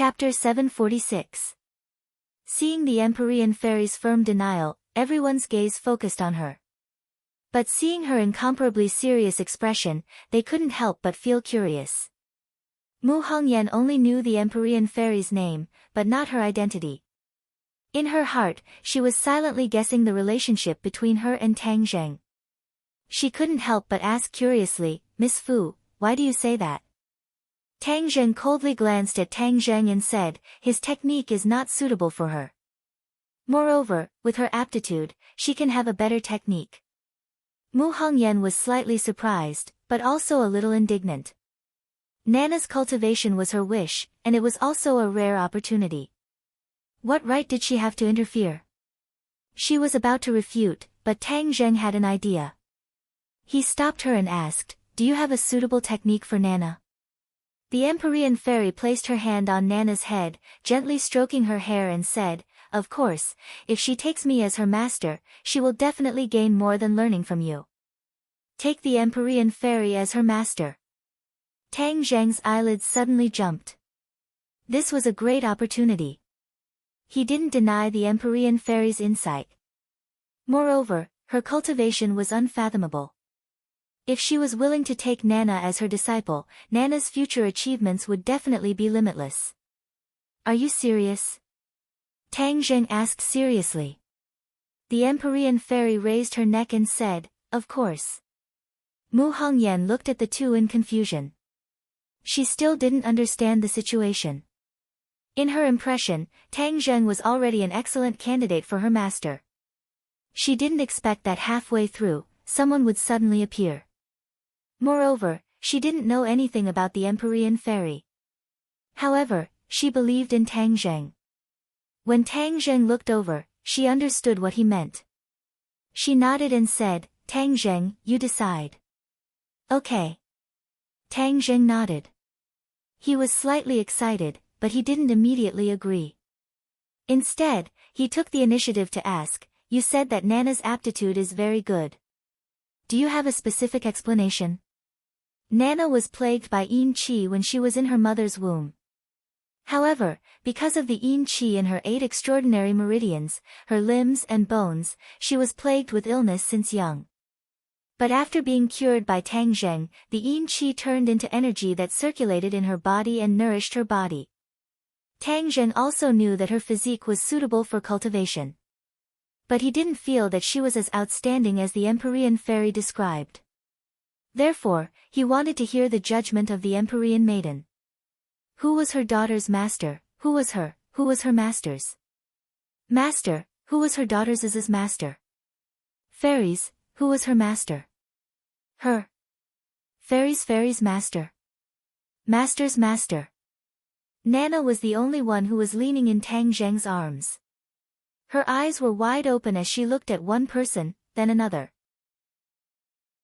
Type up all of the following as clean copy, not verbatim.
Chapter 746. Seeing the Empyrean fairy's firm denial, everyone's gaze focused on her. But seeing her incomparably serious expression, they couldn't help but feel curious. Mu Hongyan only knew the Empyrean fairy's name, but not her identity. In her heart, she was silently guessing the relationship between her and Tang Zheng. She couldn't help but ask curiously, "Miss Fu, why do you say that?" Tang Zheng coldly glanced at Tang Zheng and said, "His technique is not suitable for her. Moreover, with her aptitude, she can have a better technique." Mu Hongyan was slightly surprised, but also a little indignant. Nana's cultivation was her wish, and it was also a rare opportunity. What right did she have to interfere? She was about to refute, but Tang Zheng had an idea. He stopped her and asked, "Do you have a suitable technique for Nana?" The Empyrean fairy placed her hand on Nana's head, gently stroking her hair and said, "Of course, if she takes me as her master, she will definitely gain more than learning from you." Take the Empyrean fairy as her master. Tang Zheng's eyelids suddenly jumped. This was a great opportunity. He didn't deny the Empyrean fairy's insight. Moreover, her cultivation was unfathomable. If she was willing to take Nana as her disciple, Nana's future achievements would definitely be limitless. "Are you serious?" Tang Zheng asked seriously. The Empyrean fairy raised her neck and said, "Of course." Mu Hongyan looked at the two in confusion. She still didn't understand the situation. In her impression, Tang Zheng was already an excellent candidate for her master. She didn't expect that halfway through, someone would suddenly appear. Moreover, she didn't know anything about the Empyrean fairy. However, she believed in Tang Zheng. When Tang Zheng looked over, she understood what he meant. She nodded and said, "Tang Zheng, you decide." "Okay." Tang Zheng nodded. He was slightly excited, but he didn't immediately agree. Instead, he took the initiative to ask, "You said that Nana's aptitude is very good. Do you have a specific explanation?" Nana was plagued by yin qi when she was in her mother's womb. However, because of the yin qi in her 8 extraordinary meridians, her limbs and bones, she was plagued with illness since young. But after being cured by Tang Zheng, the yin qi turned into energy that circulated in her body and nourished her body. Tang Zheng also knew that her physique was suitable for cultivation. But he didn't feel that she was as outstanding as the Empyrean fairy described. Therefore, he wanted to hear the judgment of the Empyrean maiden. Who was her daughter's master? Who was her master's master? Who was her daughter's master? Fairies, who was her master? Her fairy's master. Master's master. Nana was the only one who was leaning in Tang Zheng's arms. Her eyes were wide open as she looked at one person, then another.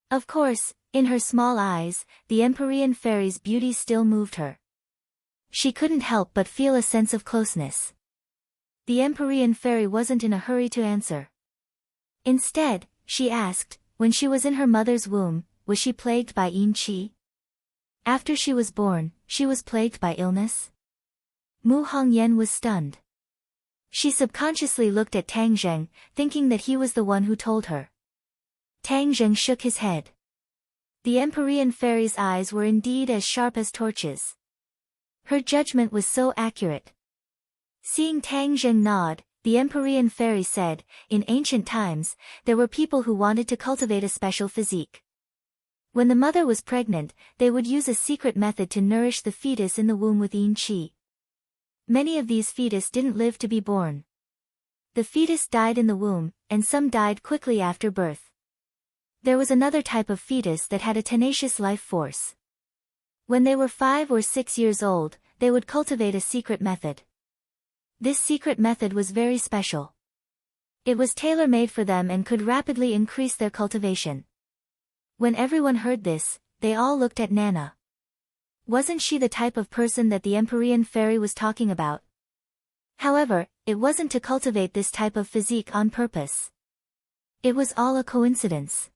Of course, in her small eyes, the Empyrean fairy's beauty still moved her. She couldn't help but feel a sense of closeness. The Empyrean fairy wasn't in a hurry to answer. Instead, she asked, when she was in her mother's womb, was she plagued by yin qi? After she was born, she was plagued by illness? Mu Hongyan was stunned. She subconsciously looked at Tang Zheng, thinking that he was the one who told her. Tang Zheng shook his head. The Empyrean fairy's eyes were indeed as sharp as torches. Her judgment was so accurate. Seeing Tang Zheng nod, the Empyrean fairy said, "In ancient times, there were people who wanted to cultivate a special physique. When the mother was pregnant, they would use a secret method to nourish the fetus in the womb with yin qi. Many of these fetus didn't live to be born. The fetus died in the womb, and some died quickly after birth. There was another type of fetus that had a tenacious life force. When they were 5 or 6 years old, they would cultivate a secret method. This secret method was very special. It was tailor-made for them and could rapidly increase their cultivation." When everyone heard this, they all looked at Nana. Wasn't she the type of person that the Empyrean fairy was talking about? However, it wasn't to cultivate this type of physique on purpose. It was all a coincidence.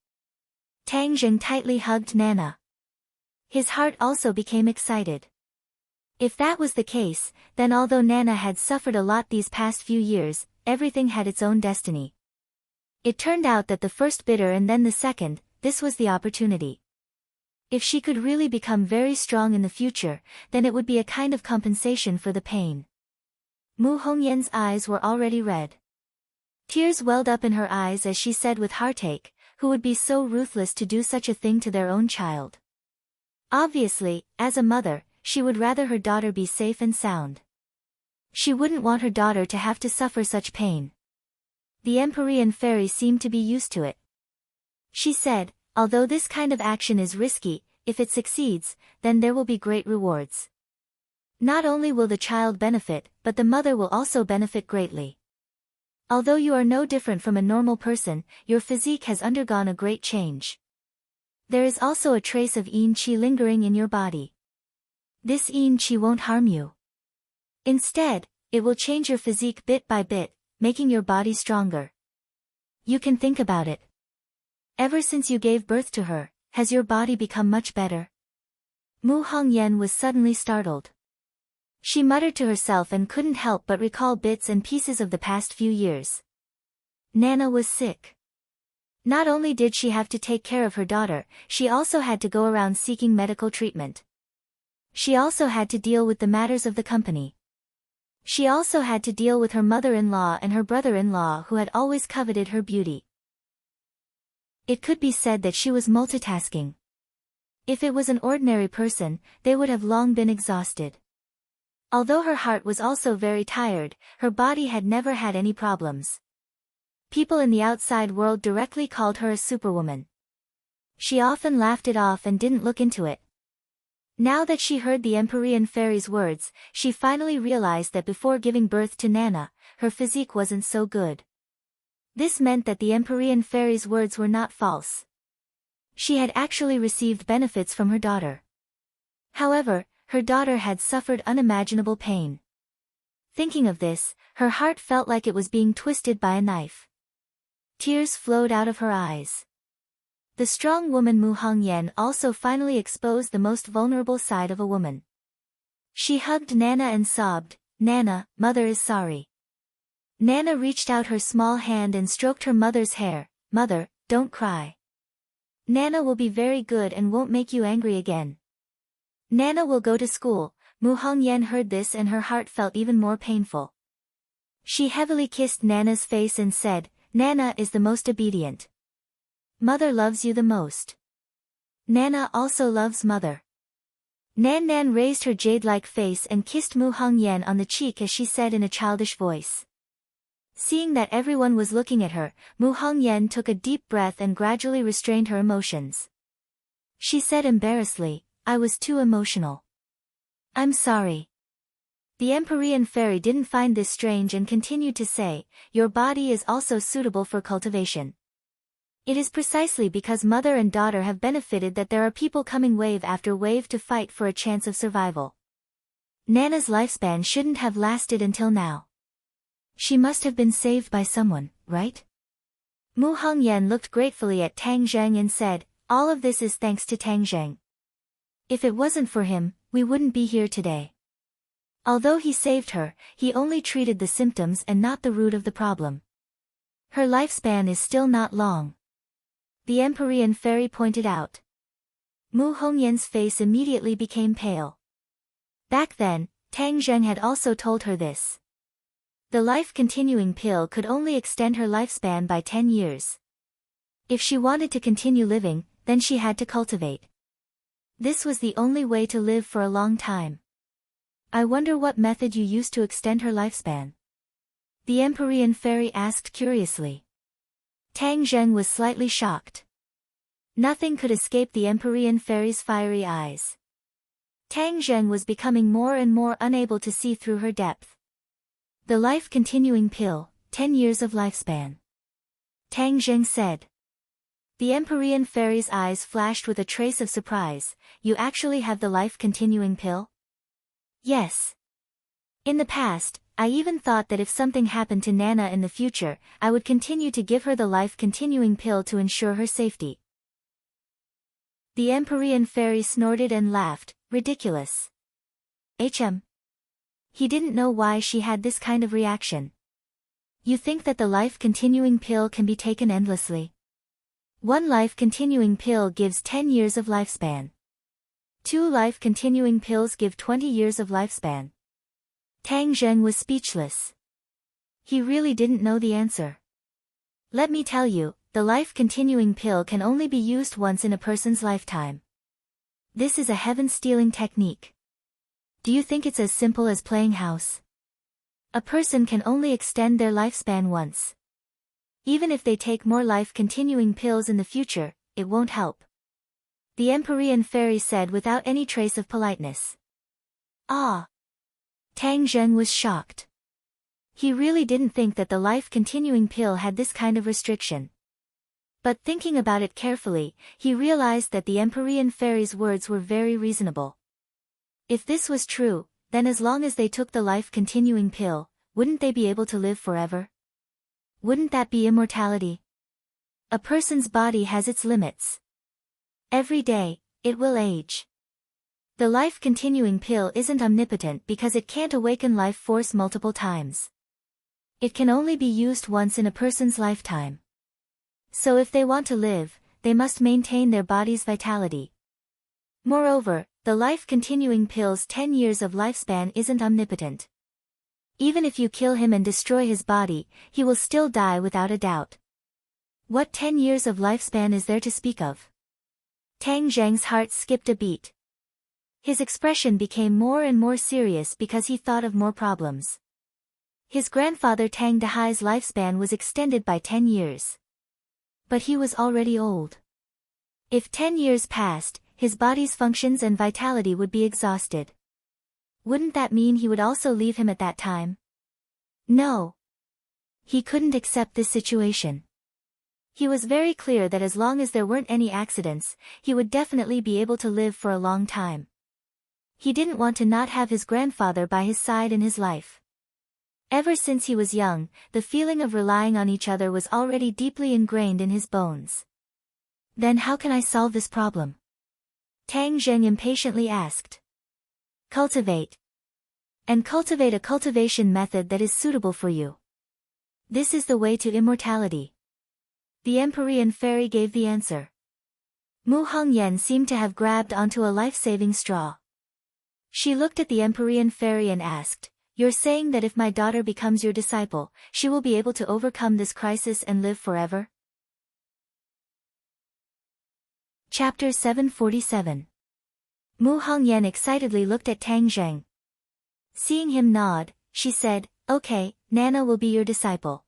Tang Zheng tightly hugged Nana. His heart also became excited. If that was the case, then although Nana had suffered a lot these past few years, everything had its own destiny. It turned out that the first bitter and then the second, this was the opportunity. If she could really become very strong in the future, then it would be a kind of compensation for the pain. Mu Hongyan's eyes were already red. Tears welled up in her eyes as she said with heartache, who would be so ruthless to do such a thing to their own child? Obviously, as a mother, she would rather her daughter be safe and sound. She wouldn't want her daughter to have to suffer such pain. The Empyrean fairy seemed to be used to it. She said, although this kind of action is risky, if it succeeds, then there will be great rewards. Not only will the child benefit, but the mother will also benefit greatly. Although you are no different from a normal person, your physique has undergone a great change. There is also a trace of yin qi lingering in your body. This yin qi won't harm you. Instead, it will change your physique bit by bit, making your body stronger. You can think about it. Ever since you gave birth to her, has your body become much better? Mu Hongyan was suddenly startled. She muttered to herself and couldn't help but recall bits and pieces of the past few years. Nana was sick. Not only did she have to take care of her daughter, she also had to go around seeking medical treatment. She also had to deal with the matters of the company. She also had to deal with her mother-in-law and her brother-in-law who had always coveted her beauty. It could be said that she was multitasking. If it was an ordinary person, they would have long been exhausted. Although her heart was also very tired, her body had never had any problems. People in the outside world directly called her a superwoman. She often laughed it off and didn't look into it. Now that she heard the Empyrean fairy's words, she finally realized that before giving birth to Nana, her physique wasn't so good. This meant that the Empyrean fairy's words were not false. She had actually received benefits from her daughter. However, her daughter had suffered unimaginable pain. Thinking of this, her heart felt like it was being twisted by a knife. Tears flowed out of her eyes. The strong woman Mu Hongyan also finally exposed the most vulnerable side of a woman. She hugged Nana and sobbed, "Nana, mother is sorry." Nana reached out her small hand and stroked her mother's hair. "Mother, don't cry. Nana will be very good and won't make you angry again. Nana will go to school." Mu Hongyan heard this and her heart felt even more painful. She heavily kissed Nana's face and said, "Nana is the most obedient. Mother loves you the most. Nana also loves mother." Nan raised her jade-like face and kissed Mu Hongyan on the cheek as she said in a childish voice. Seeing that everyone was looking at her, Mu Hongyan took a deep breath and gradually restrained her emotions. She said embarrassedly, "I was too emotional. I'm sorry." The Empyrean fairy didn't find this strange and continued to say, "Your body is also suitable for cultivation. It is precisely because mother and daughter have benefited that there are people coming wave after wave to fight for a chance of survival. Nana's lifespan shouldn't have lasted until now. She must have been saved by someone, right?" Mu Hongyan looked gratefully at Tang Zheng and said, "All of this is thanks to Tang Zheng. If it wasn't for him, we wouldn't be here today. Although he saved her, he only treated the symptoms and not the root of the problem. Her lifespan is still not long." The Empyrean fairy pointed out. Mu Hongyan's face immediately became pale. Back then, Tang Zheng had also told her this. The life-continuing pill could only extend her lifespan by 10 years. If she wanted to continue living, then she had to cultivate. This was the only way to live for a long time. "I wonder what method you used to extend her lifespan?" the Empyrean fairy asked curiously. Tang Zheng was slightly shocked. Nothing could escape the Empyrean fairy's fiery eyes. Tang Zheng was becoming more and more unable to see through her depth. "The life-continuing pill, 10 years of lifespan," Tang Zheng said. The Empyrean fairy's eyes flashed with a trace of surprise. "You actually have the life-continuing pill?" "Yes. In the past, I even thought that if something happened to Nana in the future, I would continue to give her the life-continuing pill to ensure her safety." The Empyrean fairy snorted and laughed, "Ridiculous. HM. He didn't know why she had this kind of reaction. You think that the life-continuing pill can be taken endlessly? One life-continuing pill gives 10 years of lifespan. 2 life-continuing pills give 20 years of lifespan. Tang Zheng was speechless. He really didn't know the answer. Let me tell you, the life-continuing pill can only be used once in a person's lifetime. This is a heaven-stealing technique. Do you think it's as simple as playing house? A person can only extend their lifespan once. Even if they take more life-continuing pills in the future, it won't help. The Empyrean fairy said without any trace of politeness. Ah! Tang Zheng was shocked. He really didn't think that the life-continuing pill had this kind of restriction. But thinking about it carefully, he realized that the Empyrean fairy's words were very reasonable. If this was true, then as long as they took the life-continuing pill, wouldn't they be able to live forever? Wouldn't that be immortality? A person's body has its limits. Every day, it will age. The life-continuing pill isn't omnipotent because it can't awaken life force multiple times. It can only be used once in a person's lifetime. So if they want to live, they must maintain their body's vitality. Moreover, the life-continuing pill's 10 years of lifespan isn't omnipotent. Even if you kill him and destroy his body, he will still die without a doubt. What 10 years of lifespan is there to speak of? Tang Zheng's heart skipped a beat. His expression became more and more serious because he thought of more problems. His grandfather Tang Dehai's lifespan was extended by 10 years. But he was already old. If 10 years passed, his body's functions and vitality would be exhausted. Wouldn't that mean he would also leave him at that time? No. He couldn't accept this situation. He was very clear that as long as there weren't any accidents, he would definitely be able to live for a long time. He didn't want to not have his grandfather by his side in his life. Ever since he was young, the feeling of relying on each other was already deeply ingrained in his bones. Then how can I solve this problem? Tang Zheng impatiently asked. Cultivate. And cultivate a cultivation method that is suitable for you. This is the way to immortality. The Empyrean fairy gave the answer. Mu Hongyan seemed to have grabbed onto a life-saving straw. She looked at the Empyrean fairy and asked, "You're saying that if my daughter becomes your disciple, she will be able to overcome this crisis and live forever?" Chapter 747. Mu Hongyan excitedly looked at Tang Zheng. Seeing him nod, she said, "Okay, Nana will be your disciple."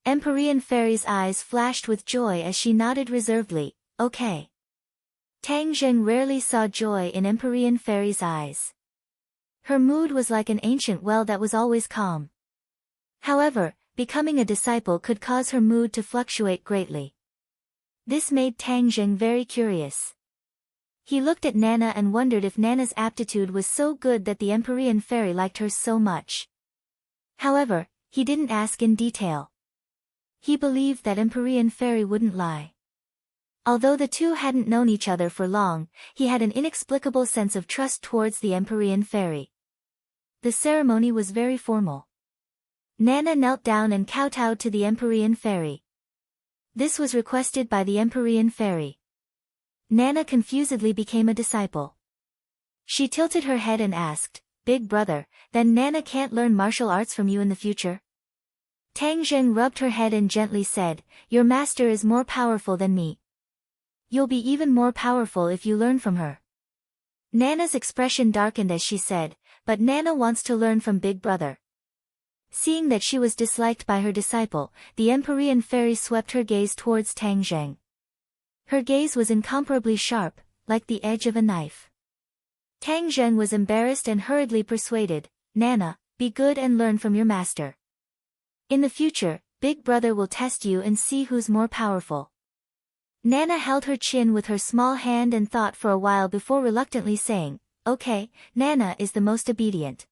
Empyrean fairy's eyes flashed with joy as she nodded reservedly, "Okay." Tang Zheng rarely saw joy in Empyrean fairy's eyes. Her mood was like an ancient well that was always calm. However, becoming a disciple could cause her mood to fluctuate greatly. This made Tang Zheng very curious. He looked at Nana and wondered if Nana's aptitude was so good that the Empyrean fairy liked her so much. However, he didn't ask in detail. He believed that Empyrean fairy wouldn't lie. Although the two hadn't known each other for long, he had an inexplicable sense of trust towards the Empyrean fairy. The ceremony was very formal. Nana knelt down and kowtowed to the Empyrean fairy. This was requested by the Empyrean fairy. Nana confusedly became a disciple. She tilted her head and asked, "Big brother, then Nana can't learn martial arts from you in the future?" Tang Zheng rubbed her head and gently said, "Your master is more powerful than me. You'll be even more powerful if you learn from her." Nana's expression darkened as she said, "But Nana wants to learn from Big Brother." Seeing that she was disliked by her disciple, the Empyrean fairy swept her gaze towards Tang Zheng. Her gaze was incomparably sharp, like the edge of a knife. Tang Zheng was embarrassed and hurriedly persuaded, "Nana, be good and learn from your master. In the future, Big Brother will test you and see who's more powerful." Nana held her chin with her small hand and thought for a while before reluctantly saying, "Okay, Nana is the most obedient.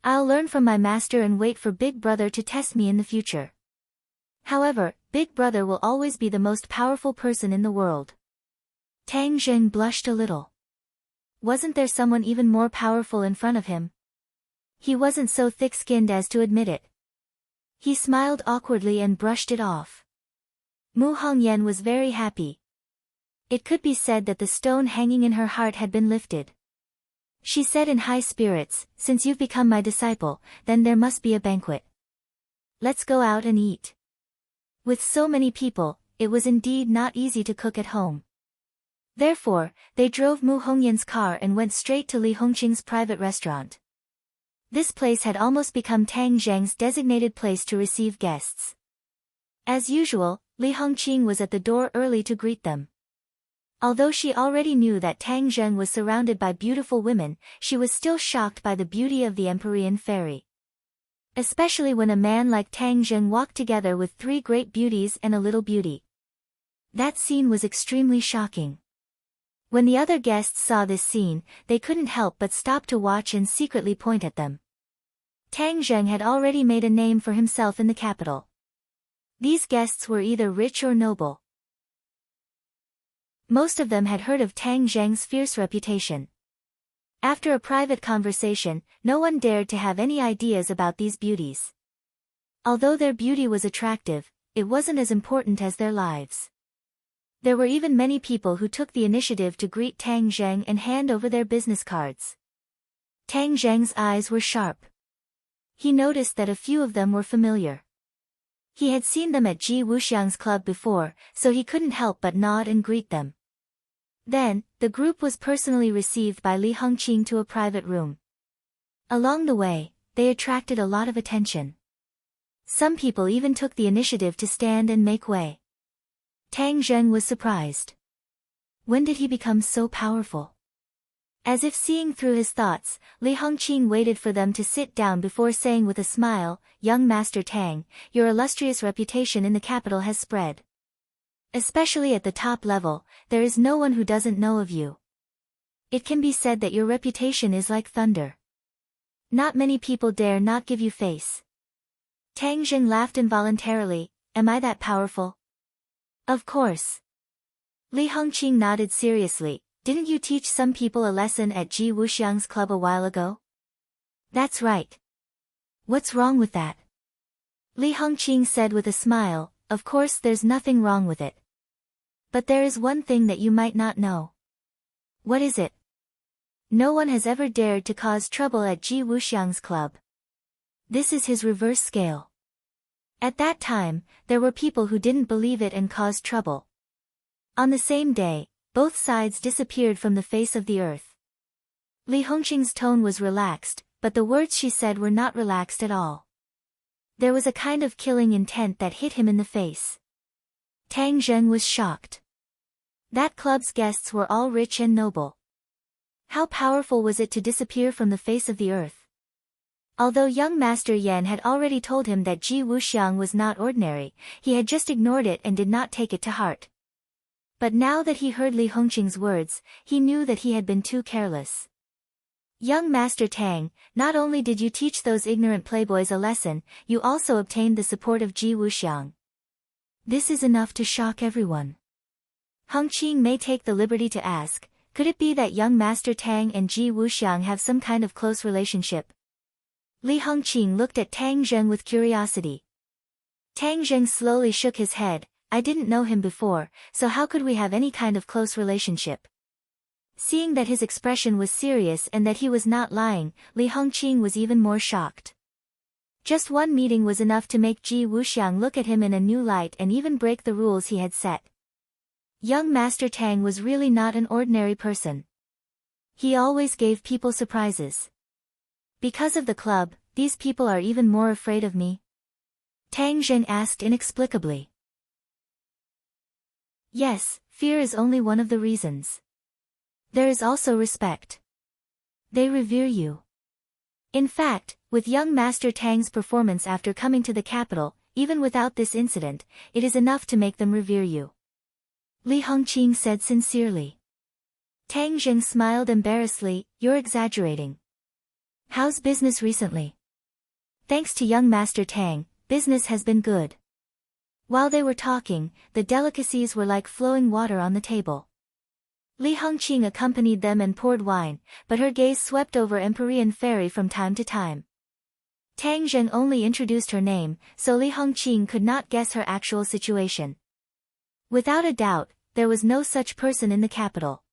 I'll learn from my master and wait for Big Brother to test me in the future. However, Big Brother will always be the most powerful person in the world." Tang Zheng blushed a little. wasn't there someone even more powerful in front of him? He wasn't so thick-skinned as to admit it. He smiled awkwardly and brushed it off. Mu Hongyan was very happy. It could be said that the stone hanging in her heart had been lifted. She said in high spirits, "Since you've become my disciple, then there must be a banquet. Let's go out and eat." With so many people, it was indeed not easy to cook at home. Therefore, they drove Mu Hongyan's car and went straight to Li Hongqing's private restaurant. This place had almost become Tang Zheng's designated place to receive guests. As usual, Li Hongqing was at the door early to greet them. Although she already knew that Tang Zheng was surrounded by beautiful women, she was still shocked by the beauty of the Empyrean fairy. Especially when a man like Tang Zheng walked together with three great beauties and a little beauty. That scene was extremely shocking. When the other guests saw this scene, they couldn't help but stop to watch and secretly point at them. Tang Zheng had already made a name for himself in the capital. These guests were either rich or noble. Most of them had heard of Tang Zheng's fierce reputation. After a private conversation, no one dared to have any ideas about these beauties. Although their beauty was attractive, it wasn't as important as their lives. There were even many people who took the initiative to greet Tang Zheng and hand over their business cards. Tang Zheng's eyes were sharp. He noticed that a few of them were familiar. He had seen them at Ji Wuxiang's club before, so he couldn't help but nod and greet them. Then, the group was personally received by Li Hongqing to a private room. Along the way, they attracted a lot of attention. Some people even took the initiative to stand and make way. Tang Zheng was surprised. When did he become so powerful? As if seeing through his thoughts, Li Hongqing waited for them to sit down before saying with a smile, "Young Master Tang, your illustrious reputation in the capital has spread. Especially at the top level, there is no one who doesn't know of you. It can be said that your reputation is like thunder. Not many people dare not give you face." Tang Zheng laughed involuntarily. "Am I that powerful?" "Of course." Li Hongqing nodded seriously. "Didn't you teach some people a lesson at Ji Wuxiang's club a while ago?" "That's right." "What's wrong with that?" Li Hongqing said with a smile. "Of course there's nothing wrong with it. But there is one thing that you might not know." "What is it?" "No one has ever dared to cause trouble at Ji Wuxiang's club. This is his reverse scale." At that time, there were people who didn't believe it and caused trouble. On the same day, both sides disappeared from the face of the earth. Li Hongqing's tone was relaxed, but the words she said were not relaxed at all. There was a kind of killing intent that hit him in the face. Tang Zheng was shocked. That club's guests were all rich and noble. How powerful was it to disappear from the face of the earth? Although young Master Yan had already told him that Ji Wuxiang was not ordinary, he had just ignored it and did not take it to heart. But now that he heard Li Hongqing's words, he knew that he had been too careless. "Young Master Tang, not only did you teach those ignorant playboys a lesson, you also obtained the support of Ji Wuxiang. This is enough to shock everyone." Hongqing may take the liberty to ask, could it be that young Master Tang and Ji Wuxiang have some kind of close relationship? Li Hongqing looked at Tang Zheng with curiosity. Tang Zheng slowly shook his head. "I didn't know him before, so how could we have any kind of close relationship?" Seeing that his expression was serious and that he was not lying, Li Hongqing was even more shocked. Just one meeting was enough to make Ji Wuxiang look at him in a new light and even break the rules he had set. Young Master Tang was really not an ordinary person. He always gave people surprises. Because of the club, these people are even more afraid of me? Tang Zheng asked inexplicably. Yes, fear is only one of the reasons. There is also respect. They revere you. In fact, with young Master Tang's performance after coming to the capital, even without this incident, it is enough to make them revere you. Li Hongqing said sincerely. Tang Zheng smiled embarrassedly. "You're exaggerating. How's business recently?" "Thanks to young Master Tang, business has been good." While they were talking, the delicacies were like flowing water on the table. Li Hongqing accompanied them and poured wine, but her gaze swept over Empyrean Fairy from time to time. Tang Zheng only introduced her name, so Li Hongqing could not guess her actual situation. Without a doubt, there was no such person in the capital.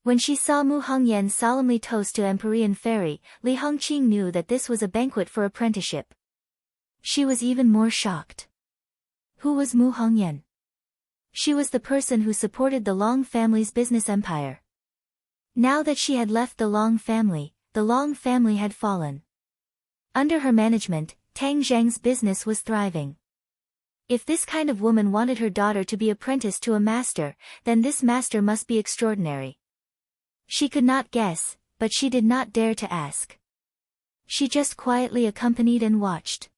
When she saw Mu Hongyan solemnly toast to Empyrean Fairy, Li Hongqing knew that this was a banquet for apprenticeship. She was even more shocked. Who was Mu Hongyan? She was the person who supported the Long family's business empire. Now that she had left the Long family had fallen. Under her management, Tang Zheng's business was thriving. If this kind of woman wanted her daughter to be apprenticed to a master, then this master must be extraordinary. She could not guess, but she did not dare to ask. She just quietly accompanied and watched.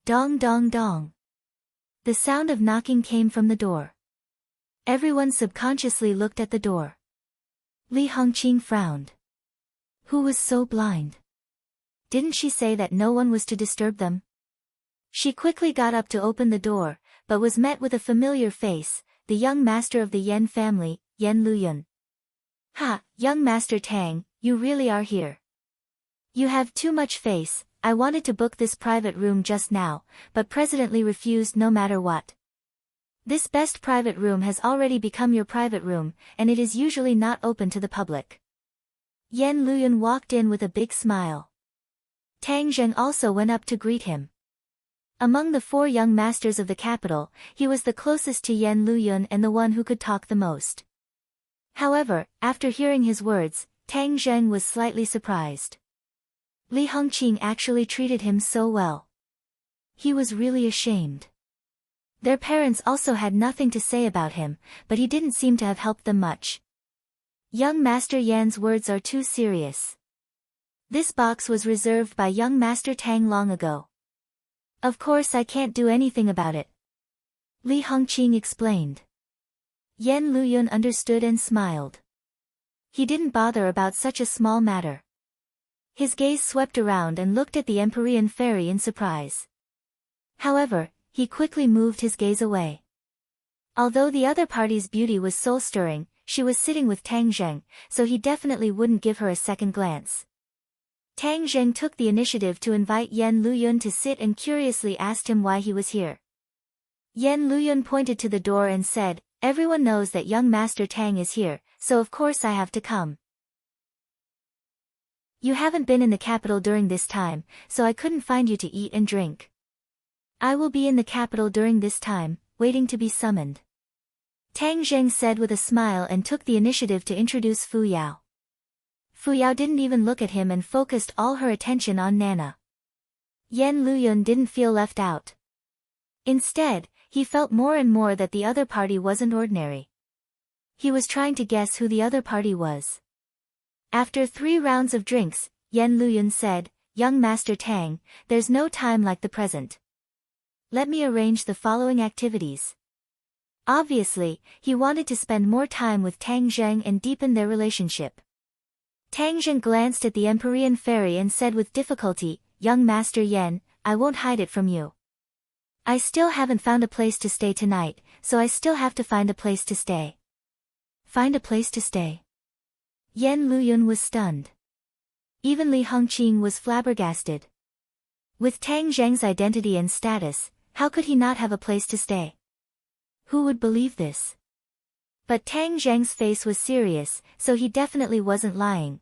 Dong dong dong. The sound of knocking came from the door. Everyone subconsciously looked at the door. Li Hongqing frowned. Who was so blind? Didn't she say that no one was to disturb them? She quickly got up to open the door, but was met with a familiar face, the young master of the Yan family, Yan Luyun. Ha, young Master Tang, you really are here. You have too much face. I wanted to book this private room just now, but President refused no matter what. This best private room has already become your private room, and it is usually not open to the public. Yan Luyun walked in with a big smile. Tang Zheng also went up to greet him. Among the 4 young masters of the capital, he was the closest to Yan Luyun and the one who could talk the most. However, after hearing his words, Tang Zheng was slightly surprised. Li Hongqing actually treated him so well. He was really ashamed. Their parents also had nothing to say about him, but he didn't seem to have helped them much. Young Master Yan's words are too serious. This box was reserved by young Master Tang long ago. Of course I can't do anything about it. Li Hongqing explained. Yan Luyun understood and smiled. He didn't bother about such a small matter. His gaze swept around and looked at the Empyrean Fairy in surprise. However, he quickly moved his gaze away. Although the other party's beauty was soul-stirring, she was sitting with Tang Zheng, so he definitely wouldn't give her a second glance. Tang Zheng took the initiative to invite Yan Luyun to sit and curiously asked him why he was here. Yan Luyun pointed to the door and said, "Everyone knows that young Master Tang is here, so of course I have to come. You haven't been in the capital during this time, so I couldn't find you to eat and drink. I will be in the capital during this time, waiting to be summoned." Tang Zheng said with a smile and took the initiative to introduce Fu Yao. Fu Yao didn't even look at him and focused all her attention on Nana. Yan Luyun didn't feel left out. Instead, he felt more and more that the other party wasn't ordinary. He was trying to guess who the other party was. After 3 rounds of drinks, Yan Luyun said, "Young Master Tang, there's no time like the present. Let me arrange the following activities." Obviously, he wanted to spend more time with Tang Zheng and deepen their relationship. Tang Zheng glanced at the Empyrean Fairy and said with difficulty, "Young Master Yan, I won't hide it from you. I still haven't found a place to stay tonight, so I still have to find a place to stay." Find a place to stay? Yan Luyun was stunned. Even Li Hongqing was flabbergasted. With Tang Zheng's identity and status, how could he not have a place to stay? Who would believe this? But Tang Zheng's face was serious, so he definitely wasn't lying.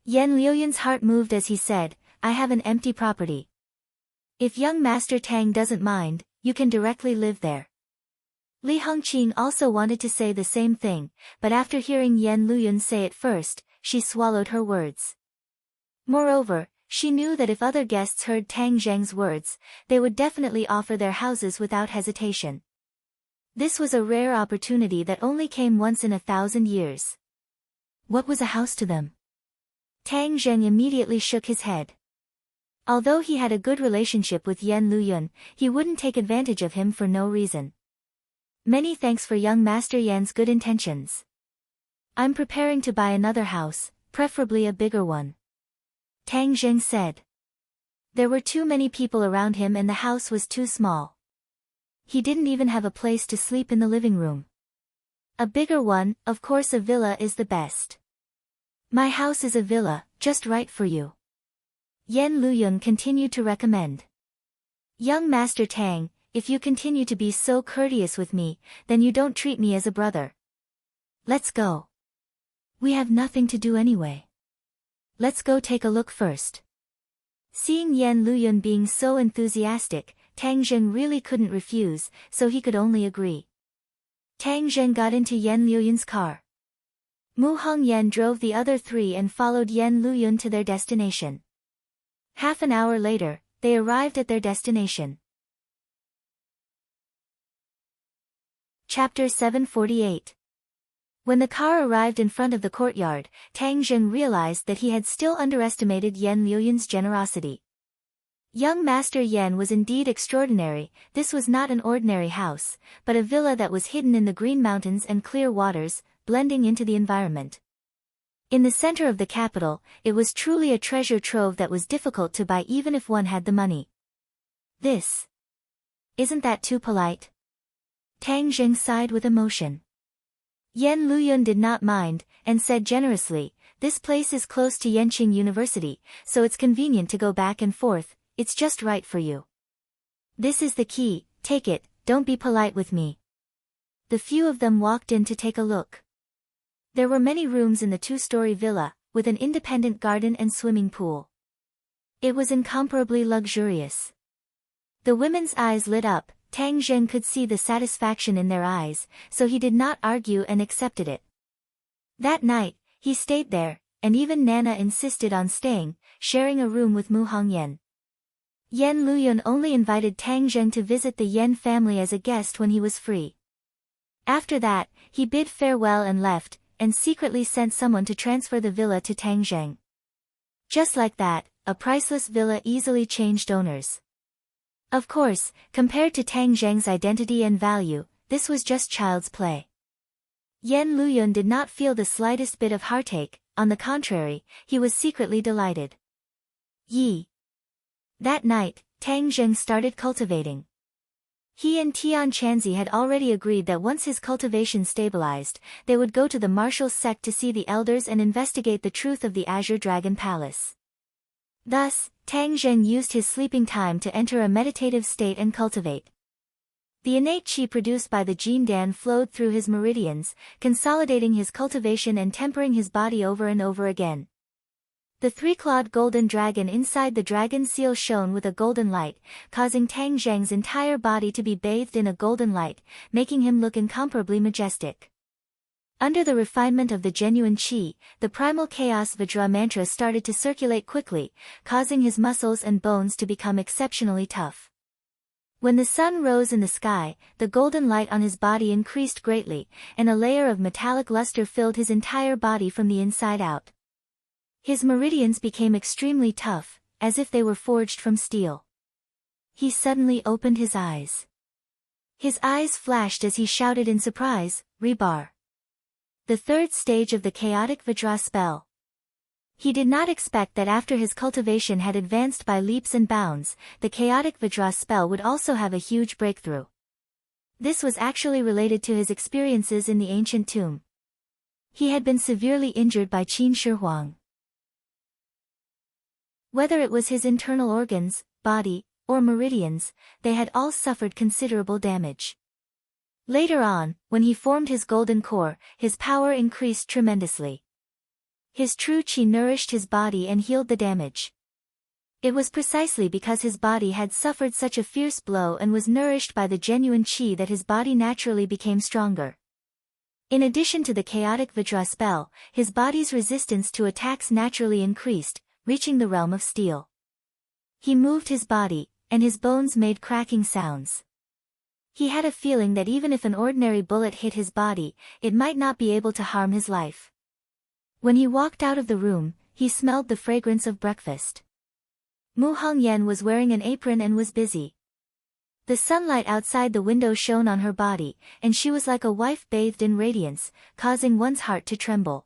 Yan Luyun's heart moved as he said, "I have an empty property. If young Master Tang doesn't mind, you can directly live there." Li Hongqing also wanted to say the same thing, but after hearing Yan Luyun say it first, she swallowed her words. Moreover, she knew that if other guests heard Tang Zheng's words, they would definitely offer their houses without hesitation. This was a rare opportunity that only came once in 1,000 years. What was a house to them? Tang Zheng immediately shook his head. Although he had a good relationship with Yan Luyun, he wouldn't take advantage of him for no reason. "Many thanks for young Master Yan's good intentions. I'm preparing to buy another house, preferably a bigger one," Tang Zheng said. There were too many people around him and the house was too small. He didn't even have a place to sleep in the living room. A bigger one, of course a villa is the best. My house is a villa, just right for you. Yen Luyun continued to recommend. Young Master Tang, if you continue to be so courteous with me, then you don't treat me as a brother. Let's go. We have nothing to do anyway. Let's go take a look first. Seeing Yen Luyun being so enthusiastic, Tang Zheng really couldn't refuse, so he could only agree. Tang Zheng got into Yen Luyun's car. Mu Hongyan drove the other three and followed Yen Luyun to their destination. Half an hour later, they arrived at their destination. Chapter 748. When the car arrived in front of the courtyard, Tang Zheng realized that he had still underestimated Yen Luyun's generosity. Young Master Yen was indeed extraordinary. This was not an ordinary house, but a villa that was hidden in the green mountains and clear waters, blending into the environment. In the center of the capital, it was truly a treasure trove that was difficult to buy even if one had the money. Isn't that too polite? Tang Zheng sighed with emotion. Yen Luyun did not mind, and said generously, this place is close to Yenqing University, so it's convenient to go back and forth, it's just right for you. This is the key, take it, don't be polite with me. The few of them walked in to take a look. There were many rooms in the two-story villa, with an independent garden and swimming pool. It was incomparably luxurious. The women's eyes lit up. Tang Zheng could see the satisfaction in their eyes, so he did not argue and accepted it. That night, he stayed there, and even Nana insisted on staying, sharing a room with Mu Hongyan. Yen Luyun only invited Tang Zheng to visit the Yen family as a guest when he was free. After that, he bid farewell and left, and secretly sent someone to transfer the villa to Tang Zheng. Just like that, a priceless villa easily changed owners. Of course, compared to Tang Zheng's identity and value, this was just child's play. Yen Luyun did not feel the slightest bit of heartache, on the contrary, he was secretly delighted. That night, Tang Zheng started cultivating. He and Tian Chanzi had already agreed that once his cultivation stabilized, they would go to the martial sect to see the elders and investigate the truth of the Azure Dragon Palace. Thus, Tang Zheng used his sleeping time to enter a meditative state and cultivate. The innate qi produced by the Jin Dan flowed through his meridians, consolidating his cultivation and tempering his body over and over again. The three-clawed golden dragon inside the dragon seal shone with a golden light, causing Tang Zheng's entire body to be bathed in a golden light, making him look incomparably majestic. Under the refinement of the genuine qi, the primal chaos Vajra mantra started to circulate quickly, causing his muscles and bones to become exceptionally tough. When the sun rose in the sky, the golden light on his body increased greatly, and a layer of metallic luster filled his entire body from the inside out. His meridians became extremely tough, as if they were forged from steel. He suddenly opened his eyes. His eyes flashed as he shouted in surprise, Rebar. The third stage of the chaotic Vajra spell. He did not expect that after his cultivation had advanced by leaps and bounds, the chaotic Vajra spell would also have a huge breakthrough. This was actually related to his experiences in the ancient tomb. He had been severely injured by Qin Shi Huang. Whether it was his internal organs, body, or meridians, they had all suffered considerable damage. Later on, when he formed his golden core, his power increased tremendously. His true qi nourished his body and healed the damage. It was precisely because his body had suffered such a fierce blow and was nourished by the genuine qi that his body naturally became stronger. In addition to the chaotic Vajra spell, his body's resistance to attacks naturally increased, reaching the realm of steel. He moved his body, and his bones made cracking sounds. He had a feeling that even if an ordinary bullet hit his body, it might not be able to harm his life. When he walked out of the room, he smelled the fragrance of breakfast. Mu Hongyan was wearing an apron and was busy. The sunlight outside the window shone on her body, and she was like a wife bathed in radiance, causing one's heart to tremble.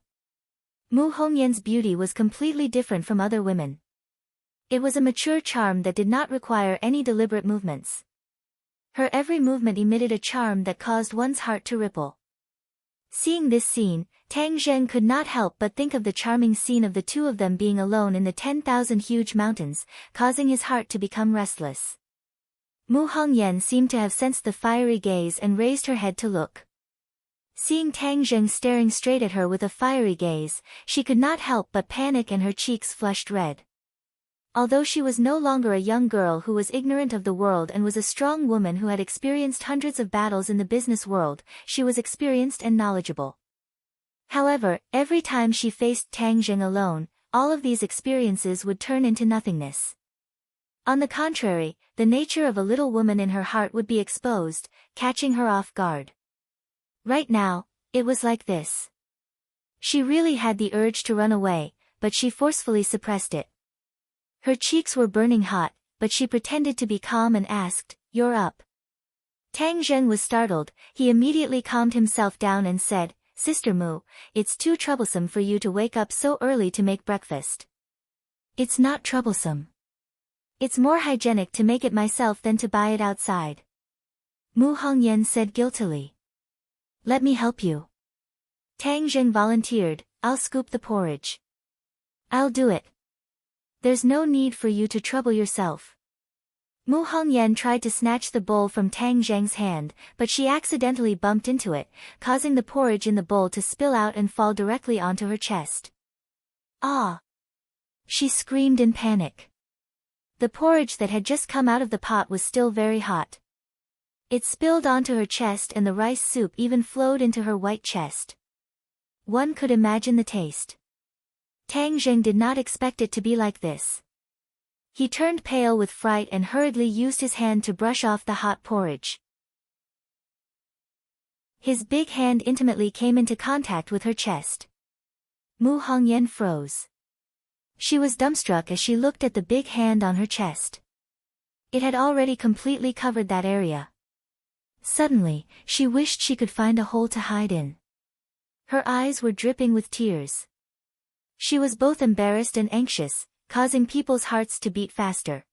Mu Hongyan's beauty was completely different from other women. It was a mature charm that did not require any deliberate movements. Her every movement emitted a charm that caused one's heart to ripple. Seeing this scene, Tang Zheng could not help but think of the charming scene of the two of them being alone in the 10,000 huge mountains, causing his heart to become restless. Mu Hongyan seemed to have sensed the fiery gaze and raised her head to look. Seeing Tang Zheng staring straight at her with a fiery gaze, she could not help but panic and her cheeks flushed red. Although she was no longer a young girl who was ignorant of the world and was a strong woman who had experienced hundreds of battles in the business world, she was experienced and knowledgeable. However, every time she faced Tang Zheng alone, all of these experiences would turn into nothingness. On the contrary, the nature of a little woman in her heart would be exposed, catching her off guard. Right now, it was like this. She really had the urge to run away, but she forcefully suppressed it. Her cheeks were burning hot, but she pretended to be calm and asked, "You're up?" Tang Zheng was startled. He immediately calmed himself down and said, "Sister Mu, it's too troublesome for you to wake up so early to make breakfast." "It's not troublesome. It's more hygienic to make it myself than to buy it outside," Mu Hongyan said guiltily. "Let me help you." Tang Zheng volunteered, "I'll scoop the porridge." "I'll do it. There's no need for you to trouble yourself." Mu Hongyan tried to snatch the bowl from Tang Zheng's hand, but she accidentally bumped into it, causing the porridge in the bowl to spill out and fall directly onto her chest. "Ah!" she screamed in panic. The porridge that had just come out of the pot was still very hot. It spilled onto her chest and the rice soup even flowed into her white chest. One could imagine the taste. Tang Zheng did not expect it to be like this. He turned pale with fright and hurriedly used his hand to brush off the hot porridge. His big hand intimately came into contact with her chest. Mu Hongyan froze. She was dumbstruck as she looked at the big hand on her chest. It had already completely covered that area. Suddenly, she wished she could find a hole to hide in. Her eyes were dripping with tears. She was both embarrassed and anxious, causing people's hearts to beat faster.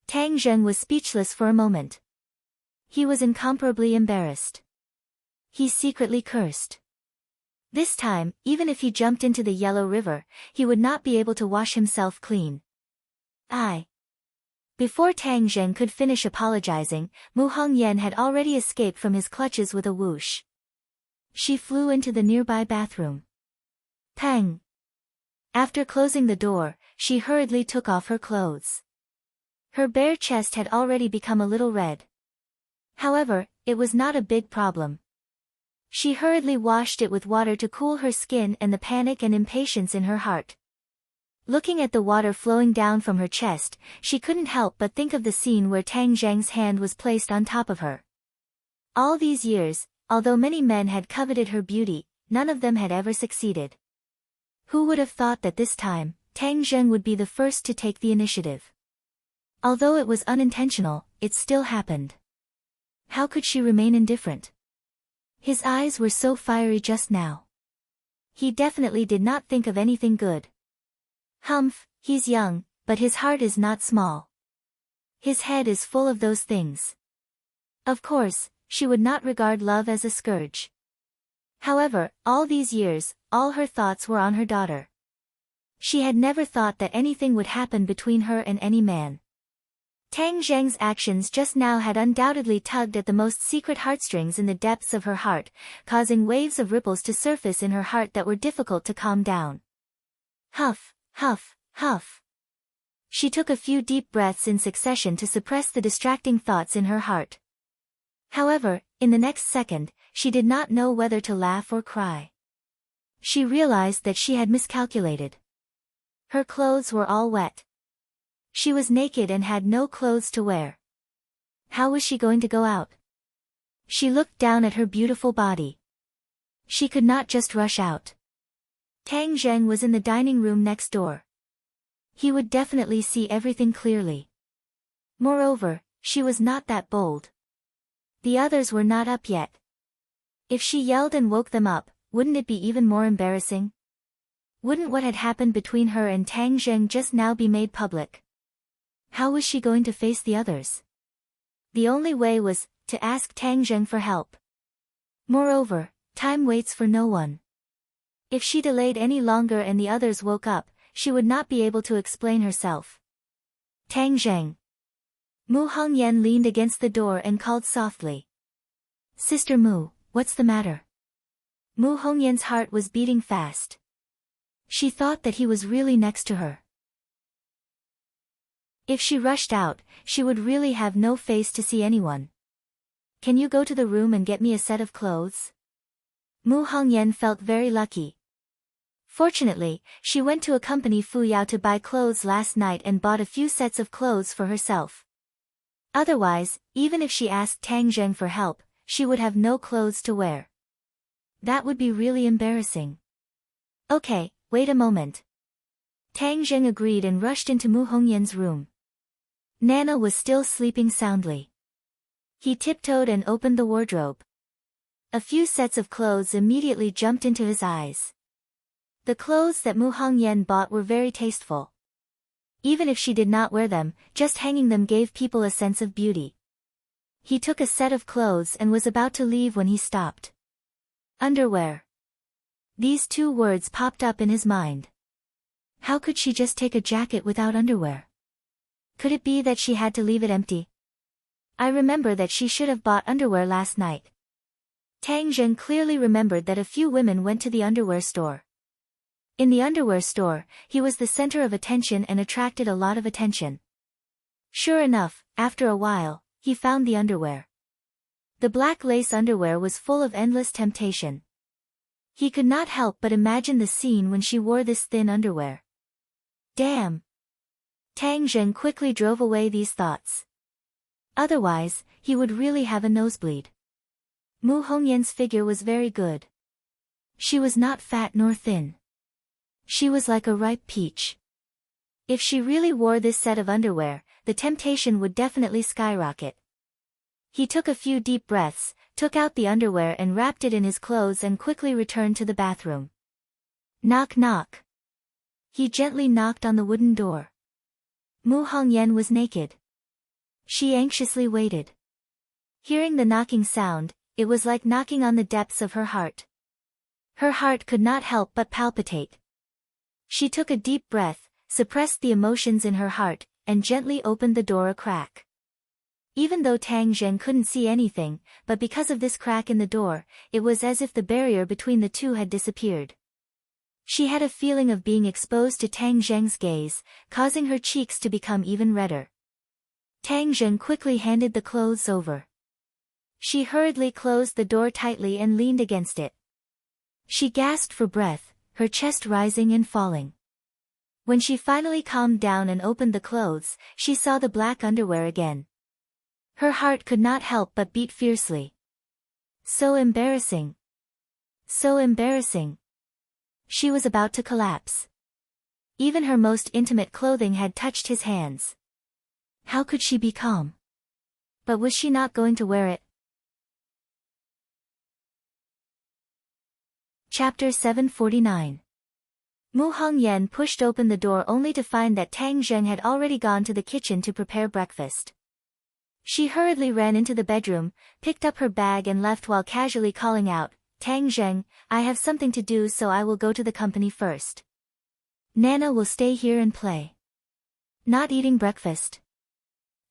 Tang Zheng was speechless for a moment. He was incomparably embarrassed. He secretly cursed. This time, even if he jumped into the Yellow River, he would not be able to wash himself clean. Before Tang Zheng could finish apologizing, Mu Hongyan had already escaped from his clutches with a whoosh. She flew into the nearby bathroom. Pang! After closing the door, she hurriedly took off her clothes. Her bare chest had already become a little red. However, it was not a big problem. She hurriedly washed it with water to cool her skin and the panic and impatience in her heart. Looking at the water flowing down from her chest, she couldn't help but think of the scene where Tang Zheng's hand was placed on top of her. All these years, although many men had coveted her beauty, none of them had ever succeeded. Who would have thought that this time, Tang Zheng would be the first to take the initiative? Although it was unintentional, it still happened. How could she remain indifferent? His eyes were so fiery just now. He definitely did not think of anything good. Humph, he's young, but his heart is not small. His head is full of those things. Of course, she would not regard love as a scourge. However, all these years, all her thoughts were on her daughter. She had never thought that anything would happen between her and any man. Tang Zheng's actions just now had undoubtedly tugged at the most secret heartstrings in the depths of her heart, causing waves of ripples to surface in her heart that were difficult to calm down. Huff, huff, huff. She took a few deep breaths in succession to suppress the distracting thoughts in her heart. However, in the next second, she did not know whether to laugh or cry. She realized that she had miscalculated. Her clothes were all wet. She was naked and had no clothes to wear. How was she going to go out? She looked down at her beautiful body. She could not just rush out. Tang Zheng was in the dining room next door. He would definitely see everything clearly. Moreover, she was not that bold. The others were not up yet. If she yelled and woke them up, wouldn't it be even more embarrassing? Wouldn't what had happened between her and Tang Zheng just now be made public? How was she going to face the others? The only way was to ask Tang Zheng for help. Moreover, Time waits for no one. If she delayed any longer and the others woke up, she would not be able to explain herself. Tang Zheng. Mu Hongyan leaned against the door and called softly. Sister Mu, what's the matter? Mu Hongyan's heart was beating fast. She thought that he was really next to her. If she rushed out, she would really have no face to see anyone. Can you go to the room and get me a set of clothes? Mu Hongyan felt very lucky. Fortunately, she went to accompany Fu Yao to buy clothes last night and bought a few sets of clothes for herself. Otherwise, even if she asked Tang Zheng for help, she would have no clothes to wear. That would be really embarrassing. Okay, wait a moment. Tang Zheng agreed and rushed into Mu Hongyan's room. Nana was still sleeping soundly. He tiptoed and opened the wardrobe. A few sets of clothes immediately jumped into his eyes. The clothes that Mu Hongyan bought were very tasteful. Even if she did not wear them, just hanging them gave people a sense of beauty. He took a set of clothes and was about to leave when he stopped. Underwear. These two words popped up in his mind. How could she just take a jacket without underwear? Could it be that she had to leave it empty? I remember that she should have bought underwear last night. Tang Zheng clearly remembered that a few women went to the underwear store. In the underwear store, he was the center of attention and attracted a lot of attention. Sure enough, after a while, he found the underwear. The black lace underwear was full of endless temptation. He could not help but imagine the scene when she wore this thin underwear. Damn! Tang Zheng quickly drove away these thoughts. Otherwise, he would really have a nosebleed. Mu Hongyan's figure was very good. She was not fat nor thin. She was like a ripe peach. If she really wore this set of underwear, the temptation would definitely skyrocket. He took a few deep breaths, took out the underwear and wrapped it in his clothes and quickly returned to the bathroom. Knock knock. He gently knocked on the wooden door. Mu Hongyan was naked. She anxiously waited. Hearing the knocking sound, it was like knocking on the depths of her heart. Her heart could not help but palpitate. She took a deep breath, suppressed the emotions in her heart, and gently opened the door a crack. Even though Tang Zheng couldn't see anything, but because of this crack in the door, it was as if the barrier between the two had disappeared. She had a feeling of being exposed to Tang Zheng's gaze, causing her cheeks to become even redder. Tang Zheng quickly handed the clothes over. She hurriedly closed the door tightly and leaned against it. She gasped for breath, her chest rising and falling. When she finally calmed down and opened the clothes, she saw the black underwear again. Her heart could not help but beat fiercely. So embarrassing. So embarrassing. She was about to collapse. Even her most intimate clothing had touched his hands. How could she be calm? But was she not going to wear it? Chapter 749. Mu Hongyan pushed open the door only to find that Tang Zheng had already gone to the kitchen to prepare breakfast. She hurriedly ran into the bedroom, picked up her bag and left while casually calling out, Tang Zheng, I have something to do so I will go to the company first. Nana will stay here and play. Not eating breakfast.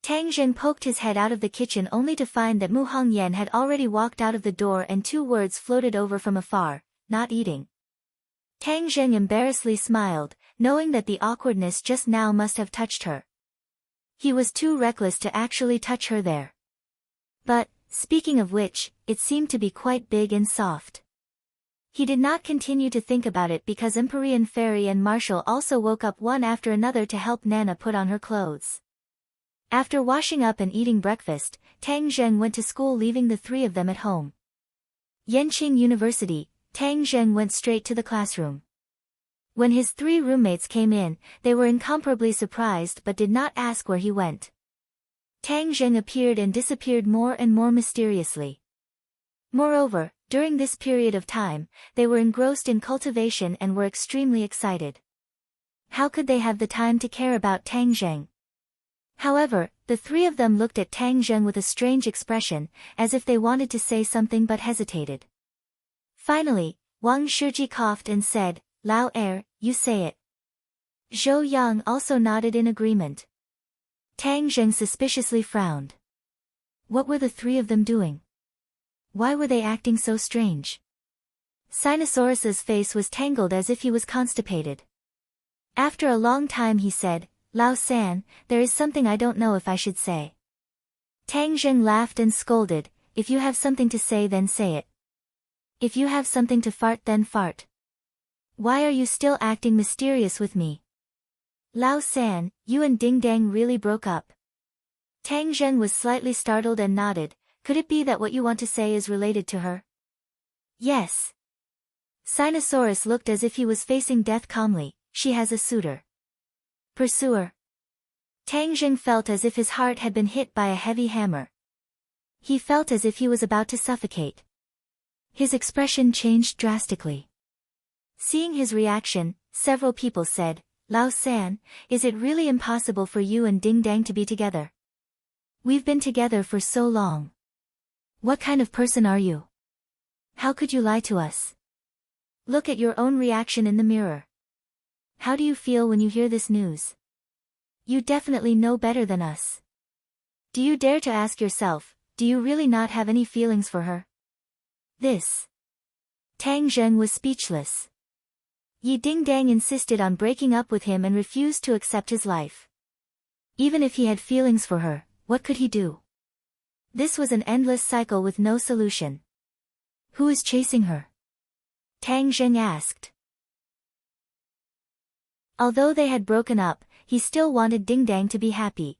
Tang Zheng poked his head out of the kitchen only to find that Mu Hongyan had already walked out of the door and two words floated over from afar, not eating. Tang Zheng embarrassedly smiled, knowing that the awkwardness just now must have touched her. He was too reckless to actually touch her there. But, speaking of which, it seemed to be quite big and soft. He did not continue to think about it because Empyrean Fairy and Marshall also woke up one after another to help Nana put on her clothes. After washing up and eating breakfast, Tang Zheng went to school leaving the three of them at home. Yenqing University, Tang Zheng went straight to the classroom. When his three roommates came in, they were incomparably surprised but did not ask where he went. Tang Zheng appeared and disappeared more and more mysteriously. Moreover, during this period of time, they were engrossed in cultivation and were extremely excited. How could they have the time to care about Tang Zheng? However, the three of them looked at Tang Zheng with a strange expression, as if they wanted to say something but hesitated. Finally, Wang Shiji coughed and said, Lao Er, you say it. Zhou Yang also nodded in agreement. Tang Zheng suspiciously frowned. What were the three of them doing? Why were they acting so strange? Sinosaurus's face was tangled as if he was constipated. After a long time he said, Lao San, there is something I don't know if I should say. Tang Zheng laughed and scolded, if you have something to say then say it. If you have something to fart then fart. Why are you still acting mysterious with me? Lao San, you and Ding Dang really broke up. Tang Zheng was slightly startled and nodded, could it be that what you want to say is related to her? Yes. Sinosaurus looked as if he was facing death calmly, she has a suitor. Pursuer. Tang Zheng felt as if his heart had been hit by a heavy hammer. He felt as if he was about to suffocate. His expression changed drastically. Seeing his reaction, several people said, Lao San, is it really impossible for you and Ding Dang to be together? We've been together for so long. What kind of person are you? How could you lie to us? Look at your own reaction in the mirror. How do you feel when you hear this news? You definitely know better than us. Do you dare to ask yourself, do you really not have any feelings for her? This. Tang Zheng was speechless. Yi Ding Dang insisted on breaking up with him and refused to accept his life. Even if he had feelings for her, what could he do? This was an endless cycle with no solution. Who is chasing her? Tang Zheng asked. Although they had broken up, he still wanted Ding Dang to be happy.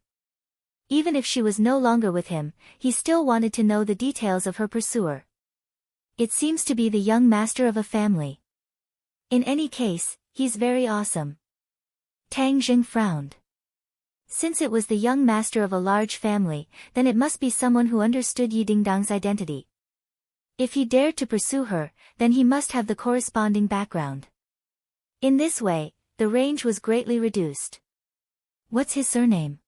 Even if she was no longer with him, he still wanted to know the details of her pursuer. It seems to be the young master of a family. In any case, he's very awesome. Tang Zheng frowned. Since it was the young master of a large family, then it must be someone who understood Yi Dingdang's identity. If he dared to pursue her, then he must have the corresponding background. In this way, the range was greatly reduced. What's his surname?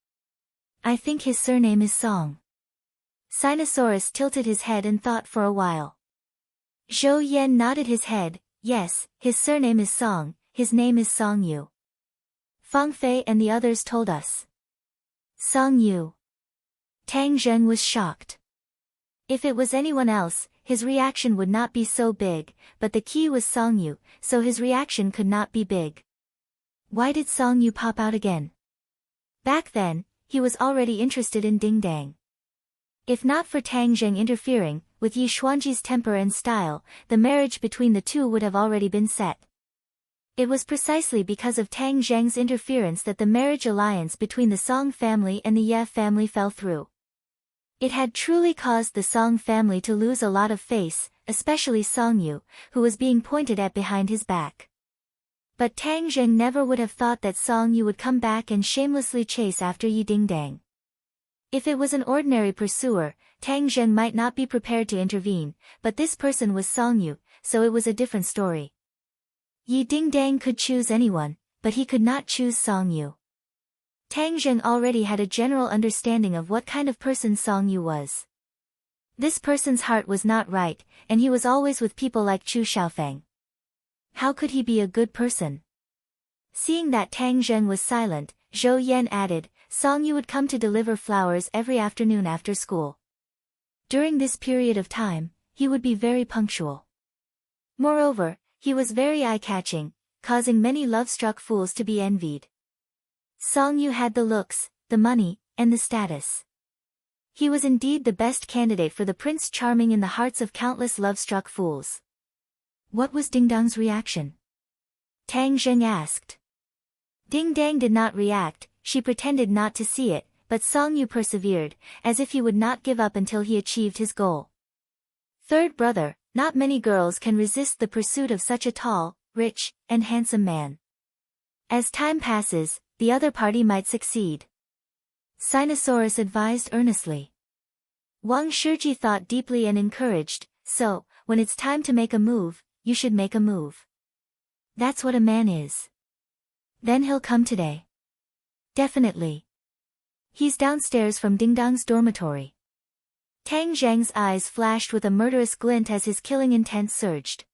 I think his surname is Song. Sinosaurus tilted his head and thought for a while. Zhou Yan nodded his head, yes, his surname is Song, his name is Song Yu. Fang Fei and the others told us. Song Yu. Tang Zheng was shocked. If it was anyone else, his reaction would not be so big, but the key was Song Yu, so his reaction could not be big. Why did Song Yu pop out again? Back then, he was already interested in Ding Dang. If not for Tang Zheng interfering, with Yi Xuanji's temper and style, the marriage between the two would have already been set. It was precisely because of Tang Zheng's interference that the marriage alliance between the Song family and the Ye family fell through. It had truly caused the Song family to lose a lot of face, especially Song Yu, who was being pointed at behind his back. But Tang Zheng never would have thought that Song Yu would come back and shamelessly chase after Yi Ding Dang. If it was an ordinary pursuer, Tang Zheng might not be prepared to intervene, but this person was Song Yu, so it was a different story. Yi Ding Dang could choose anyone, but he could not choose Song Yu. Tang Zheng already had a general understanding of what kind of person Song Yu was. This person's heart was not right, and he was always with people like Chu Xiaofeng. How could he be a good person? Seeing that Tang Zheng was silent, Zhou Yan added, Song Yu would come to deliver flowers every afternoon after school. During this period of time, he would be very punctual. Moreover, he was very eye-catching, causing many love-struck fools to be envied. Song Yu had the looks, the money, and the status. He was indeed the best candidate for the Prince Charming in the hearts of countless love-struck fools. What was Ding Dang's reaction? Tang Zheng asked. Ding Dang did not react, she pretended not to see it, but Song Yu persevered, as if he would not give up until he achieved his goal. Third brother, not many girls can resist the pursuit of such a tall, rich, and handsome man. As time passes, the other party might succeed. Sinosaurus advised earnestly. Wang Shiji thought deeply and encouraged, so, when it's time to make a move, you should make a move. That's what a man is. Then he'll come today. Definitely. He's downstairs from Ding Dang's dormitory. Tang Zhang's eyes flashed with a murderous glint as his killing intent surged.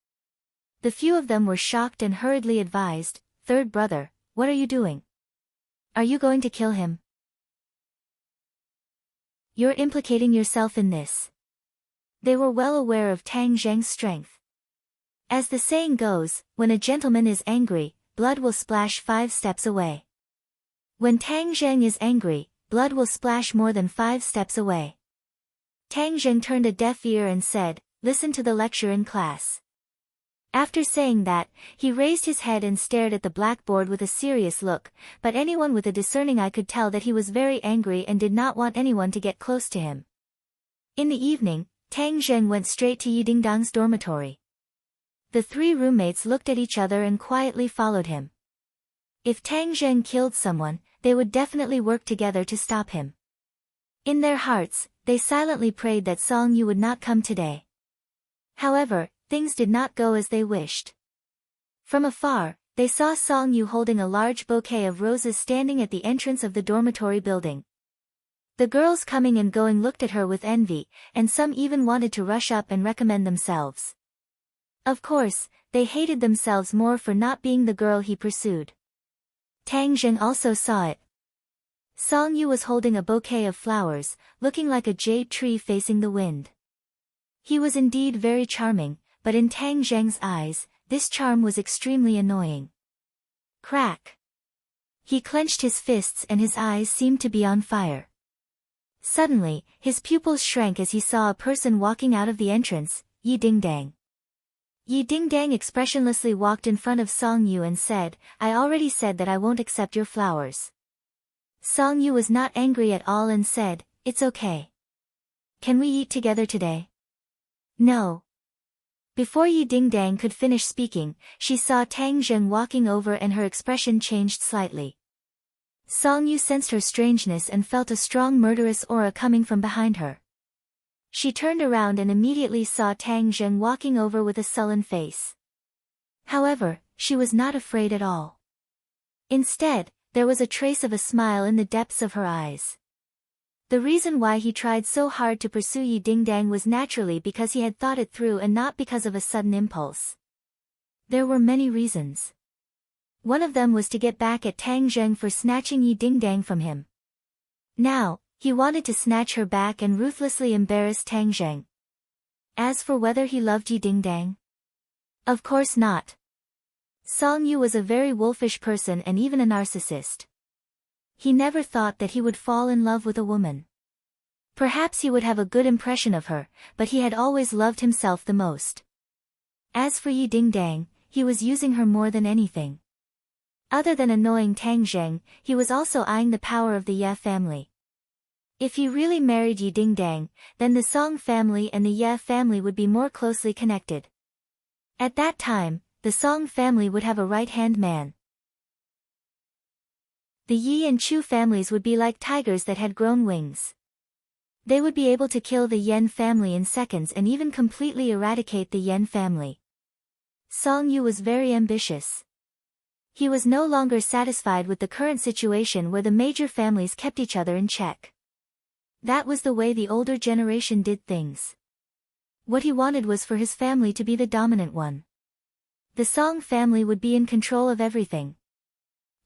The few of them were shocked and hurriedly advised, "Third brother, what are you doing? Are you going to kill him? You're implicating yourself in this." They were well aware of Tang Zhang's strength. As the saying goes, when a gentleman is angry, blood will splash 5 steps away. When Tang Zhang is angry, blood will splash more than 5 steps away. Tang Zhang turned a deaf ear and said, "Listen to the lecture in class." After saying that, he raised his head and stared at the blackboard with a serious look, but anyone with a discerning eye could tell that he was very angry and did not want anyone to get close to him. In the evening, Tang Zheng went straight to Yi Dingdang's dormitory. The 3 roommates looked at each other and quietly followed him. If Tang Zheng killed someone, they would definitely work together to stop him. In their hearts, they silently prayed that Song Yu would not come today. However, things did not go as they wished. From afar, they saw Song Yu holding a large bouquet of roses standing at the entrance of the dormitory building. The girls coming and going looked at her with envy, and some even wanted to rush up and recommend themselves. Of course, they hated themselves more for not being the girl he pursued. Tang Zheng also saw it. Song Yu was holding a bouquet of flowers, looking like a jade tree facing the wind. He was indeed very charming, but in Tang Zheng's eyes, this charm was extremely annoying. Crack! He clenched his fists and his eyes seemed to be on fire. Suddenly, his pupils shrank as he saw a person walking out of the entrance, Yi Dingdang. Yi Dingdang expressionlessly walked in front of Song Yu and said, "I already said that I won't accept your flowers." Song Yu was not angry at all and said, "It's okay. Can we eat together today?" "No." Before Yi Dingdang could finish speaking, she saw Tang Zheng walking over and her expression changed slightly. Song Yu sensed her strangeness and felt a strong murderous aura coming from behind her. She turned around and immediately saw Tang Zheng walking over with a sullen face. However, she was not afraid at all. Instead, there was a trace of a smile in the depths of her eyes. The reason why he tried so hard to pursue Yi Dingdang was naturally because he had thought it through and not because of a sudden impulse. There were many reasons. One of them was to get back at Tang Zheng for snatching Yi Dingdang from him. Now, he wanted to snatch her back and ruthlessly embarrass Tang Zheng. As for whether he loved Yi Dingdang, of course not. Song Yu was a very wolfish person and even a narcissist. He never thought that he would fall in love with a woman. Perhaps he would have a good impression of her, but he had always loved himself the most. As for Yi Dingdang, he was using her more than anything. Other than annoying Tang Zheng, he was also eyeing the power of the Ye family. If he really married Yi Dingdang, then the Song family and the Ye family would be more closely connected. At that time, the Song family would have a right-hand man. The Yi and Chu families would be like tigers that had grown wings. They would be able to kill the Yen family in seconds and even completely eradicate the Yen family. Song Yu was very ambitious. He was no longer satisfied with the current situation where the major families kept each other in check. That was the way the older generation did things. What he wanted was for his family to be the dominant one. The Song family would be in control of everything.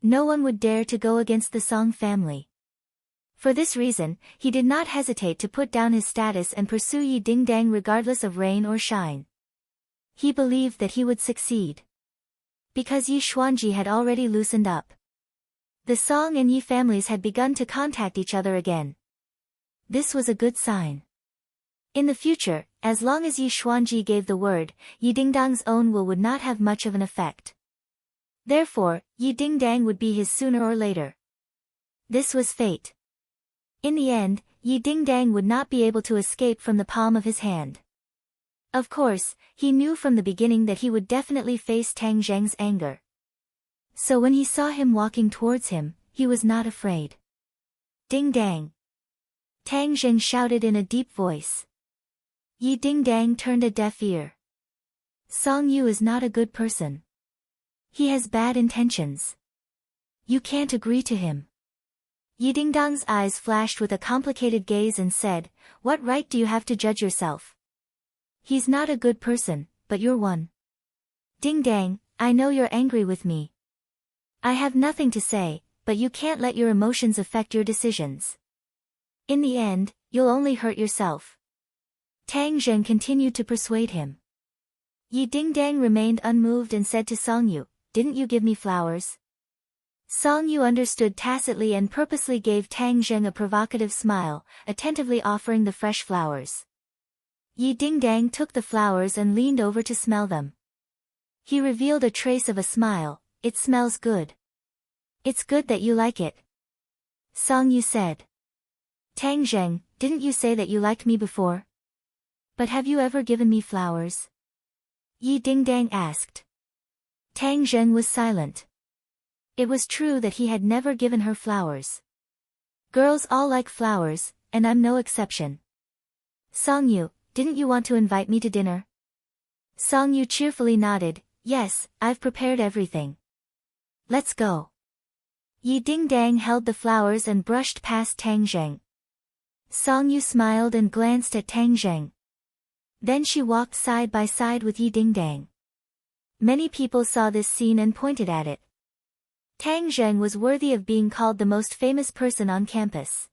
No one would dare to go against the Song family. For this reason, he did not hesitate to put down his status and pursue Yi Dingdang regardless of rain or shine. He believed that he would succeed. Because Yi Xuanji had already loosened up. The Song and Yi families had begun to contact each other again. This was a good sign. In the future, as long as Yi Xuanji gave the word, Yi Dingdang's own will would not have much of an effect. Therefore, Yi Dingdang would be his sooner or later. This was fate. In the end, Yi Dingdang would not be able to escape from the palm of his hand. Of course, he knew from the beginning that he would definitely face Tang Zheng's anger. So when he saw him walking towards him, he was not afraid. "Dingdang!" Tang Zheng shouted in a deep voice. Yi Dingdang turned a deaf ear. Song Yu is not a good person. He has bad intentions. You can't agree to him. Yi Dingdang's eyes flashed with a complicated gaze and said, "What right do you have to judge yourself? He's not a good person, but you're one. Dingdang, I know you're angry with me. I have nothing to say, but you can't let your emotions affect your decisions. In the end, you'll only hurt yourself." Tang Zheng continued to persuade him. Yi Dingdang remained unmoved and said to Song Yu, "Didn't you give me flowers?" Song Yu understood tacitly and purposely gave Tang Zheng a provocative smile, attentively offering the fresh flowers. Yi Dingdang took the flowers and leaned over to smell them. He revealed a trace of a smile. "It smells good." "It's good that you like it," Song Yu said. "Tang Zheng, didn't you say that you liked me before? But have you ever given me flowers?" Yi Dingdang asked. Tang Zheng was silent. It was true that he had never given her flowers. Girls all like flowers, and I'm no exception. "Song Yu, didn't you want to invite me to dinner?" Song Yu cheerfully nodded. "Yes, I've prepared everything. Let's go." Yi Dingdang held the flowers and brushed past Tang Zheng. Song Yu smiled and glanced at Tang Zheng. Then she walked side by side with Yi Dingdang. Many people saw this scene and pointed at it. Tang Zheng was worthy of being called the most famous person on campus.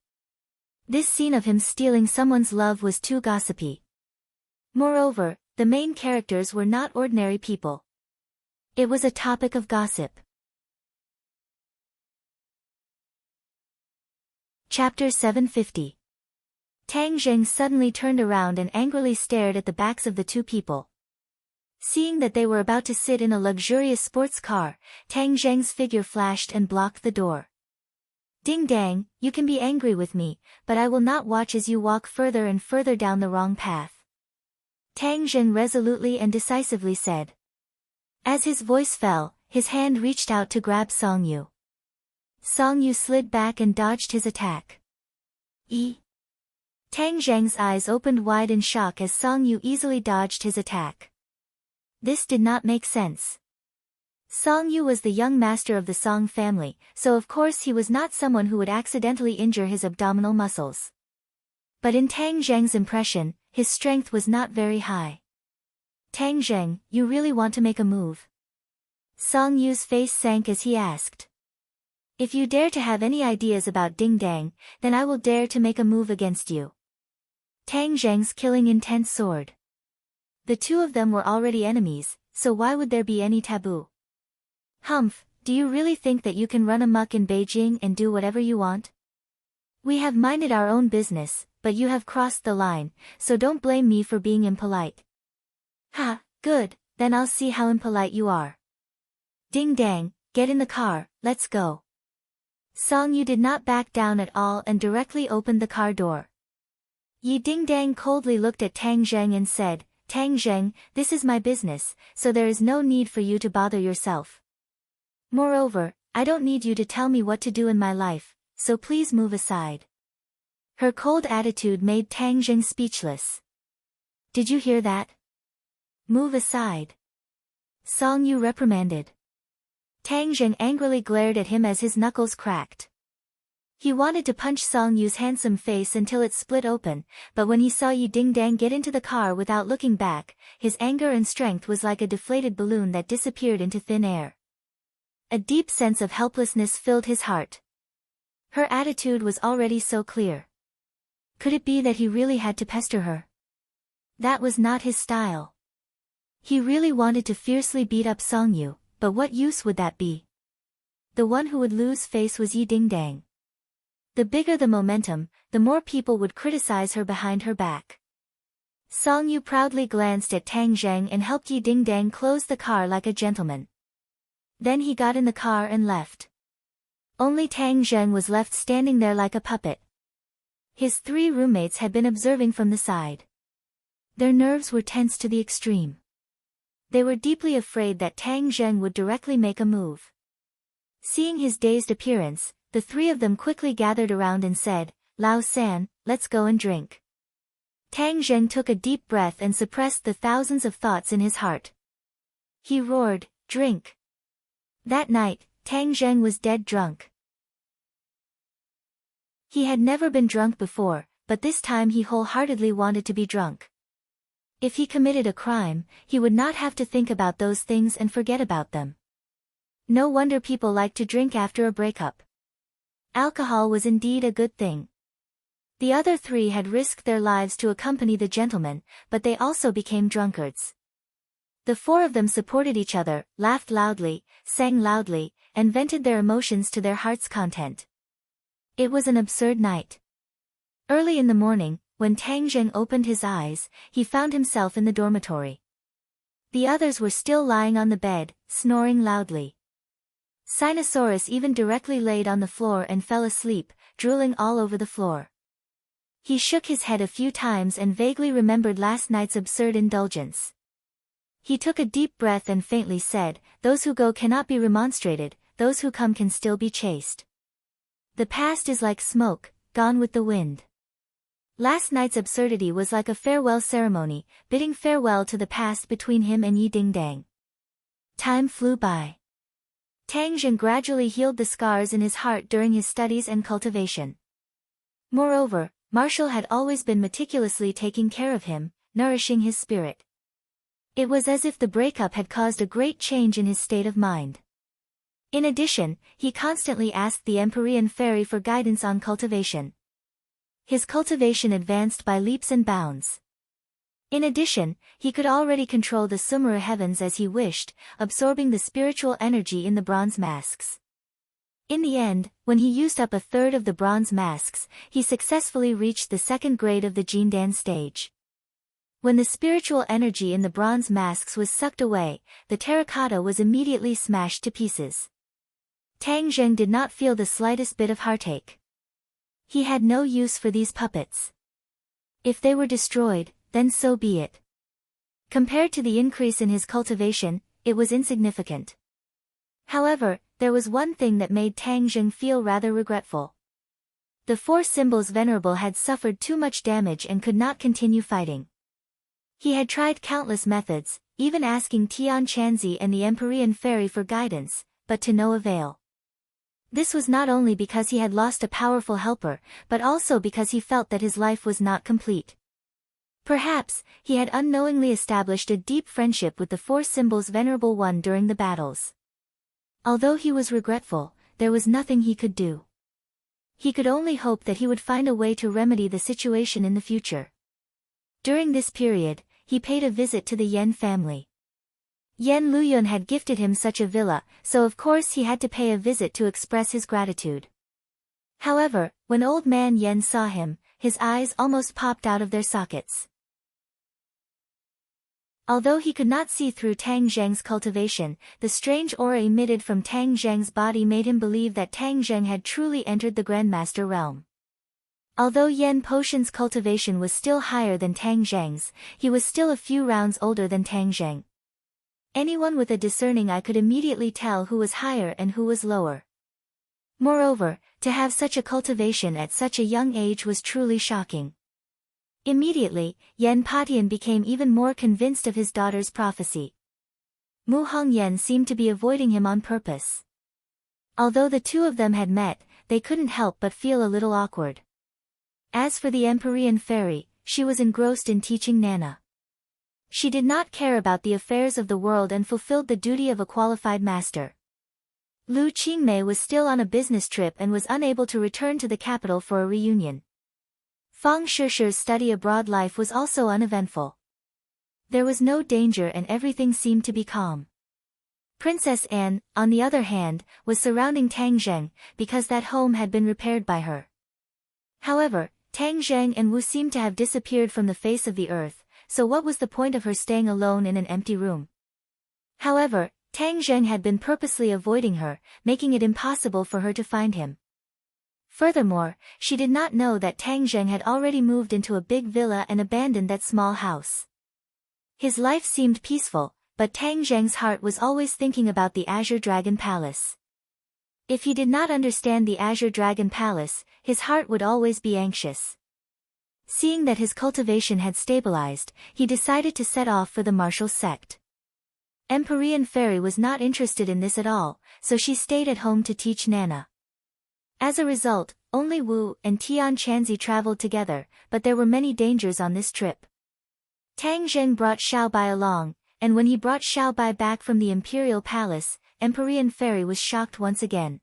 This scene of him stealing someone's love was too gossipy. Moreover, the main characters were not ordinary people. It was a topic of gossip. Chapter 750. Tang Zheng suddenly turned around and angrily stared at the backs of the two people. Seeing that they were about to sit in a luxurious sports car, Tang Zheng's figure flashed and blocked the door. "Dingdang, you can be angry with me, but I will not watch as you walk further and further down the wrong path," Tang Zheng resolutely and decisively said. As his voice fell, his hand reached out to grab Song Yu. Song Yu slid back and dodged his attack. Tang Zheng's eyes opened wide in shock as Song Yu easily dodged his attack. This did not make sense. Song Yu was the young master of the Song family, so of course he was not someone who would accidentally injure his abdominal muscles. But in Tang Zheng's impression, his strength was not very high. "Tang Zheng, you really want to make a move?" Song Yu's face sank as he asked. "If you dare to have any ideas about Dingdang, then I will dare to make a move against you." Tang Zheng's killing intent soared. The two of them were already enemies, so why would there be any taboo? "Humph, do you really think that you can run amok in Beijing and do whatever you want? We have minded our own business, but you have crossed the line, so don't blame me for being impolite." "Ha, good, then I'll see how impolite you are. Dingdang, get in the car, let's go." Song Yu did not back down at all and directly opened the car door. Yi Dingdang coldly looked at Tang Zheng and said, "Tang Zheng, this is my business, so there is no need for you to bother yourself. Moreover, I don't need you to tell me what to do in my life, so please move aside." Her cold attitude made Tang Zheng speechless. "Did you hear that? Move aside," Song Yu reprimanded. Tang Zheng angrily glared at him as his knuckles cracked. He wanted to punch Song Yu's handsome face until it split open, but when he saw Yi Dingdang get into the car without looking back, his anger and strength was like a deflated balloon that disappeared into thin air. A deep sense of helplessness filled his heart. Her attitude was already so clear. Could it be that he really had to pester her? That was not his style. He really wanted to fiercely beat up Song Yu, but what use would that be? The one who would lose face was Yi Dingdang. The bigger the momentum, the more people would criticize her behind her back. Song Yu proudly glanced at Tang Zheng and helped Yi Dingdang close the car like a gentleman. Then he got in the car and left. Only Tang Zheng was left standing there like a puppet. His three roommates had been observing from the side. Their nerves were tense to the extreme. They were deeply afraid that Tang Zheng would directly make a move. Seeing his dazed appearance, the three of them quickly gathered around and said, "Lao San, let's go and drink." Tang Zheng took a deep breath and suppressed the thousands of thoughts in his heart. He roared, "Drink!" That night, Tang Zheng was dead drunk. He had never been drunk before, but this time he wholeheartedly wanted to be drunk. If he committed a crime, he would not have to think about those things and forget about them. No wonder people like to drink after a breakup. Alcohol was indeed a good thing. The other three had risked their lives to accompany the gentleman, but they also became drunkards. The four of them supported each other, laughed loudly, sang loudly, and vented their emotions to their heart's content. It was an absurd night. Early in the morning, when Tang Zheng opened his eyes, he found himself in the dormitory. The others were still lying on the bed, snoring loudly. Sinosaurus even directly laid on the floor and fell asleep, drooling all over the floor. He shook his head a few times and vaguely remembered last night's absurd indulgence. He took a deep breath and faintly said, "Those who go cannot be remonstrated, those who come can still be chased. The past is like smoke, gone with the wind." Last night's absurdity was like a farewell ceremony, bidding farewell to the past between him and Yi Dingdang. Time flew by. Tang Zheng gradually healed the scars in his heart during his studies and cultivation. Moreover, Marshall had always been meticulously taking care of him, nourishing his spirit. It was as if the breakup had caused a great change in his state of mind. In addition, he constantly asked the Empyrean Fairy for guidance on cultivation. His cultivation advanced by leaps and bounds. In addition, he could already control the Sumera heavens as he wished, absorbing the spiritual energy in the bronze masks. In the end, when he used up a third of the bronze masks, he successfully reached the second grade of the Jindan stage. When the spiritual energy in the bronze masks was sucked away, the terracotta was immediately smashed to pieces. Tang Zheng did not feel the slightest bit of heartache. He had no use for these puppets. If they were destroyed, then so be it. Compared to the increase in his cultivation, it was insignificant. However, there was one thing that made Tang Zheng feel rather regretful. The four symbols Venerable had suffered too much damage and could not continue fighting. He had tried countless methods, even asking Tian Chanzi and the Empyrean Fairy for guidance, but to no avail. This was not only because he had lost a powerful helper, but also because he felt that his life was not complete. Perhaps, he had unknowingly established a deep friendship with the four symbols Venerable One during the battles. Although he was regretful, there was nothing he could do. He could only hope that he would find a way to remedy the situation in the future. During this period, he paid a visit to the Yen family. Yen Luyun had gifted him such a villa, so of course he had to pay a visit to express his gratitude. However, when old man Yen saw him, his eyes almost popped out of their sockets. Although he could not see through Tang Zheng's cultivation, the strange aura emitted from Tang Zheng's body made him believe that Tang Zheng had truly entered the Grandmaster realm. Although Yen Potion's cultivation was still higher than Tang Zheng's, he was still a few rounds older than Tang Zheng. Anyone with a discerning eye could immediately tell who was higher and who was lower. Moreover, to have such a cultivation at such a young age was truly shocking. Immediately, Yen Patian became even more convinced of his daughter's prophecy. Mu Hongyan seemed to be avoiding him on purpose. Although the two of them had met, they couldn't help but feel a little awkward. As for the Empyrean Fairy, she was engrossed in teaching Nana. She did not care about the affairs of the world and fulfilled the duty of a qualified master. Lu Qingmei was still on a business trip and was unable to return to the capital for a reunion. Fang Shishi's study abroad life was also uneventful. There was no danger and everything seemed to be calm. Princess Anne, on the other hand, was surrounding Tang Zheng, because that home had been repaired by her. However, Tang Zheng and Wu seemed to have disappeared from the face of the earth, so what was the point of her staying alone in an empty room? However, Tang Zheng had been purposely avoiding her, making it impossible for her to find him. Furthermore, she did not know that Tang Zheng had already moved into a big villa and abandoned that small house. His life seemed peaceful, but Tang Zheng's heart was always thinking about the Azure Dragon Palace. If he did not understand the Azure Dragon Palace, his heart would always be anxious. Seeing that his cultivation had stabilized, he decided to set off for the martial sect. Empyrean Fairy was not interested in this at all, so she stayed at home to teach Nana. As a result, only Wu and Tian Chanzi traveled together, but there were many dangers on this trip. Tang Zheng brought Xiaobai along, and when he brought Xiaobai back from the imperial palace, Empyrean Fairy was shocked once again.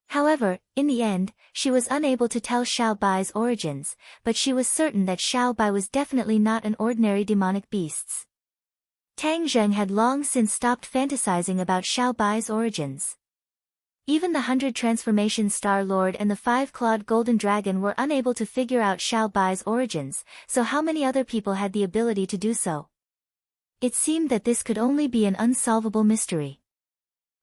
However, in the end, she was unable to tell Xiaobai's origins, but she was certain that Xiaobai was definitely not an ordinary demonic beast. Tang Zheng had long since stopped fantasizing about Xiaobai's origins. Even the 100 Transformation Star Lord and the 5-clawed Golden Dragon were unable to figure out Xiaobai's origins, so how many other people had the ability to do so? It seemed that this could only be an unsolvable mystery.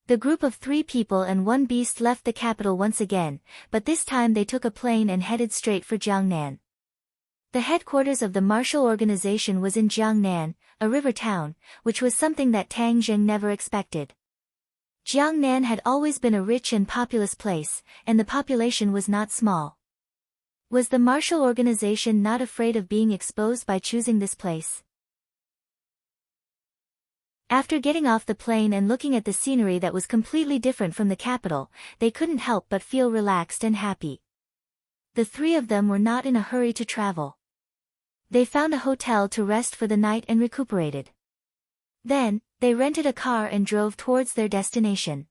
The group of 3 people and 1 beast left the capital once again, but this time they took a plane and headed straight for Jiangnan. The headquarters of the martial organization was in Jiangnan, a river town, which was something that Tang Zheng never expected. Jiangnan had always been a rich and populous place, and the population was not small. Was the martial organization not afraid of being exposed by choosing this place? After getting off the plane and looking at the scenery that was completely different from the capital, they couldn't help but feel relaxed and happy. The 3 of them were not in a hurry to travel. They found a hotel to rest for the night and recuperated. Then, they rented a car and drove towards their destination.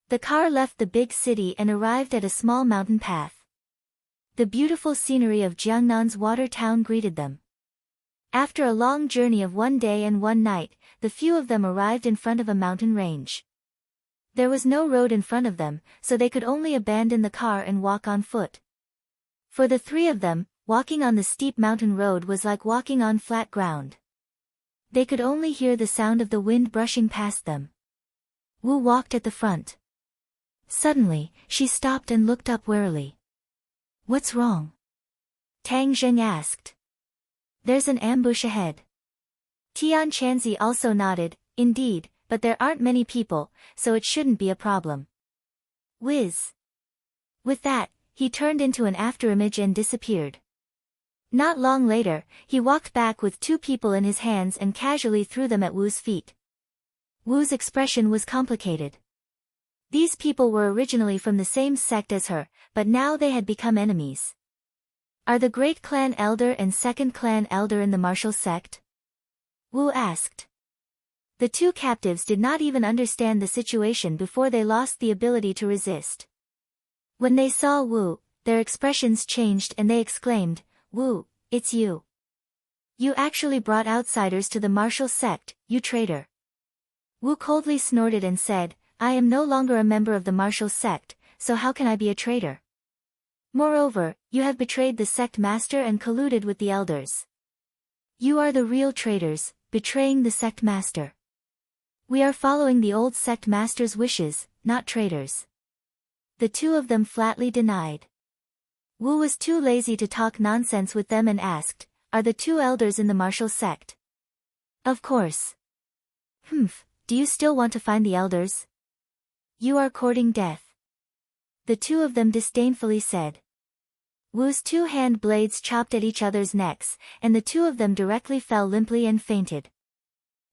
The car left the big city and arrived at a small mountain path. The beautiful scenery of Jiangnan's water town greeted them. After a long journey of 1 day and 1 night, the few of them arrived in front of a mountain range. There was no road in front of them, so they could only abandon the car and walk on foot. For the 3 of them, walking on the steep mountain road was like walking on flat ground. They could only hear the sound of the wind brushing past them. Wu walked at the front. Suddenly, she stopped and looked up warily. "What's wrong?" Tang Zheng asked. "There's an ambush ahead." Tian Chanzi also nodded, "Indeed, but there aren't many people, so it shouldn't be a problem." Whiz! With that, he turned into an afterimage and disappeared. Not long later, he walked back with 2 people in his hands and casually threw them at Wu's feet. Wu's expression was complicated. These people were originally from the same sect as her, but now they had become enemies. Are the Great Clan Elder and Second Clan Elder in the martial sect? Wu asked. The 2 captives did not even understand the situation before they lost the ability to resist. When they saw Wu, their expressions changed and they exclaimed, "Wu, it's you. You actually brought outsiders to the martial sect, you traitor." Wu coldly snorted and said, "I am no longer a member of the martial sect, so how can I be a traitor? Moreover, you have betrayed the sect master and colluded with the elders. You are the real traitors, betraying the sect master. We are following the old sect master's wishes, not traitors." The 2 of them flatly denied. Wu was too lazy to talk nonsense with them and asked, "Are the 2 elders in the martial sect?" "Of course." "Humph, do you still want to find the elders? You are courting death." The 2 of them disdainfully said. Wu's 2 hand blades chopped at each other's necks, and the 2 of them directly fell limply and fainted.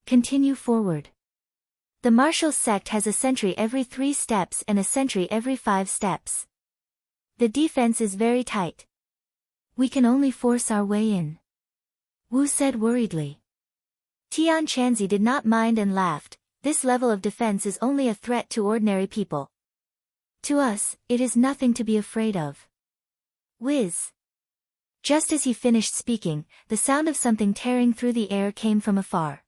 Continue forward. The martial sect has a sentry every 3 steps and a sentry every 5 steps. The defense is very tight. We can only force our way in. Wu said worriedly. Tian Chanzi did not mind and laughed. This level of defense is only a threat to ordinary people. To us, it is nothing to be afraid of. Whiz! Just as he finished speaking, the sound of something tearing through the air came from afar.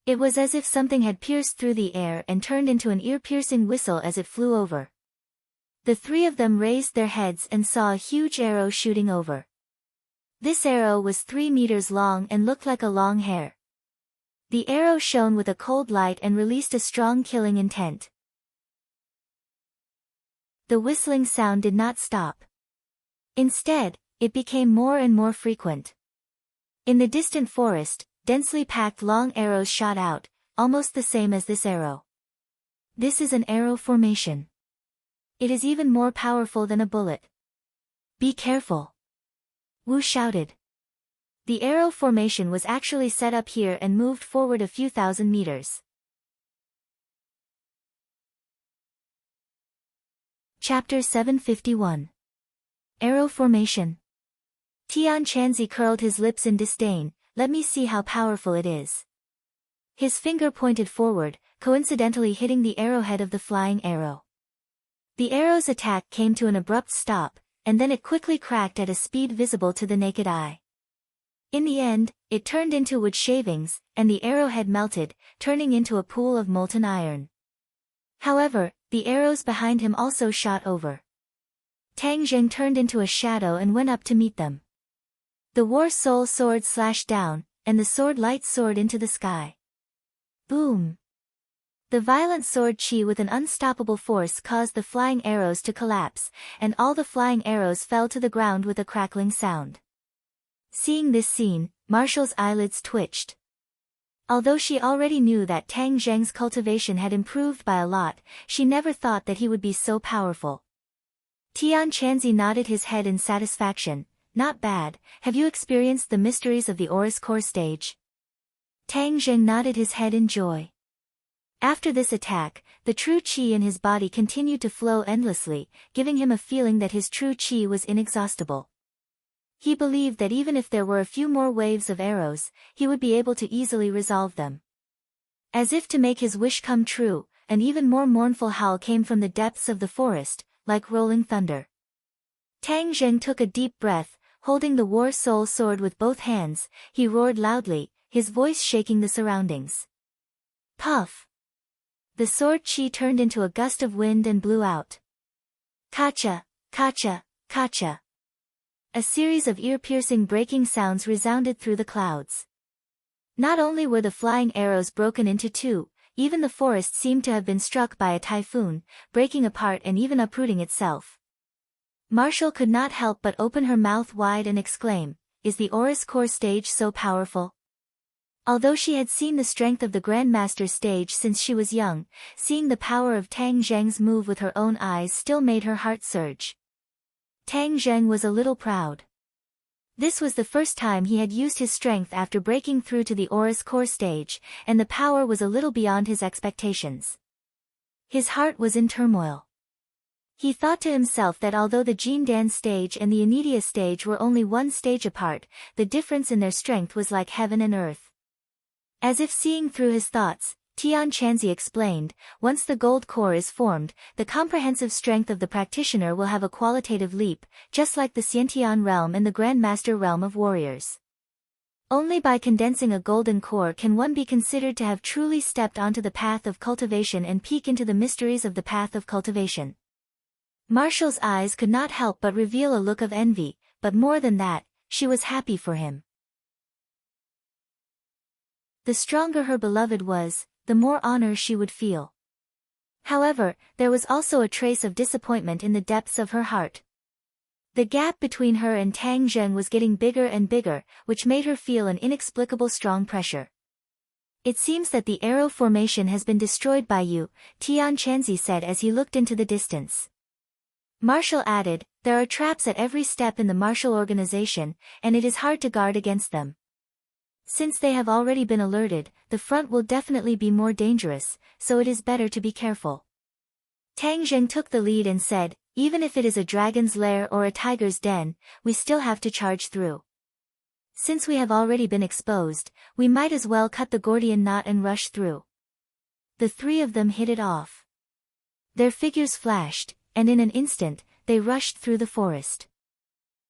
It was as if something had pierced through the air and turned into an ear-piercing whistle as it flew over. The 3 of them raised their heads and saw a huge arrow shooting over. This arrow was 3 meters long and looked like a long hair. The arrow shone with a cold light and released a strong killing intent. The whistling sound did not stop. Instead, it became more and more frequent. In the distant forest, densely packed long arrows shot out, almost the same as this arrow. This is an arrow formation. It is even more powerful than a bullet. Be careful. Wu shouted. The arrow formation was actually set up here and moved forward a few thousand meters. Chapter 751. Arrow formation. Tian Chanzi curled his lips in disdain. Let me see how powerful it is. His finger pointed forward, coincidentally hitting the arrowhead of the flying arrow. The arrow's attack came to an abrupt stop, and then it quickly cracked at a speed visible to the naked eye. In the end, it turned into wood shavings, and the arrowhead melted, turning into a pool of molten iron. However, the arrows behind him also shot over. Tang Zheng turned into a shadow and went up to meet them. The War Soul sword slashed down, and the sword light soared into the sky. Boom! The violent sword chi with an unstoppable force caused the flying arrows to collapse, and all the flying arrows fell to the ground with a crackling sound. Seeing this scene, Marshall's eyelids twitched. Although she already knew that Tang Zheng's cultivation had improved by a lot, she never thought that he would be so powerful. Tian Chanzi nodded his head in satisfaction. Not bad. Have you experienced the mysteries of the Aurus Core stage? Tang Zheng nodded his head in joy. After this attack, the true qi in his body continued to flow endlessly, giving him a feeling that his true qi was inexhaustible. He believed that even if there were a few more waves of arrows, he would be able to easily resolve them. As if to make his wish come true, an even more mournful howl came from the depths of the forest, like rolling thunder. Tang Zheng took a deep breath. Holding the War Soul sword with both hands, he roared loudly, his voice shaking the surroundings. Puff! The sword chi turned into a gust of wind and blew out. Kacha, kacha, kacha. A series of ear-piercing breaking sounds resounded through the clouds. Not only were the flying arrows broken into two, even the forest seemed to have been struck by a typhoon, breaking apart and even uprooting itself. Marshall could not help but open her mouth wide and exclaim, "Is the Aurus Core stage so powerful?" Although she had seen the strength of the Grandmaster stage since she was young, seeing the power of Tang Zheng's move with her own eyes still made her heart surge. Tang Zheng was a little proud. This was the first time he had used his strength after breaking through to the Aurus Core stage, and the power was a little beyond his expectations. His heart was in turmoil. He thought to himself that although the Jindan stage and the Anidia stage were only one stage apart, the difference in their strength was like heaven and earth. As if seeing through his thoughts, Tian Chanzi explained, once the gold core is formed, the comprehensive strength of the practitioner will have a qualitative leap, just like the Xiantian realm and the Grandmaster realm of warriors. Only by condensing a golden core can one be considered to have truly stepped onto the path of cultivation and peek into the mysteries of the path of cultivation. Marshall's eyes could not help but reveal a look of envy, but more than that, she was happy for him. The stronger her beloved was, the more honor she would feel. However, there was also a trace of disappointment in the depths of her heart. The gap between her and Tang Zheng was getting bigger and bigger, which made her feel an inexplicable strong pressure. It seems that the arrow formation has been destroyed by you, Tian Chanzi said as he looked into the distance. Marshall added, there are traps at every step in the martial organization, and it is hard to guard against them. Since they have already been alerted, the front will definitely be more dangerous, so it is better to be careful. Tang Zheng took the lead and said, even if it is a dragon's lair or a tiger's den, we still have to charge through. Since we have already been exposed, we might as well cut the Gordian knot and rush through. The three of them hit it off. Their figures flashed, and in an instant, they rushed through the forest.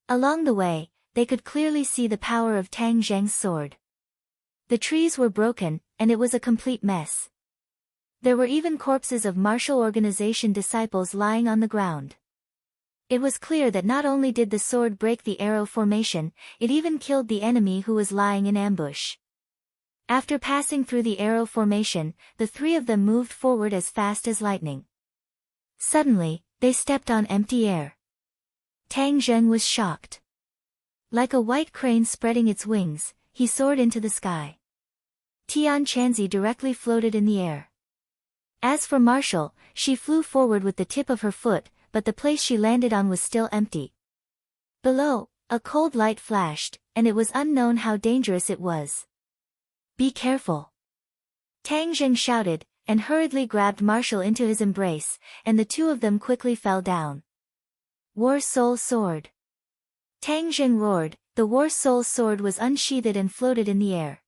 Along the way, they could clearly see the power of Tang Zheng's sword. The trees were broken, and it was a complete mess. There were even corpses of martial organization disciples lying on the ground. It was clear that not only did the sword break the arrow formation, it even killed the enemy who was lying in ambush. After passing through the arrow formation, the three of them moved forward as fast as lightning. Suddenly, they stepped on empty air. Tang Zheng was shocked. Like a white crane spreading its wings, he soared into the sky. Tian Chanzi directly floated in the air. As for Marshall, she flew forward with the tip of her foot, but the place she landed on was still empty. Below, a cold light flashed, and it was unknown how dangerous it was. Be careful! Tang Zheng shouted, and hurriedly grabbed Marshall into his embrace, and the two of them quickly fell down. War Soul Sword. Tang Zheng roared. The War Soul sword was unsheathed and floated in the air.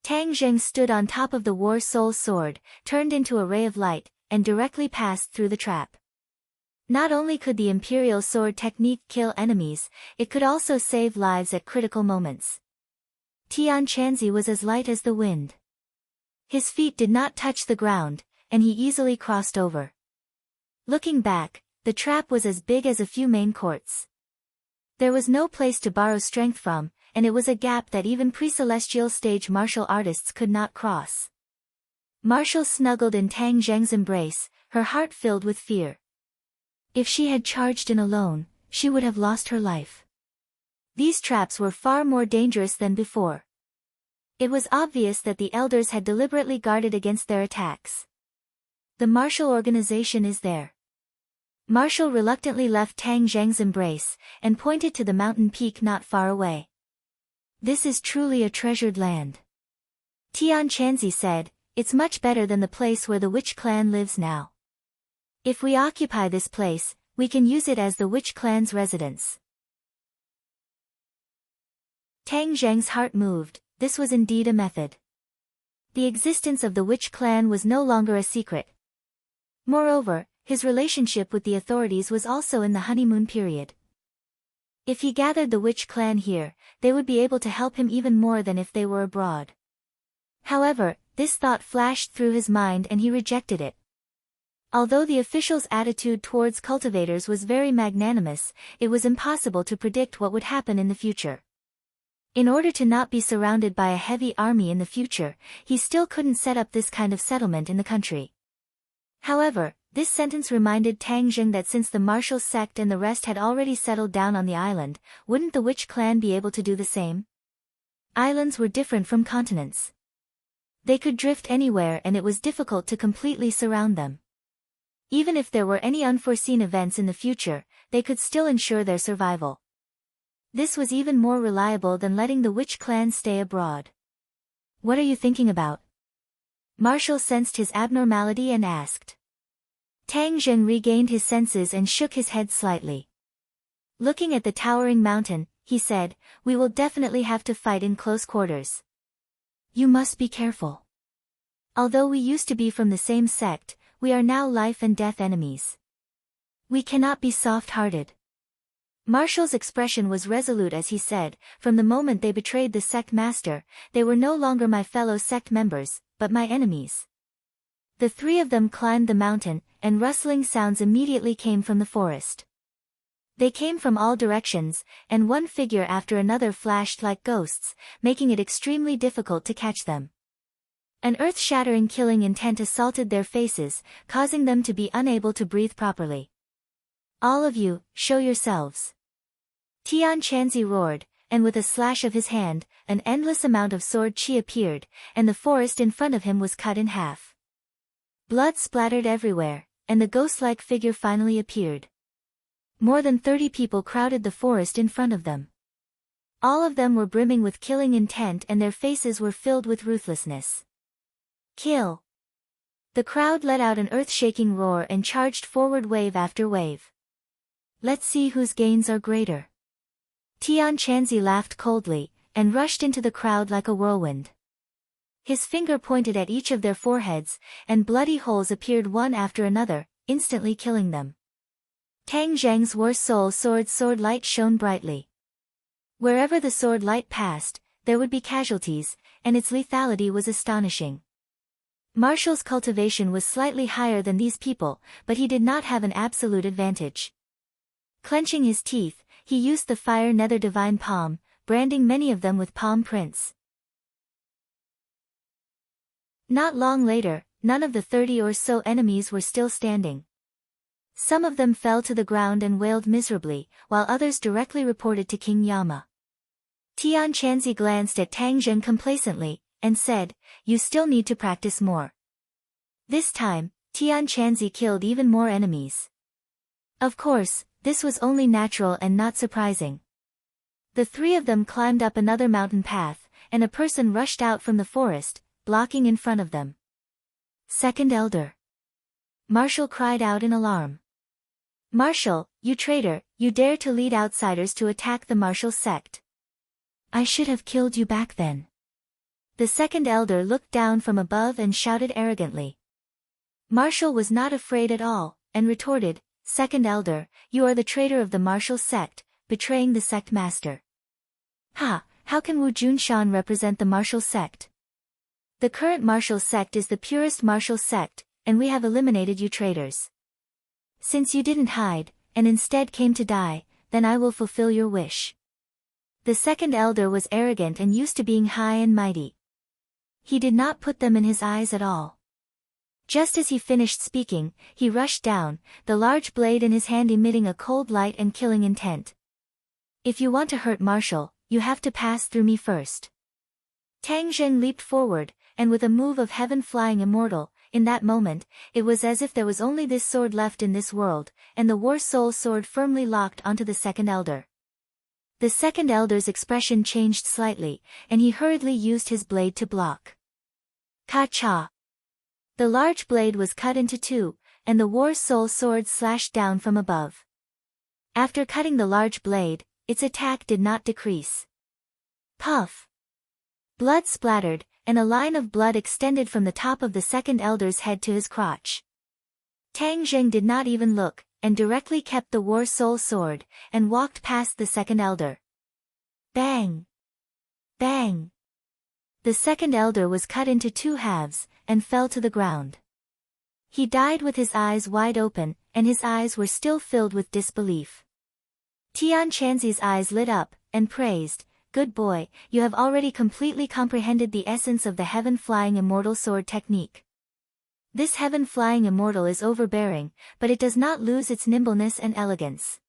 Tang Zheng stood on top of the War Soul sword, turned into a ray of light, and directly passed through the trap. Not only could the Imperial sword technique kill enemies, it could also save lives at critical moments. Tian Chanzi was as light as the wind. His feet did not touch the ground, and he easily crossed over. Looking back, the trap was as big as a few main courts. There was no place to borrow strength from, and it was a gap that even pre-celestial stage martial artists could not cross. Martial snuggled in Tang Zheng's embrace, her heart filled with fear. If she had charged in alone, she would have lost her life. These traps were far more dangerous than before. It was obvious that the elders had deliberately guarded against their attacks. The martial organization is there. Marshall reluctantly left Tang Zheng's embrace, and pointed to the mountain peak not far away. This is truly a treasured land. Tian Chanzi said, it's much better than the place where the witch clan lives now. If we occupy this place, we can use it as the witch clan's residence. Tang Zheng's heart moved. This was indeed a method. The existence of the witch clan was no longer a secret. Moreover, his relationship with the authorities was also in the honeymoon period. If he gathered the witch clan here, they would be able to help him even more than if they were abroad. However, this thought flashed through his mind and he rejected it. Although the officials' attitude towards cultivators was very magnanimous, it was impossible to predict what would happen in the future. In order to not be surrounded by a heavy army in the future, he still couldn't set up this kind of settlement in the country. However, this sentence reminded Tang Zheng that since the martial sect and the rest had already settled down on the island, wouldn't the witch clan be able to do the same? Islands were different from continents. They could drift anywhere and it was difficult to completely surround them. Even if there were any unforeseen events in the future, they could still ensure their survival. This was even more reliable than letting the witch clan stay abroad. What are you thinking about? Marshall sensed his abnormality and asked. Tang Zheng regained his senses and shook his head slightly. Looking at the towering mountain, he said, we will definitely have to fight in close quarters. You must be careful. Although we used to be from the same sect, we are now life and death enemies. We cannot be soft-hearted. Marshall's expression was resolute as he said, from the moment they betrayed the sect master, they were no longer my fellow sect members, but my enemies. The three of them climbed the mountain, and rustling sounds immediately came from the forest. They came from all directions, and one figure after another flashed like ghosts, making it extremely difficult to catch them. An earth-shattering killing intent assaulted their faces, causing them to be unable to breathe properly. All of you, show yourselves. Tian Chanzi roared, and with a slash of his hand, an endless amount of sword chi appeared, and the forest in front of him was cut in half. Blood splattered everywhere, and the ghost-like figure finally appeared. More than 30 people crowded the forest in front of them. All of them were brimming with killing intent and their faces were filled with ruthlessness. Kill! The crowd let out an earth-shaking roar and charged forward wave after wave. Let's see whose gains are greater. Tian Chanzi laughed coldly, and rushed into the crowd like a whirlwind. His finger pointed at each of their foreheads, and bloody holes appeared one after another, instantly killing them. Tang Zheng's War Soul sword light shone brightly. Wherever the sword light passed, there would be casualties, and its lethality was astonishing. Marshall's cultivation was slightly higher than these people, but he did not have an absolute advantage. Clenching his teeth, he used the fire nether divine palm, branding many of them with palm prints. Not long later, none of the 30 or so enemies were still standing. Some of them fell to the ground and wailed miserably, while others directly reported to King Yama. Tian Chanzi glanced at Tang Zheng complacently, and said, you still need to practice more. This time, Tian Chanzi killed even more enemies. Of course, this was only natural and not surprising. The three of them climbed up another mountain path, and a person rushed out from the forest, blocking in front of them. Second Elder. Marshall cried out in alarm. Marshall, "You traitor, you dare to lead outsiders to attack the martial sect. I should have killed you back then." The second elder looked down from above and shouted arrogantly. Marshall was not afraid at all, and retorted, "Second elder, you are the traitor of the martial sect, betraying the sect master." "Ha, how can Wu Junshan represent the martial sect? The current martial sect is the purest martial sect, and we have eliminated you traitors. Since you didn't hide, and instead came to die, then I will fulfill your wish." The second elder was arrogant and used to being high and mighty. He did not put them in his eyes at all. Just as he finished speaking, he rushed down, the large blade in his hand emitting a cold light and killing intent. "If you want to hurt Marshall, you have to pass through me first." Tang Zheng leaped forward, and with a move of heaven flying immortal, in that moment, it was as if there was only this sword left in this world, and the War Soul sword firmly locked onto the second elder. The second elder's expression changed slightly, and he hurriedly used his blade to block. Ka-cha! The large blade was cut into two, and the War Soul sword slashed down from above. After cutting the large blade, its attack did not decrease. Puff! Blood splattered, and a line of blood extended from the top of the second elder's head to his crotch. Tang Zheng did not even look, and directly kept the War Soul sword, and walked past the second elder. Bang! Bang! The second elder was cut into two halves, and fell to the ground. He died with his eyes wide open, and his eyes were still filled with disbelief. Tian Chanzi's eyes lit up, and praised, "Good boy, you have already completely comprehended the essence of the heaven-flying immortal sword technique. This heaven-flying immortal is overbearing, but it does not lose its nimbleness and elegance."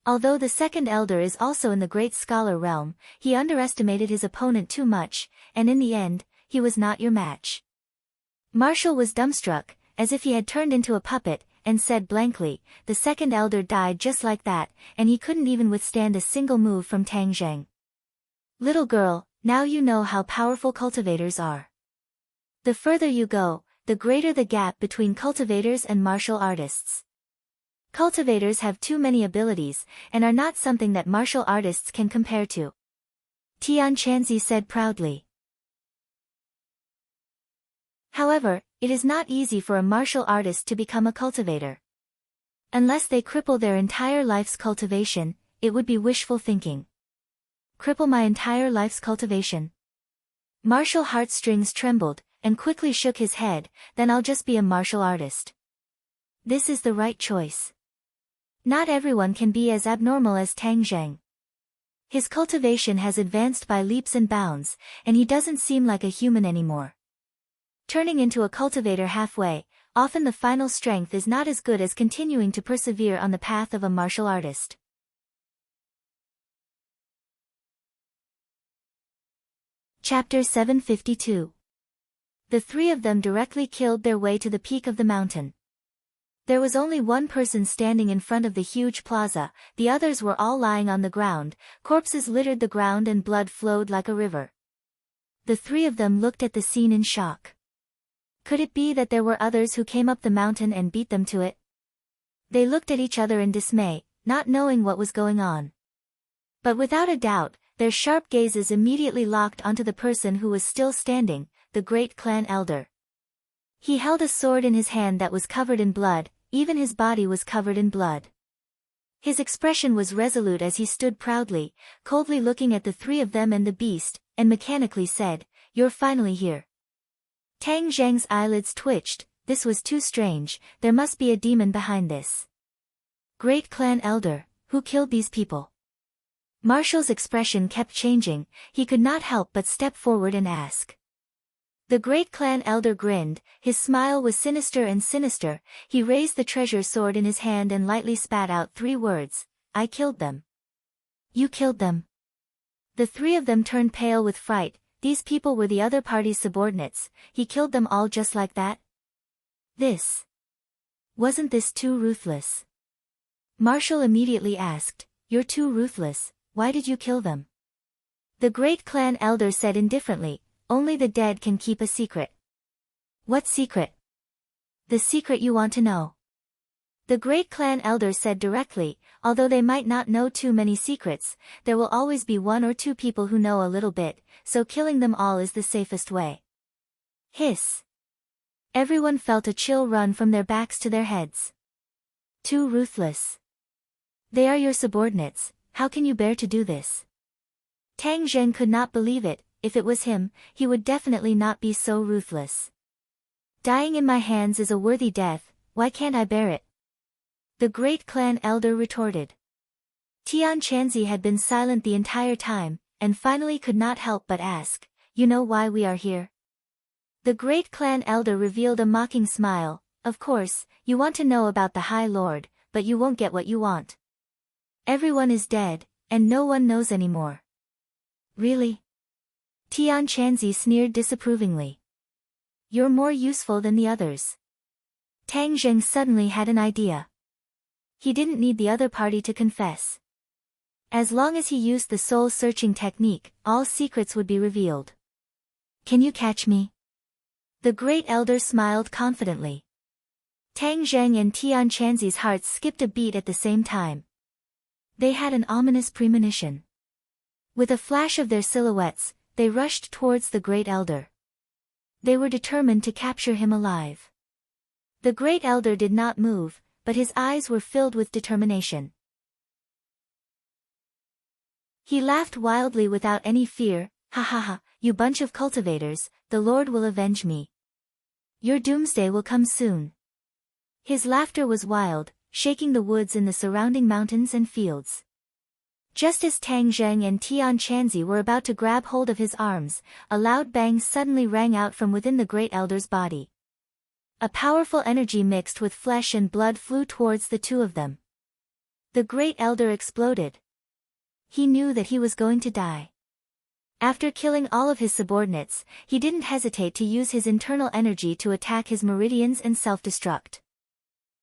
Although the second elder is also in the great scholar realm, he underestimated his opponent too much, and in the end, he was not your match. Marshall was dumbstruck, as if he had turned into a puppet, and said blankly, "The second elder died just like that, and he couldn't even withstand a single move from Tang Zheng. Little girl, now you know how powerful cultivators are. The further you go, the greater the gap between cultivators and martial artists. Cultivators have too many abilities, and are not something that martial artists can compare to." Tian Chanzi said proudly. However, it is not easy for a martial artist to become a cultivator. Unless they cripple their entire life's cultivation, it would be wishful thinking. Cripple my entire life's cultivation? Martial heartstrings trembled, and quickly shook his head, "Then I'll just be a martial artist." This is the right choice. Not everyone can be as abnormal as Tang Zheng. His cultivation has advanced by leaps and bounds, and he doesn't seem like a human anymore. Turning into a cultivator halfway, often the final strength is not as good as continuing to persevere on the path of a martial artist. Chapter 752. The three of them directly killed their way to the peak of the mountain. There was only one person standing in front of the huge plaza, the others were all lying on the ground, corpses littered the ground and blood flowed like a river. The three of them looked at the scene in shock. Could it be that there were others who came up the mountain and beat them to it? They looked at each other in dismay, not knowing what was going on. But without a doubt, their sharp gazes immediately locked onto the person who was still standing, the great clan elder. He held a sword in his hand that was covered in blood, even his body was covered in blood. His expression was resolute as he stood proudly, coldly looking at the three of them and the beast, and mechanically said, "You're finally here." Tang Zheng's eyelids twitched. This was too strange, there must be a demon behind this. Great clan elder, who killed these people? Marshall's expression kept changing, he could not help but step forward and ask. The great clan elder grinned, his smile was sinister and sinister, he raised the treasure sword in his hand and lightly spat out 3 words, "I killed them." "You killed them?" The three of them turned pale with fright. These people were the other party's subordinates, he killed them all just like that? Wasn't this too ruthless? Marshall immediately asked, "You're too ruthless, why did you kill them?" The great clan elder said indifferently, "Only the dead can keep a secret." "What secret?" "The secret you want to know." The great clan elder said directly, although they might not know too many secrets, there will always be one or two people who know a little bit, so killing them all is the safest way. Hiss. Everyone felt a chill run from their backs to their heads. Too ruthless. They are your subordinates, how can you bear to do this? Tang Zheng could not believe it. If it was him, he would definitely not be so ruthless. Dying in my hands is a worthy death, why can't I bear it? The great clan elder retorted. Tian Chanzi had been silent the entire time, and finally could not help but ask, you know why we are here? The great clan elder revealed a mocking smile, of course, you want to know about the High Lord, but you won't get what you want. Everyone is dead, and no one knows anymore. Really? Tian Chanzi sneered disapprovingly. You're more useful than the others. Tang Zheng suddenly had an idea. He didn't need the other party to confess. As long as he used the soul-searching technique, all secrets would be revealed. Can you catch me? The great elder smiled confidently. Tang Zheng and Tian Chanzi's hearts skipped a beat at the same time. They had an ominous premonition. With a flash of their silhouettes, they rushed towards the great elder. They were determined to capture him alive. The great elder did not move, but his eyes were filled with determination. He laughed wildly without any fear, ha ha ha, you bunch of cultivators, the Lord will avenge me. Your doomsday will come soon. His laughter was wild, shaking the woods in the surrounding mountains and fields. Just as Tang Zheng and Tian Chanzi were about to grab hold of his arms, a loud bang suddenly rang out from within the great elder's body. A powerful energy mixed with flesh and blood flew towards the two of them. The great elder exploded. He knew that he was going to die. After killing all of his subordinates, he didn't hesitate to use his internal energy to attack his meridians and self-destruct.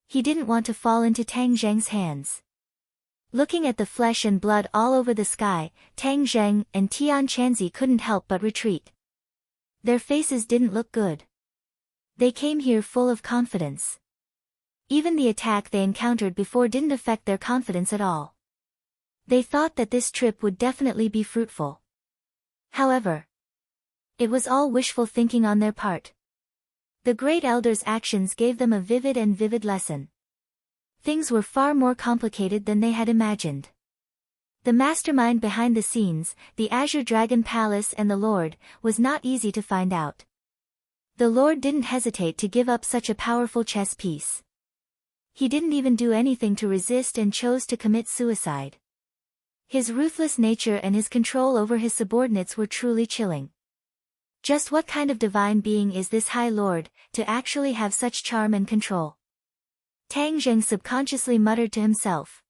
He didn't want to fall into Tang Zheng's hands. Looking at the flesh and blood all over the sky, Tang Zheng and Tian Chanzi couldn't help but retreat. Their faces didn't look good. They came here full of confidence. Even the attack they encountered before didn't affect their confidence at all. They thought that this trip would definitely be fruitful. However, it was all wishful thinking on their part. The great elder's actions gave them a vivid lesson. Things were far more complicated than they had imagined. The mastermind behind the scenes, the Azure Dragon Palace and the Lord, was not easy to find out. The Lord didn't hesitate to give up such a powerful chess piece. He didn't even do anything to resist and chose to commit suicide. His ruthless nature and his control over his subordinates were truly chilling. Just what kind of divine being is this High Lord, to actually have such charm and control? Tang Zheng subconsciously muttered to himself.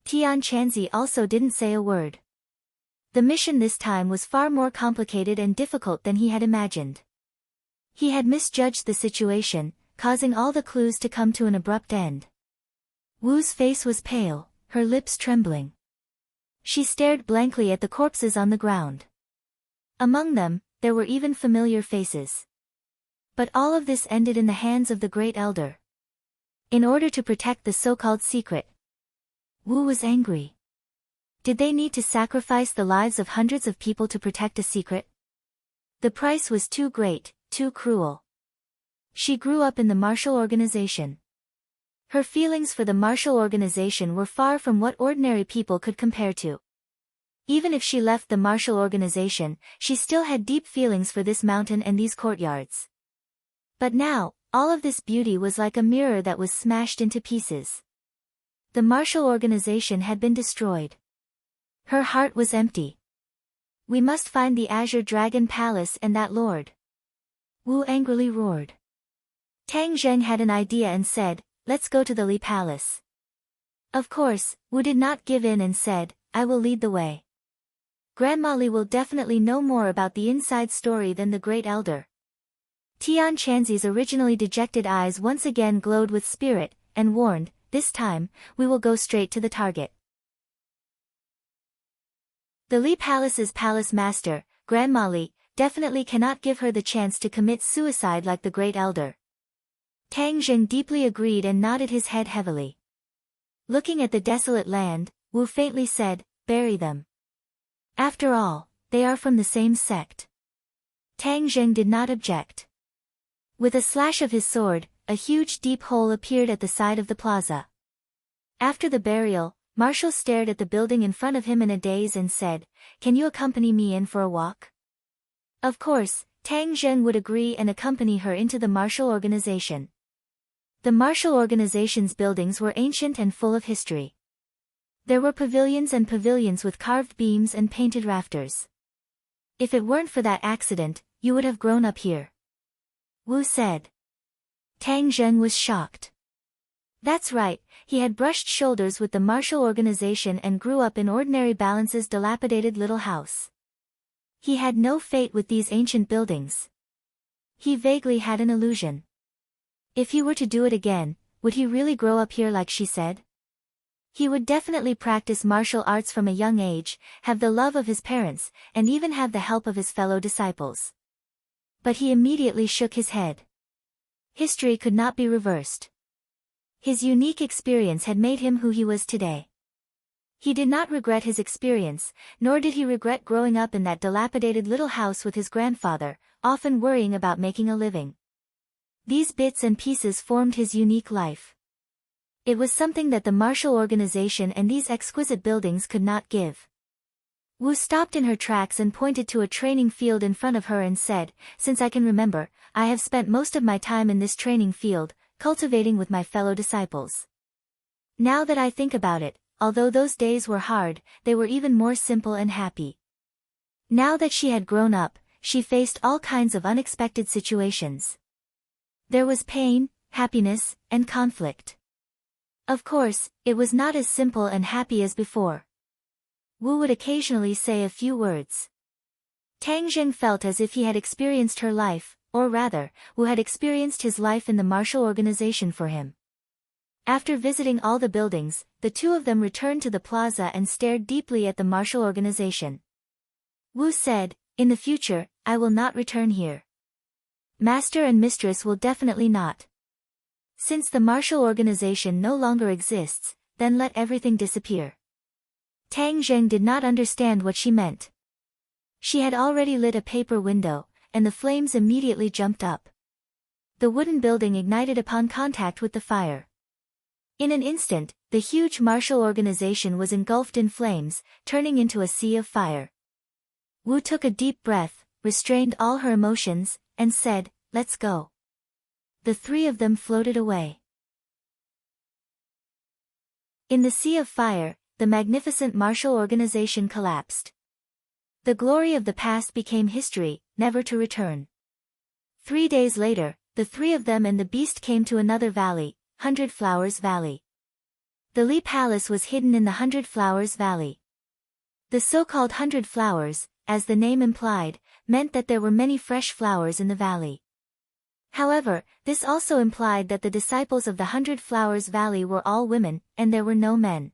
Tian Chanzi also didn't say a word. The mission this time was far more complicated and difficult than he had imagined. He had misjudged the situation, causing all the clues to come to an abrupt end. Wu's face was pale, her lips trembling. She stared blankly at the corpses on the ground. Among them, there were even familiar faces. But all of this ended in the hands of the great elder. In order to protect the so-called secret, Wu was angry. Did they need to sacrifice the lives of hundreds of people to protect a secret? The price was too great, too cruel. She grew up in the martial organization. Her feelings for the martial organization were far from what ordinary people could compare to. Even if she left the martial organization, she still had deep feelings for this mountain and these courtyards. But now, all of this beauty was like a mirror that was smashed into pieces. The martial organization had been destroyed. Her heart was empty. We must find the Azure Dragon Palace and that lord. Wu angrily roared. Tang Zheng had an idea and said, let's go to the Li Palace. Of course, Wu did not give in and said, I will lead the way. Grandma Li will definitely know more about the inside story than the great elder. Tian Chanzi's originally dejected eyes once again glowed with spirit, and warned, this time, we will go straight to the target. The Li Palace's palace master, Grandma Li, definitely cannot give her the chance to commit suicide like the great elder. Tang Zheng deeply agreed and nodded his head heavily. Looking at the desolate land, Wu faintly said, "Bury them. After all, they are from the same sect." Tang Zheng did not object. With a slash of his sword, a huge deep hole appeared at the side of the plaza. After the burial, Marshall stared at the building in front of him in a daze and said, "Can you accompany me in for a walk?" Of course, Tang Zheng would agree and accompany her into the Marshall organization. The Marshall organization's buildings were ancient and full of history. There were pavilions and pavilions with carved beams and painted rafters. "If it weren't for that accident, you would have grown up here," Wu said. Tang Zheng was shocked. That's right, he had brushed shoulders with the Marshall organization and grew up in Ordinary Balance's dilapidated little house. He had no fate with these ancient buildings. He vaguely had an illusion. If he were to do it again, would he really grow up here like she said? He would definitely practice martial arts from a young age, have the love of his parents, and even have the help of his fellow disciples. But he immediately shook his head. History could not be reversed. His unique experience had made him who he was today. He did not regret his experience, nor did he regret growing up in that dilapidated little house with his grandfather, often worrying about making a living. These bits and pieces formed his unique life. It was something that the Marshall organization and these exquisite buildings could not give. Wu stopped in her tracks and pointed to a training field in front of her and said, "Since I can remember, I have spent most of my time in this training field, cultivating with my fellow disciples. Now that I think about it, although those days were hard, they were even more simple and happy." Now that she had grown up, she faced all kinds of unexpected situations. There was pain, happiness, and conflict. Of course, it was not as simple and happy as before. Wu would occasionally say a few words. Tang Zheng felt as if he had experienced her life, or rather, Wu had experienced his life in the Marshall organization for him. After visiting all the buildings, the two of them returned to the plaza and stared deeply at the Marshall organization. Wu said, "In the future, I will not return here. Master and mistress will definitely not. Since the Marshall organization no longer exists, then let everything disappear." Tang Zheng did not understand what she meant. She had already lit a paper window, and the flames immediately jumped up. The wooden building ignited upon contact with the fire. In an instant, the huge Marshall organization was engulfed in flames, turning into a sea of fire. Wu took a deep breath, restrained all her emotions, and said, "Let's go." The three of them floated away. In the sea of fire, the magnificent Marshall organization collapsed. The glory of the past became history, never to return. 3 days later, the three of them and the beast came to another valley, 100 Flowers Valley. The Li Palace was hidden in the 100 Flowers Valley. The so-called 100 Flowers, as the name implied, meant that there were many fresh flowers in the valley. However, this also implied that the disciples of the 100 Flowers Valley were all women, and there were no men.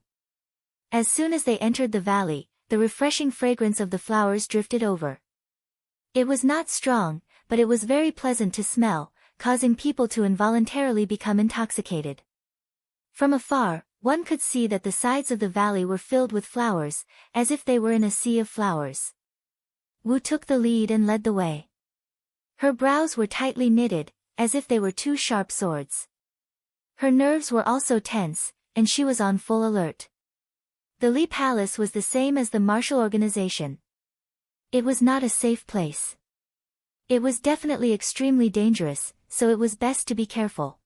As soon as they entered the valley, the refreshing fragrance of the flowers drifted over. It was not strong, but it was very pleasant to smell, causing people to involuntarily become intoxicated. From afar, one could see that the sides of the valley were filled with flowers, as if they were in a sea of flowers. Wu took the lead and led the way. Her brows were tightly knitted, as if they were two sharp swords. Her nerves were also tense, and she was on full alert. The Li Palace was the same as the Marshall organization. It was not a safe place. It was definitely extremely dangerous, so it was best to be careful.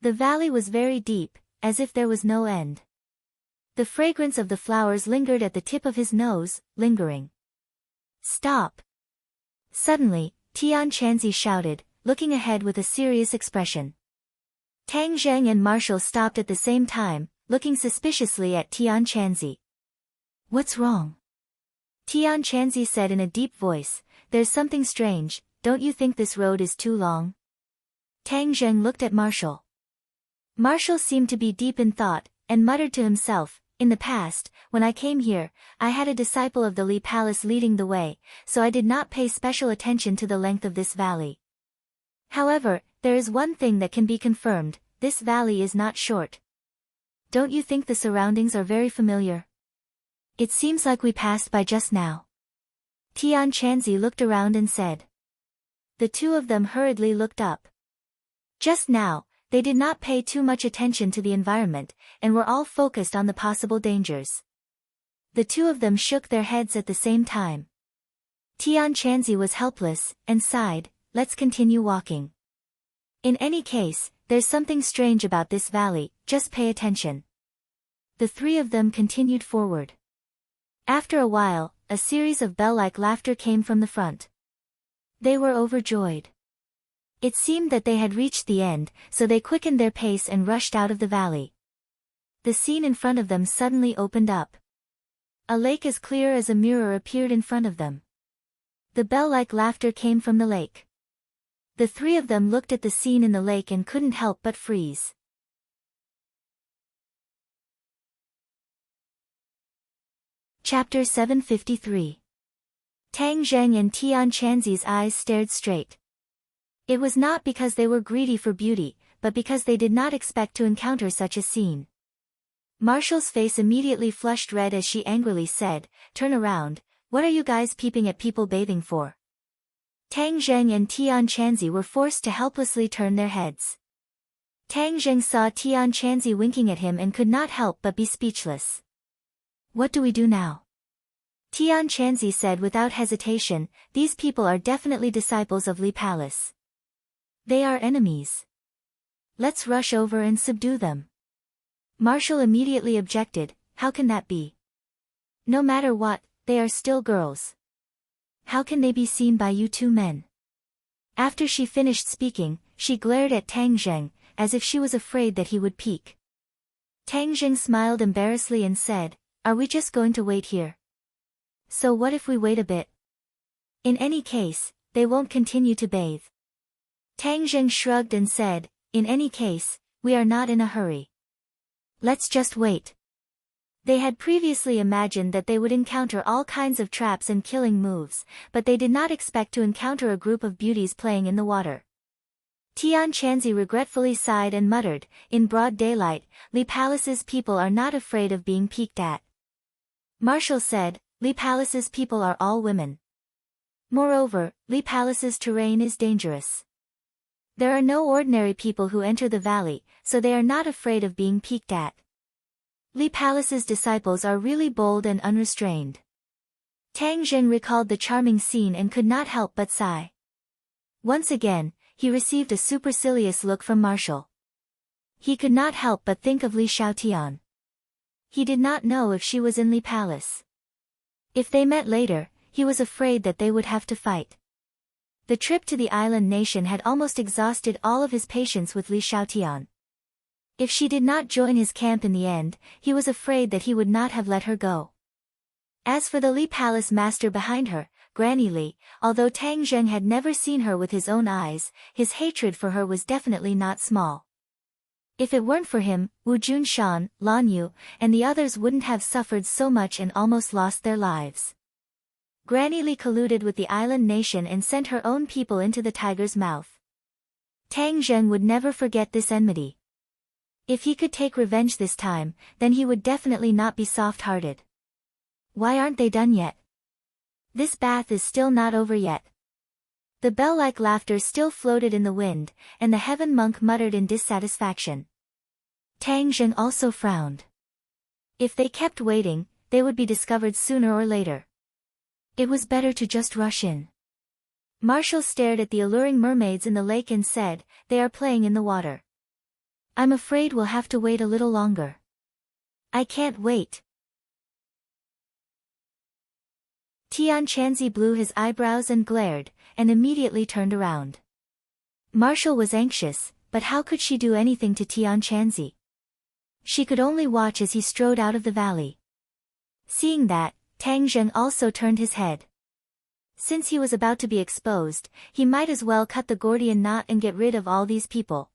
The valley was very deep, as if there was no end. The fragrance of the flowers lingered at the tip of his nose, lingering. "Stop!" Suddenly, Tian Chanzi shouted, looking ahead with a serious expression. Tang Zheng and Marshall stopped at the same time, looking suspiciously at Tian Chanzi. "What's wrong?" Tian Chanzi said in a deep voice, "There's something strange, don't you think this road is too long?" Tang Zheng looked at Marshall. Marshall seemed to be deep in thought, and muttered to himself, "In the past, when I came here, I had a disciple of the Li Palace leading the way, so I did not pay special attention to the length of this valley. However, there is one thing that can be confirmed, this valley is not short. Don't you think the surroundings are very familiar? It seems like we passed by just now. Tian Chanzi looked around and said. The two of them hurriedly looked up. Just now, they did not pay too much attention to the environment, and were all focused on the possible dangers. The two of them shook their heads at the same time. Tian Chanzi was helpless, and sighed, let's continue walking. In any case, there's something strange about this valley, just pay attention. The three of them continued forward. After a while, a series of bell-like laughter came from the front. They were overjoyed. It seemed that they had reached the end, so they quickened their pace and rushed out of the valley. The scene in front of them suddenly opened up. A lake as clear as a mirror appeared in front of them. The bell-like laughter came from the lake. The three of them looked at the scene in the lake and couldn't help but freeze. Chapter 753. Tang Zheng and Tian Chanzi's eyes stared straight. It was not because they were greedy for beauty, but because they did not expect to encounter such a scene. Marshall's face immediately flushed red as she angrily said, "Turn around, what are you guys peeping at people bathing for?" Tang Zheng and Tian Chanzi were forced to helplessly turn their heads. Tang Zheng saw Tian Chanzi winking at him and could not help but be speechless. What do we do now? Tian Chanzi said without hesitation, these people are definitely disciples of Li Palace. They are enemies. Let's rush over and subdue them. Marshall immediately objected, how can that be? No matter what, they are still girls. How can they be seen by you two men? After she finished speaking, she glared at Tang Zheng, as if she was afraid that he would peek. Tang Zheng smiled embarrassedly and said, are we just going to wait here? So what if we wait a bit? In any case, they won't continue to bathe. Tang Zheng shrugged and said, in any case, we are not in a hurry. Let's just wait. They had previously imagined that they would encounter all kinds of traps and killing moves, but they did not expect to encounter a group of beauties playing in the water. Tian Chanzi regretfully sighed and muttered, in broad daylight, Li Palace's people are not afraid of being peeked at. Marshall said, Li Palace's people are all women. Moreover, Li Palace's terrain is dangerous. There are no ordinary people who enter the valley, so they are not afraid of being peeked at. Li Palace's disciples are really bold and unrestrained. Tang Zheng recalled the charming scene and could not help but sigh. Once again, he received a supercilious look from Marshall. He could not help but think of Li Xiaotian. He did not know if she was in Li Palace. If they met later, he was afraid that they would have to fight. The trip to the island nation had almost exhausted all of his patience with Li Xiaotian. If she did not join his camp in the end, he was afraid that he would not have let her go. As for the Li Palace master behind her, Granny Li, although Tang Zheng had never seen her with his own eyes, his hatred for her was definitely not small. If it weren't for him, Wu Junshan, Lan Yu, and the others wouldn't have suffered so much and almost lost their lives. Granny Li colluded with the island nation and sent her own people into the tiger's mouth. Tang Zheng would never forget this enmity. If he could take revenge this time, then he would definitely not be soft-hearted. Why aren't they done yet? This bath is still not over yet. The bell-like laughter still floated in the wind, and the heaven monk muttered in dissatisfaction. Tang Zheng also frowned. If they kept waiting, they would be discovered sooner or later. It was better to just rush in. Marshall stared at the alluring mermaids in the lake and said, they are playing in the water. I'm afraid we'll have to wait a little longer. I can't wait. Tian Chanzi blew his eyebrows and glared, and immediately turned around. Marshall was anxious, but how could she do anything to Tian Chanzi? She could only watch as he strode out of the valley. Seeing that, Tang Zheng also turned his head. Since he was about to be exposed, he might as well cut the Gordian knot and get rid of all these people.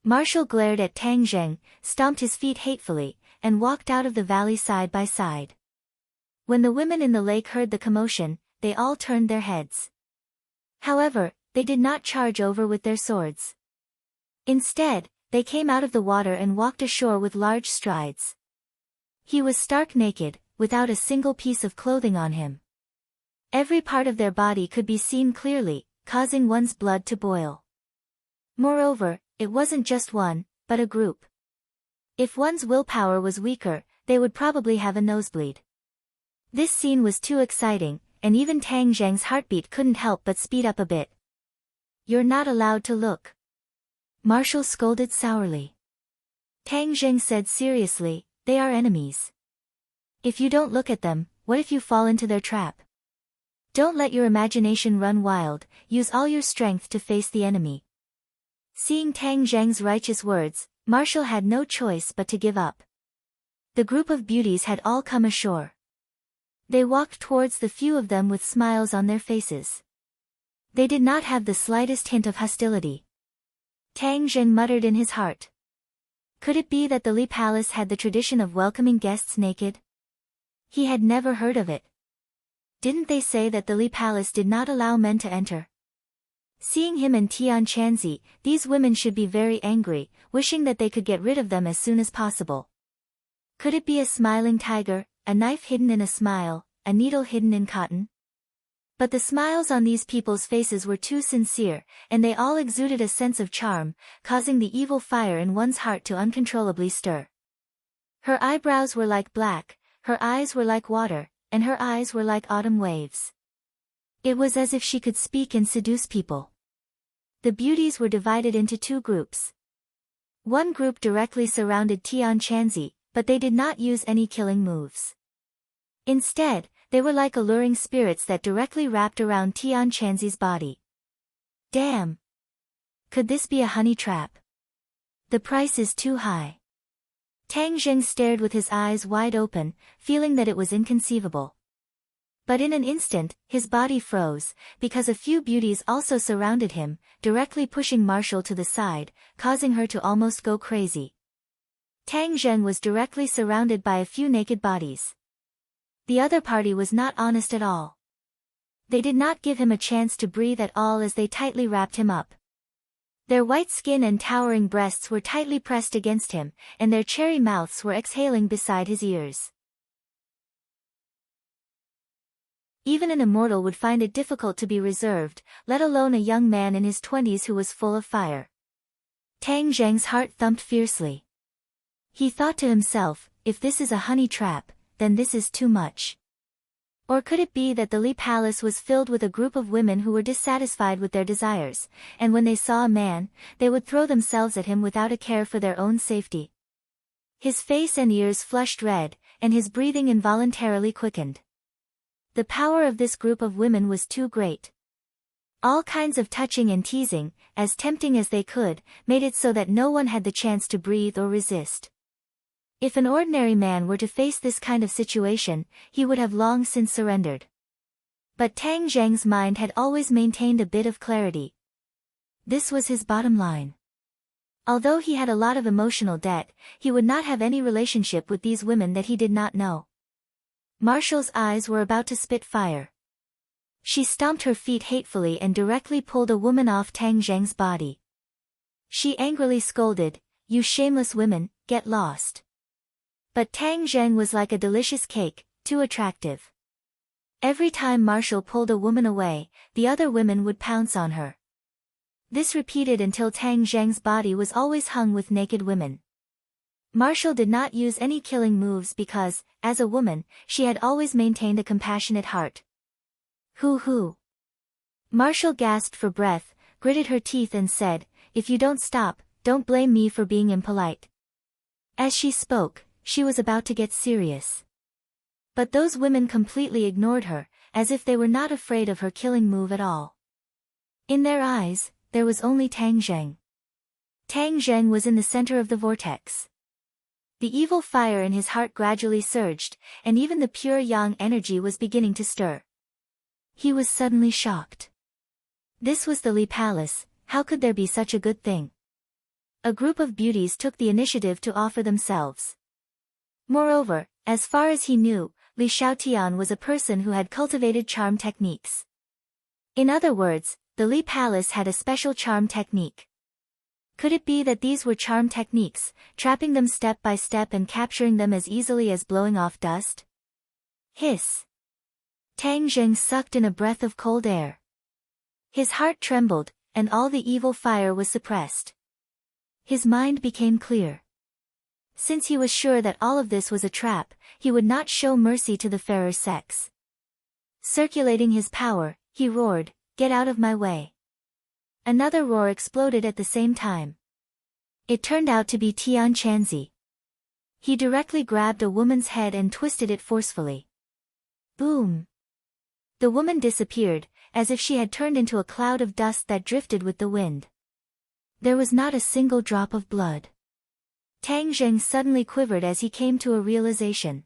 Marshall glared at Tang Zheng, stomped his feet hatefully, and walked out of the valley side by side. When the women in the lake heard the commotion, they all turned their heads. However, they did not charge over with their swords. Instead, they came out of the water and walked ashore with large strides. He was stark naked, without a single piece of clothing on him. Every part of their body could be seen clearly, causing one's blood to boil. Moreover, it wasn't just one, but a group. If one's willpower was weaker, they would probably have a nosebleed. This scene was too exciting, and even Tang Zheng's heartbeat couldn't help but speed up a bit. "You're not allowed to look," Marshall scolded sourly. Tang Zheng said seriously, "They are enemies. If you don't look at them, what if you fall into their trap? Don't let your imagination run wild, use all your strength to face the enemy." Seeing Tang Zheng's righteous words, Marshall had no choice but to give up. The group of beauties had all come ashore. They walked towards the few of them with smiles on their faces. They did not have the slightest hint of hostility. Tang Zheng muttered in his heart. Could it be that the Li Palace had the tradition of welcoming guests naked? He had never heard of it. Didn't they say that the Li Palace did not allow men to enter? Seeing him and Tian Chanzi, these women should be very angry, wishing that they could get rid of them as soon as possible. Could it be a smiling tiger, a knife hidden in a smile, a needle hidden in cotton? But the smiles on these people's faces were too sincere, and they all exuded a sense of charm, causing the evil fire in one's heart to uncontrollably stir. Her eyebrows were like black, her eyes were like water, and her eyes were like autumn waves. It was as if she could speak and seduce people. The beauties were divided into two groups. One group directly surrounded Tian Chanzi, but they did not use any killing moves. Instead, they were like alluring spirits that directly wrapped around Tian Chanzi's body. Damn! Could this be a honey trap? The price is too high. Tang Zheng stared with his eyes wide open, feeling that it was inconceivable. But in an instant, his body froze, because a few beauties also surrounded him, directly pushing Marshall to the side, causing her to almost go crazy. Tang Zheng was directly surrounded by a few naked bodies. The other party was not honest at all. They did not give him a chance to breathe at all as they tightly wrapped him up. Their white skin and towering breasts were tightly pressed against him, and their cherry mouths were exhaling beside his ears. Even an immortal would find it difficult to be reserved, let alone a young man in his 20s who was full of fire. Tang Zheng's heart thumped fiercely. He thought to himself, if this is a honey trap, then this is too much. Or could it be that the Li Palace was filled with a group of women who were dissatisfied with their desires, and when they saw a man, they would throw themselves at him without a care for their own safety? His face and ears flushed red, and his breathing involuntarily quickened. The power of this group of women was too great. All kinds of touching and teasing, as tempting as they could, made it so that no one had the chance to breathe or resist. If an ordinary man were to face this kind of situation, he would have long since surrendered. But Tang Zheng's mind had always maintained a bit of clarity. This was his bottom line. Although he had a lot of emotional debt, he would not have any relationship with these women that he did not know. Marshall's eyes were about to spit fire. She stomped her feet hatefully and directly pulled a woman off Tang Zheng's body. She angrily scolded, "You shameless women, get lost." But Tang Zheng was like a delicious cake, too attractive. Every time Marshall pulled a woman away, the other women would pounce on her. This repeated until Tang Zheng's body was always hung with naked women. Marshall did not use any killing moves because, as a woman, she had always maintained a compassionate heart. Hoo. Marshall gasped for breath, gritted her teeth and said, "If you don't stop, don't blame me for being impolite." As she spoke, she was about to get serious. But those women completely ignored her, as if they were not afraid of her killing move at all. In their eyes, there was only Tang Zheng. Tang Zheng was in the center of the vortex. The evil fire in his heart gradually surged, and even the pure yang energy was beginning to stir. He was suddenly shocked. This was the Li Palace, how could there be such a good thing? A group of beauties took the initiative to offer themselves. Moreover, as far as he knew, Li Xiaotian was a person who had cultivated charm techniques. In other words, the Li Palace had a special charm technique. Could it be that these were charm techniques, trapping them step by step and capturing them as easily as blowing off dust? Hiss. Tang Zheng sucked in a breath of cold air. His heart trembled, and all the evil fire was suppressed. His mind became clear. Since he was sure that all of this was a trap, he would not show mercy to the fairer sex. Circulating his power, he roared, "Get out of my way." Another roar exploded at the same time. It turned out to be Tian Chanzi. He directly grabbed a woman's head and twisted it forcefully. Boom! The woman disappeared, as if she had turned into a cloud of dust that drifted with the wind. There was not a single drop of blood. Tang Zheng suddenly quivered as he came to a realization.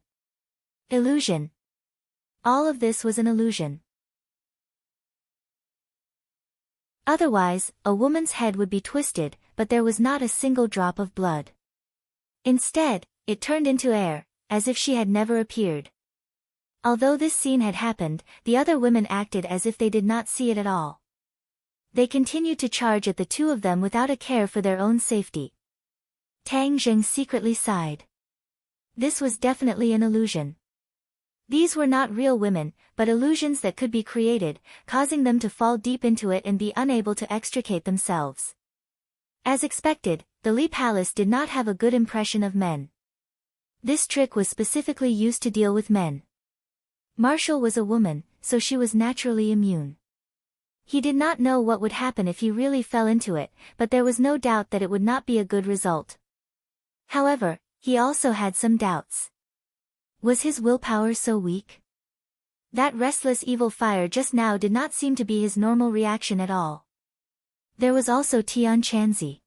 Illusion. All of this was an illusion. Otherwise, a woman's head would be twisted, but there was not a single drop of blood. Instead, it turned into air, as if she had never appeared. Although this scene had happened, the other women acted as if they did not see it at all. They continued to charge at the two of them without a care for their own safety. Tang Zheng secretly sighed. This was definitely an illusion. These were not real women, but illusions that could be created, causing them to fall deep into it and be unable to extricate themselves. As expected, the Li Palace did not have a good impression of men. This trick was specifically used to deal with men. Marshall was a woman, so she was naturally immune. He did not know what would happen if he really fell into it, but there was no doubt that it would not be a good result. However, he also had some doubts. Was his willpower so weak? That restless evil fire just now did not seem to be his normal reaction at all. There was also Tian Chanzi.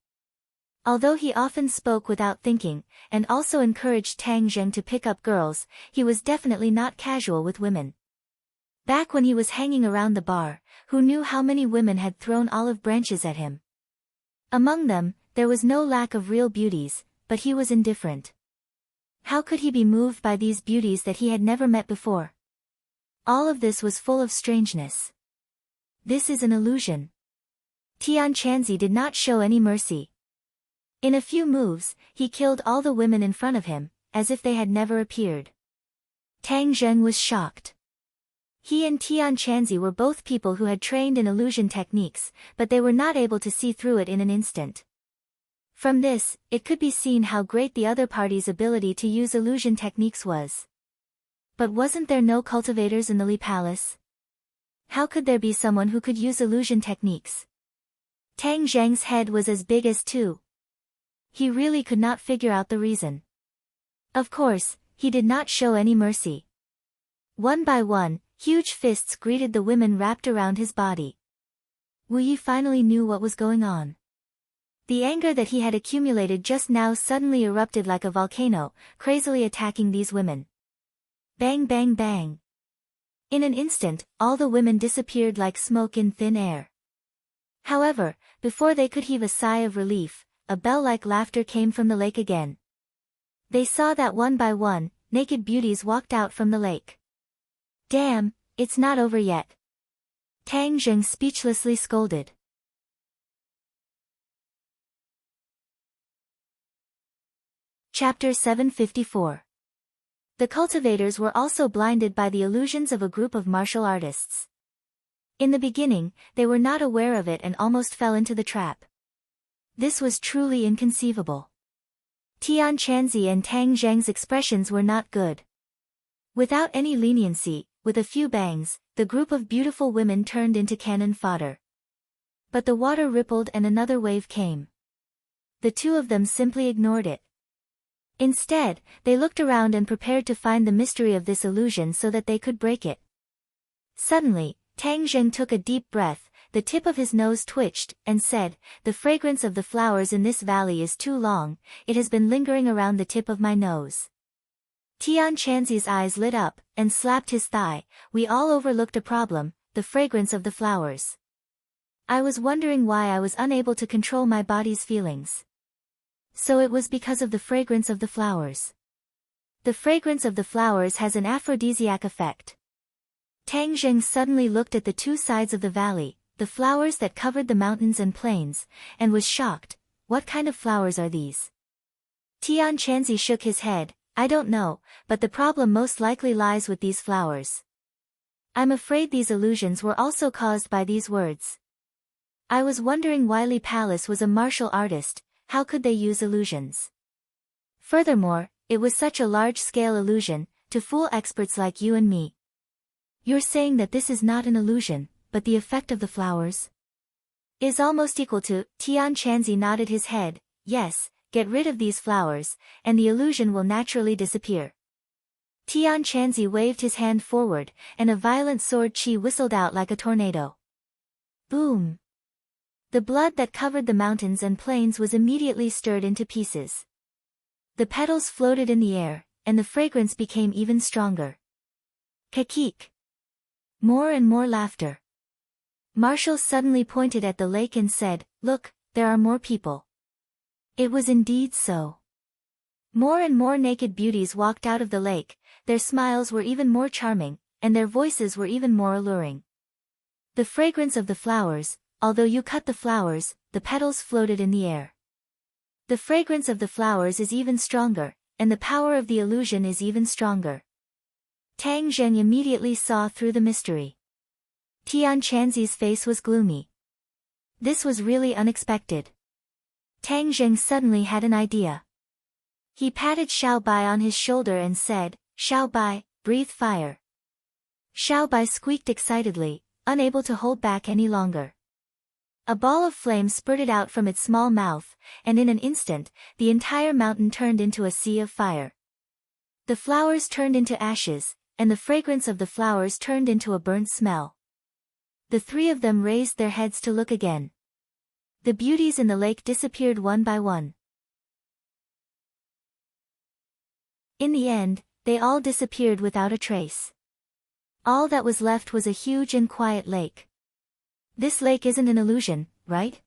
Although he often spoke without thinking, and also encouraged Tang Zheng to pick up girls, he was definitely not casual with women. Back when he was hanging around the bar, who knew how many women had thrown olive branches at him? Among them, there was no lack of real beauties, but he was indifferent. How could he be moved by these beauties that he had never met before? All of this was full of strangeness. This is an illusion. Tian Chanzi did not show any mercy. In a few moves, he killed all the women in front of him, as if they had never appeared. Tang Zheng was shocked. He and Tian Chanzi were both people who had trained in illusion techniques, but they were not able to see through it in an instant. From this, it could be seen how great the other party's ability to use illusion techniques was. But wasn't there no cultivators in the Li Palace? How could there be someone who could use illusion techniques? Tang Zheng's head was as big as two. He really could not figure out the reason. Of course, he did not show any mercy. One by one, huge fists greeted the women wrapped around his body. Wu Yi finally knew what was going on. The anger that he had accumulated just now suddenly erupted like a volcano, crazily attacking these women. Bang bang bang. In an instant, all the women disappeared like smoke in thin air. However, before they could heave a sigh of relief, a bell-like laughter came from the lake again. They saw that one by one, naked beauties walked out from the lake. Damn, it's not over yet. Tang Zheng speechlessly scolded. Chapter 754. The cultivators were also blinded by the illusions of a group of martial artists. In the beginning, they were not aware of it and almost fell into the trap. This was truly inconceivable. Tian Chanzi and Tang Zheng's expressions were not good. Without any leniency, with a few bangs, the group of beautiful women turned into cannon fodder. But the water rippled and another wave came. The two of them simply ignored it. Instead, they looked around and prepared to find the mystery of this illusion so that they could break it. Suddenly, Tang Zheng took a deep breath, the tip of his nose twitched, and said, "The fragrance of the flowers in this valley is too long, it has been lingering around the tip of my nose." Tian Chanzi's eyes lit up, and slapped his thigh. "We all overlooked a problem, the fragrance of the flowers. I was wondering why I was unable to control my body's feelings. So it was because of the fragrance of the flowers. The fragrance of the flowers has an aphrodisiac effect." Tang Zheng suddenly looked at the two sides of the valley, the flowers that covered the mountains and plains, and was shocked. What kind of flowers are these? Tian Chanzi shook his head. I don't know, but the problem most likely lies with these flowers. I'm afraid these illusions were also caused by these words. I was wondering why Li Palace was a martial artist, how could they use illusions? Furthermore, it was such a large-scale illusion, to fool experts like you and me. You're saying that this is not an illusion, but the effect of the flowers is almost equal to. Tian Chanzi nodded his head. Yes, get rid of these flowers, and the illusion will naturally disappear. Tian Chanzi waved his hand forward, and a violent sword chi whistled out like a tornado. Boom! The blood that covered the mountains and plains was immediately stirred into pieces. The petals floated in the air, and the fragrance became even stronger. Kakik! More and more laughter. Marshall suddenly pointed at the lake and said, Look, there are more people. It was indeed so. More and more naked beauties walked out of the lake, their smiles were even more charming, and their voices were even more alluring. The fragrance of the flowers, although you cut the flowers, the petals floated in the air. The fragrance of the flowers is even stronger, and the power of the illusion is even stronger. Tang Zheng immediately saw through the mystery. Tian Chanzi's face was gloomy. This was really unexpected. Tang Zheng suddenly had an idea. He patted Xiao Bai on his shoulder and said, Xiao Bai, breathe fire. Xiao Bai squeaked excitedly, unable to hold back any longer. A ball of flame spurted out from its small mouth, and in an instant, the entire mountain turned into a sea of fire. The flowers turned into ashes, and the fragrance of the flowers turned into a burnt smell. The three of them raised their heads to look again. The beauties in the lake disappeared one by one. In the end, they all disappeared without a trace. All that was left was a huge and quiet lake. This lake isn't an illusion, right?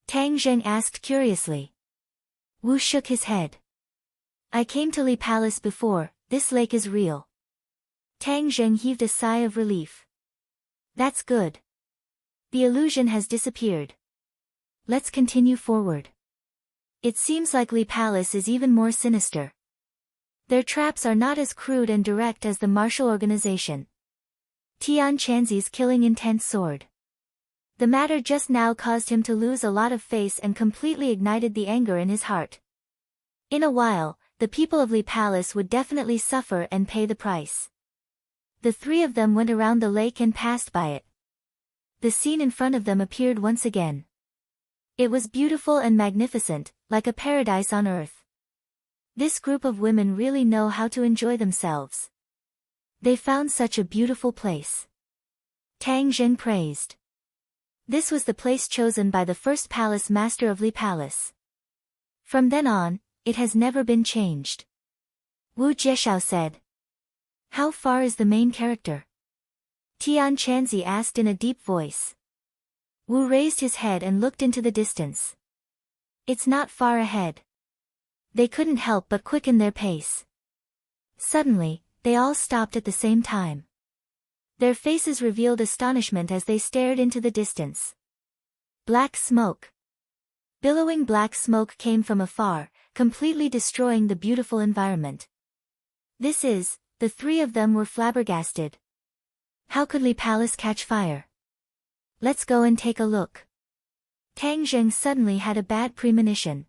Tang Zheng asked curiously. Wu shook his head. I came to Li Palace before, this lake is real. Tang Zheng heaved a sigh of relief. That's good. The illusion has disappeared. Let's continue forward. It seems like Li Palace is even more sinister. Their traps are not as crude and direct as the martial organization. Tian Chanzi's killing intent soared. The matter just now caused him to lose a lot of face and completely ignited the anger in his heart. In a while, the people of Li Palace would definitely suffer and pay the price. The three of them went around the lake and passed by it. The scene in front of them appeared once again. It was beautiful and magnificent, like a paradise on earth. This group of women really know how to enjoy themselves. They found such a beautiful place. Tang Zheng praised. This was the place chosen by the first palace master of Li Palace. From then on, it has never been changed. Wu Jieshao said. How far is the main character? Tian Chanzi asked in a deep voice. Wu raised his head and looked into the distance. It's not far ahead. They couldn't help but quicken their pace. Suddenly, they all stopped at the same time. Their faces revealed astonishment as they stared into the distance. Black smoke. Billowing black smoke came from afar, completely destroying the beautiful environment. The three of them were flabbergasted. How could Li Palace catch fire? Let's go and take a look. Tang Zheng suddenly had a bad premonition.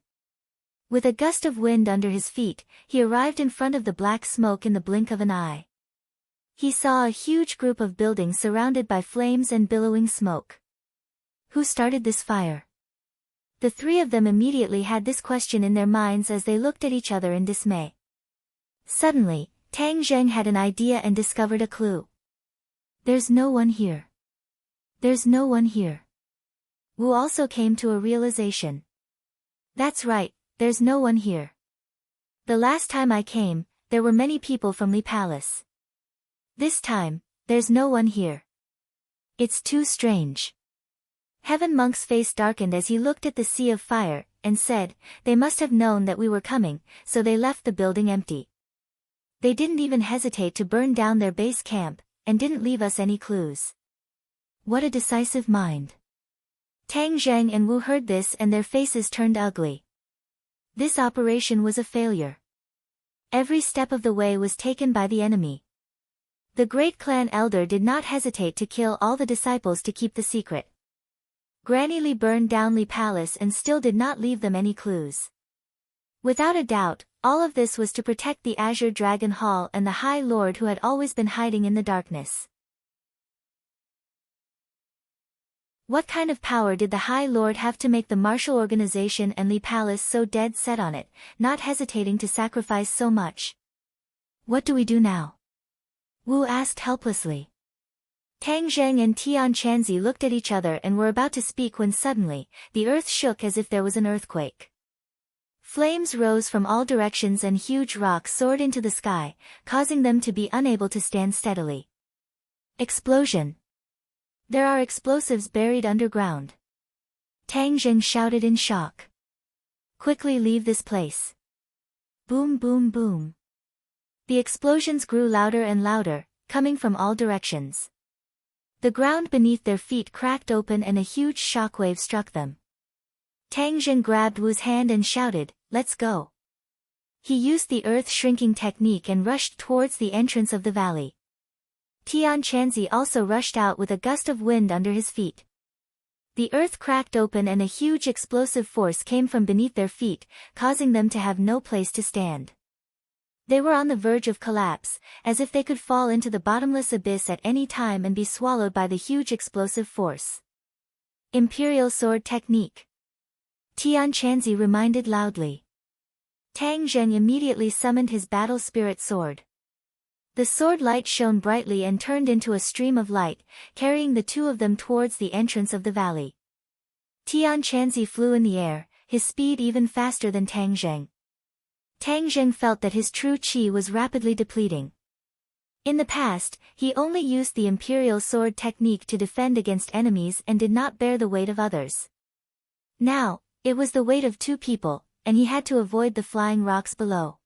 With a gust of wind under his feet, he arrived in front of the black smoke in the blink of an eye. He saw a huge group of buildings surrounded by flames and billowing smoke. Who started this fire? The three of them immediately had this question in their minds as they looked at each other in dismay. Suddenly, Tang Zheng had an idea and discovered a clue. There's no one here. There's no one here. Wu also came to a realization. That's right, there's no one here. The last time I came, there were many people from Li Palace. This time, there's no one here. It's too strange. Heaven Monk's face darkened as he looked at the sea of fire, and said, They must have known that we were coming, so they left the building empty. They didn't even hesitate to burn down their base camp, and didn't leave us any clues. What a decisive mind. Tang Zheng and Wu heard this and their faces turned ugly. This operation was a failure. Every step of the way was taken by the enemy. The great clan elder did not hesitate to kill all the disciples to keep the secret. Granny Li burned down Li Palace and still did not leave them any clues. Without a doubt, all of this was to protect the Azure Dragon Hall and the High Lord who had always been hiding in the darkness. What kind of power did the High Lord have to make the martial organization and Li Palace so dead set on it, not hesitating to sacrifice so much? What do we do now? Wu asked helplessly. Tang Zheng and Tian Chanzi looked at each other and were about to speak when suddenly, the earth shook as if there was an earthquake. Flames rose from all directions and huge rocks soared into the sky, causing them to be unable to stand steadily. Explosion! There are explosives buried underground. Tang Zheng shouted in shock. Quickly leave this place. Boom boom boom. The explosions grew louder and louder, coming from all directions. The ground beneath their feet cracked open and a huge shockwave struck them. Tang Zheng grabbed Wu's hand and shouted, "Let's go." He used the earth-shrinking technique and rushed towards the entrance of the valley. Tian Chanzi also rushed out with a gust of wind under his feet. The earth cracked open and a huge explosive force came from beneath their feet, causing them to have no place to stand. They were on the verge of collapse, as if they could fall into the bottomless abyss at any time and be swallowed by the huge explosive force. Imperial Sword Technique. Tian Chanzi reminded loudly. Tang Zheng immediately summoned his battle spirit sword. The sword light shone brightly and turned into a stream of light, carrying the two of them towards the entrance of the valley. Tian Chanzi flew in the air, his speed even faster than Tang Zheng. Tang Zheng felt that his true qi was rapidly depleting. In the past, he only used the Imperial Sword technique to defend against enemies and did not bear the weight of others. Now, it was the weight of two people, and he had to avoid the flying rocks below.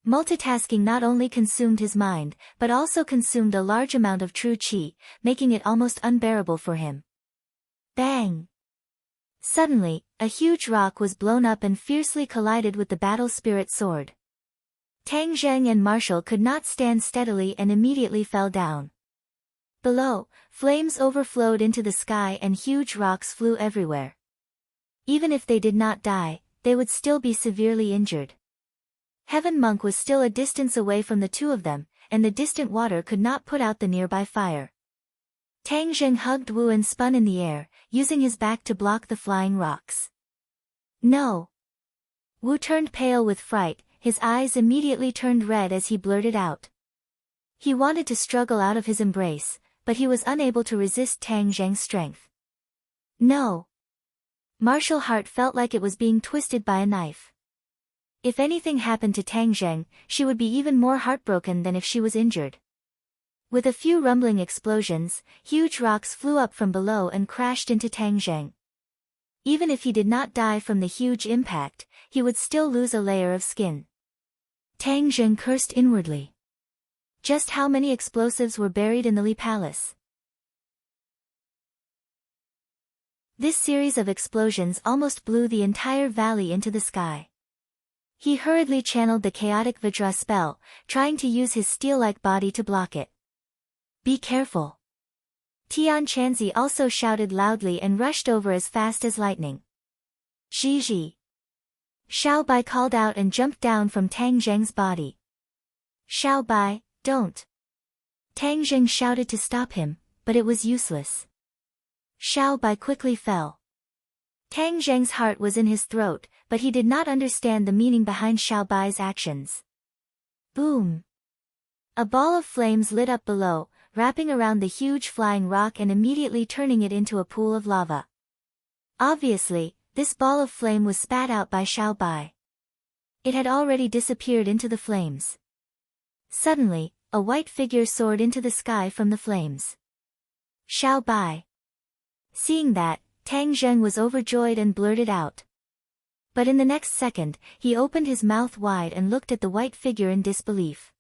Multitasking not only consumed his mind, but also consumed a large amount of true qi, making it almost unbearable for him. Bang! Suddenly, a huge rock was blown up and fiercely collided with the battle spirit sword. Tang Zheng and Marshall could not stand steadily and immediately fell down. Below, flames overflowed into the sky and huge rocks flew everywhere. Even if they did not die, they would still be severely injured. Heaven Monk was still a distance away from the two of them, and the distant water could not put out the nearby fire. Tang Zheng hugged Wu and spun in the air, using his back to block the flying rocks. No! Wu turned pale with fright, his eyes immediately turned red as he blurted out. He wanted to struggle out of his embrace, but he was unable to resist Tang Zheng's strength. No! Martial's heart felt like it was being twisted by a knife. If anything happened to Tang Zheng, she would be even more heartbroken than if she was injured. With a few rumbling explosions, huge rocks flew up from below and crashed into Tang Zheng. Even if he did not die from the huge impact, he would still lose a layer of skin. Tang Zheng cursed inwardly. Just how many explosives were buried in the Li Palace? This series of explosions almost blew the entire valley into the sky. He hurriedly channeled the chaotic Vajra spell, trying to use his steel-like body to block it. Be careful! Tian Chanzi also shouted loudly and rushed over as fast as lightning. Zhi! Xiao Bai called out and jumped down from Tang Zheng's body. Xiao Bai, don't! Tang Zheng shouted to stop him, but it was useless. Xiao Bai quickly fell. Tang Zheng's heart was in his throat, but he did not understand the meaning behind Xiao Bai's actions. Boom! A ball of flames lit up below, wrapping around the huge flying rock and immediately turning it into a pool of lava. Obviously, this ball of flame was spat out by Xiao Bai. It had already disappeared into the flames. Suddenly, a white figure soared into the sky from the flames. Xiao Bai. Seeing that, Tang Zheng was overjoyed and blurted out. But in the next second, he opened his mouth wide and looked at the white figure in disbelief.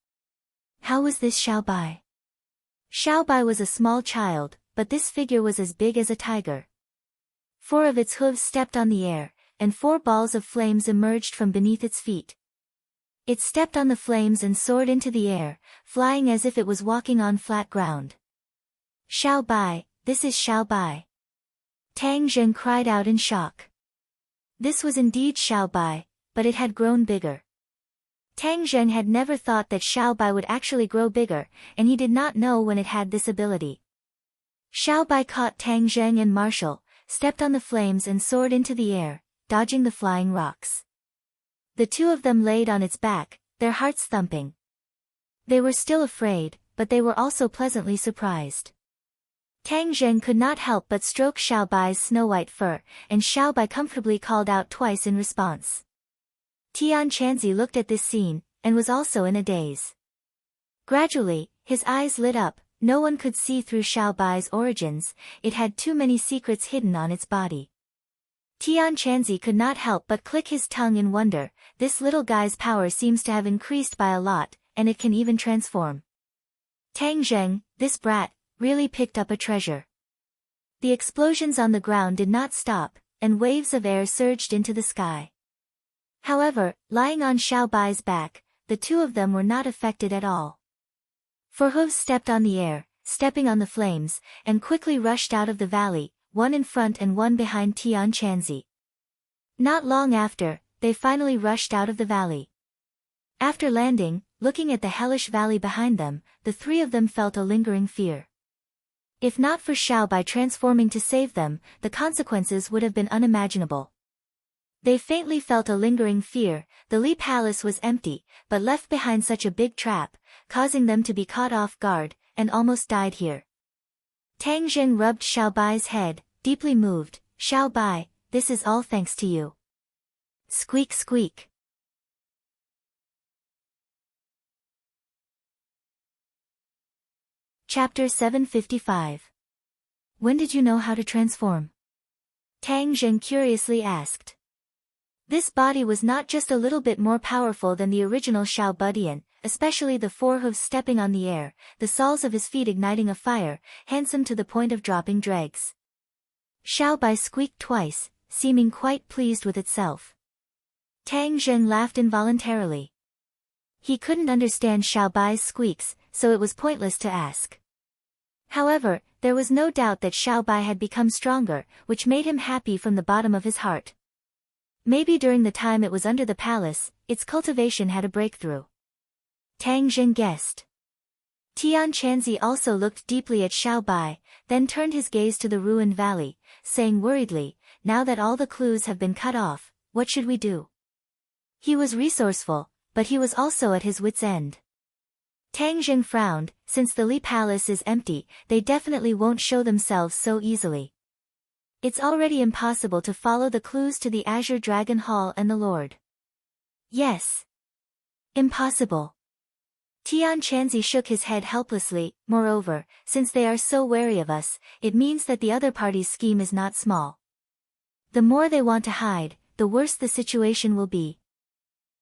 How was this Xiao Bai? Xiao Bai was a small child, but this figure was as big as a tiger. 4 of its hooves stepped on the air, and 4 balls of flames emerged from beneath its feet. It stepped on the flames and soared into the air, flying as if it was walking on flat ground. Xiao Bai, this is Xiao Bai. Tang Zheng cried out in shock. This was indeed Xiao Bai, but it had grown bigger. Tang Zheng had never thought that Xiao Bai would actually grow bigger, and he did not know when it had this ability. Xiao Bai caught Tang Zheng and Marshall, stepped on the flames and soared into the air, dodging the flying rocks. The 2 of them laid on its back, their hearts thumping. They were still afraid, but they were also pleasantly surprised. Tang Zheng could not help but stroke Xiao Bai's snow-white fur, and Xiao Bai comfortably called out twice in response. Tian Chanzi looked at this scene, and was also in a daze. Gradually, his eyes lit up. No one could see through Xiao Bai's origins, it had too many secrets hidden on its body. Tian Chanzi could not help but click his tongue in wonder. This little guy's power seems to have increased by a lot, and it can even transform. Tang Zheng, this brat, really picked up a treasure. The explosions on the ground did not stop, and waves of air surged into the sky. However, lying on Xiao Bai's back, the 2 of them were not affected at all. 4 hooves stepped on the air, stepping on the flames, and quickly rushed out of the valley, 1 in front and 1 behind Tian Chanzi. Not long after, they finally rushed out of the valley. After landing, looking at the hellish valley behind them, the 3 of them felt a lingering fear. If not for Xiao Bai transforming to save them, the consequences would have been unimaginable. They faintly felt a lingering fear. The Li Palace was empty, but left behind such a big trap, causing them to be caught off guard, and almost died here. Tang Zheng rubbed Xiao Bai's head, deeply moved. Xiao Bai, this is all thanks to you. Squeak squeak. Chapter 755. When did you know how to transform? Tang Zheng curiously asked. This body was not just a little bit more powerful than the original Xiao Budian, especially the 4 hooves stepping on the air, the soles of his feet igniting a fire, handsome to the point of dropping dregs. Xiao Bai squeaked twice, seeming quite pleased with itself. Tang Zheng laughed involuntarily. He couldn't understand Xiao Bai's squeaks, so it was pointless to ask. However, there was no doubt that Xiao Bai had become stronger, which made him happy from the bottom of his heart. Maybe during the time it was under the palace, its cultivation had a breakthrough. Tang Zheng guessed. Tian Chanzi also looked deeply at Xiao Bai, then turned his gaze to the ruined valley, saying worriedly, now that all the clues have been cut off, what should we do? He was resourceful, but he was also at his wit's end. Tang Zheng frowned. Since the Li Palace is empty, they definitely won't show themselves so easily. It's already impossible to follow the clues to the Azure Dragon Hall and the Lord. Yes. Impossible. Tian Chanzi shook his head helplessly. Moreover, since they are so wary of us, it means that the other party's scheme is not small. The more they want to hide, the worse the situation will be.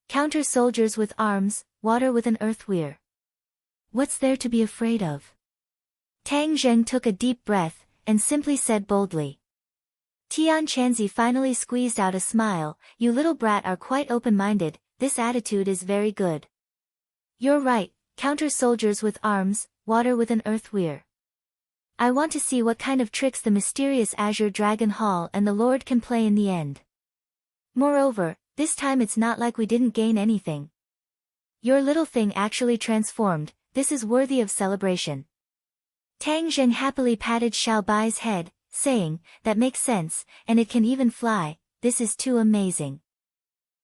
Counter soldiers with arms, water with an earth weir. What's there to be afraid of? Tang Zheng took a deep breath, and simply said boldly. Tian Chanzi finally squeezed out a smile. You little brat are quite open-minded, this attitude is very good. You're right, counter soldiers with arms, water with an earth weir. I want to see what kind of tricks the mysterious Azure Dragon Hall and the Lord can play in the end. Moreover, this time it's not like we didn't gain anything. Your little thing actually transformed, this is worthy of celebration. Tang Zheng happily patted Xiao Bai's head, saying, that makes sense, and it can even fly, this is too amazing.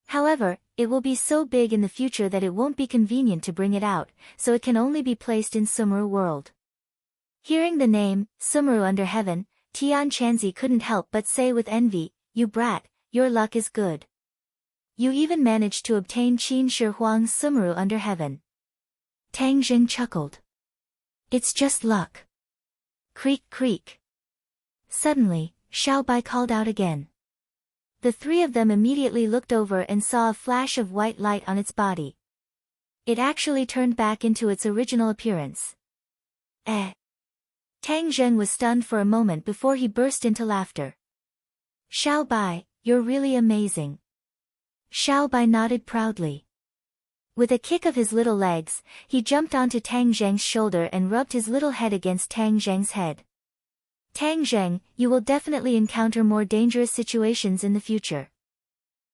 However, it will be so big in the future that it won't be convenient to bring it out, so it can only be placed in Sumeru world. Hearing the name, Sumeru under heaven, Tian Chanzi couldn't help but say with envy, you brat, your luck is good. You even managed to obtain Qin Shi Huang's Sumeru under heaven. Tang Zheng chuckled. It's just luck. Creak creak. Suddenly, Xiao Bai called out again. The 3 of them immediately looked over and saw a flash of white light on its body. It actually turned back into its original appearance. Eh. Tang Zheng was stunned for a moment before he burst into laughter. Xiao Bai, you're really amazing. Xiao Bai nodded proudly. With a kick of his little legs, he jumped onto Tang Zheng's shoulder and rubbed his little head against Tang Zheng's head. Tang Zheng, you will definitely encounter more dangerous situations in the future.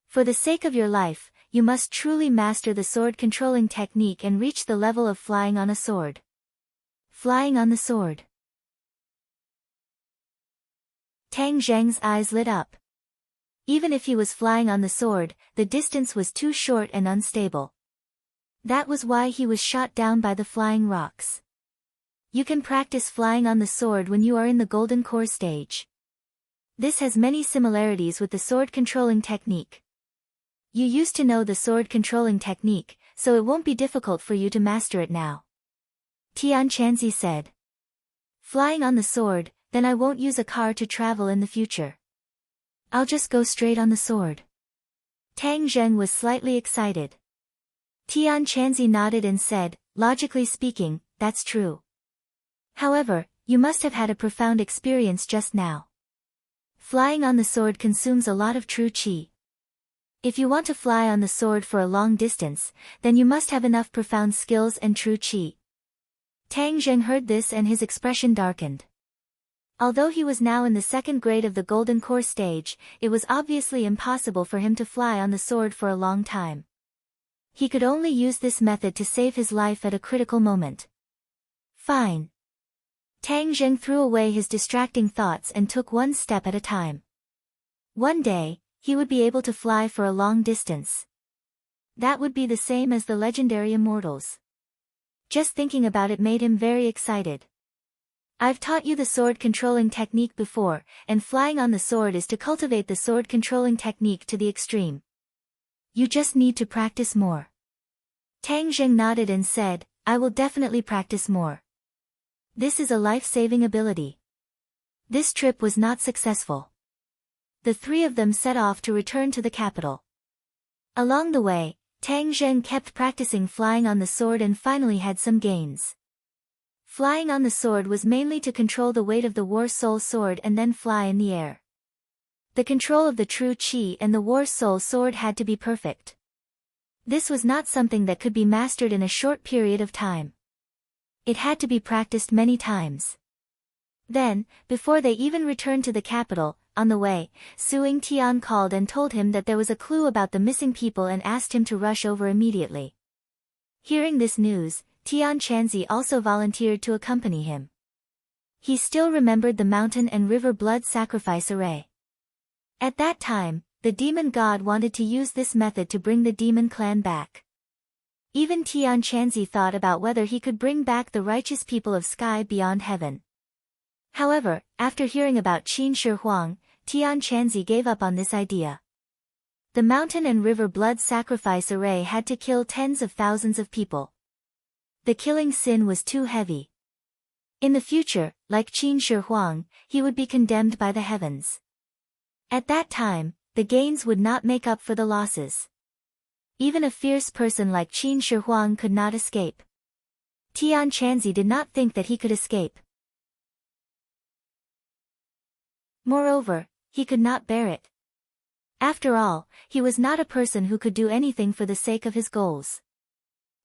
For the sake of your life, you must truly master the sword controlling technique and reach the level of flying on a sword. Flying on the sword. Tang Zheng's eyes lit up. Even if he was flying on the sword, the distance was too short and unstable. That was why he was shot down by the flying rocks. You can practice flying on the sword when you are in the golden core stage. This has many similarities with the sword controlling technique. You used to know the sword controlling technique, so it won't be difficult for you to master it now. Tian Chanzi said. Flying on the sword, then I won't use a car to travel in the future. I'll just go straight on the sword. Tang Zheng was slightly excited. Tian Chanzi nodded and said, logically speaking, that's true. However, you must have had a profound experience just now. Flying on the sword consumes a lot of true qi. If you want to fly on the sword for a long distance, then you must have enough profound skills and true qi. Tang Zheng heard this and his expression darkened. Although he was now in the second grade of the Golden Core stage, it was obviously impossible for him to fly on the sword for a long time. He could only use this method to save his life at a critical moment. Fine. Tang Zheng threw away his distracting thoughts and took one step at a time. One day, he would be able to fly for a long distance. That would be the same as the legendary immortals. Just thinking about it made him very excited. I've taught you the sword controlling technique before, and flying on the sword is to cultivate the sword controlling technique to the extreme. You just need to practice more. Tang Zheng nodded and said, I will definitely practice more. This is a life-saving ability. This trip was not successful. The three of them set off to return to the capital. Along the way, Tang Zheng kept practicing flying on the sword and finally had some gains. Flying on the sword was mainly to control the weight of the War Soul sword and then fly in the air. The control of the true qi and the War Soul sword had to be perfect. This was not something that could be mastered in a short period of time. It had to be practiced many times. Then, before they even returned to the capital, on the way, Suing Tian called and told him that there was a clue about the missing people and asked him to rush over immediately. Hearing this news, Tian Chanzi also volunteered to accompany him. He still remembered the mountain and river blood sacrifice array. At that time, the demon god wanted to use this method to bring the demon clan back. Even Tian Chanzi thought about whether he could bring back the righteous people of sky beyond heaven. However, after hearing about Qin Shi Huang, Tian Chanzi gave up on this idea. The mountain and river blood sacrifice array had to kill tens of thousands of people. The killing sin was too heavy. In the future, like Qin Shi Huang, he would be condemned by the heavens. At that time, the gains would not make up for the losses. Even a fierce person like Qin Shi Huang could not escape. Tian Chanzi did not think that he could escape. Moreover, he could not bear it. After all, he was not a person who could do anything for the sake of his goals.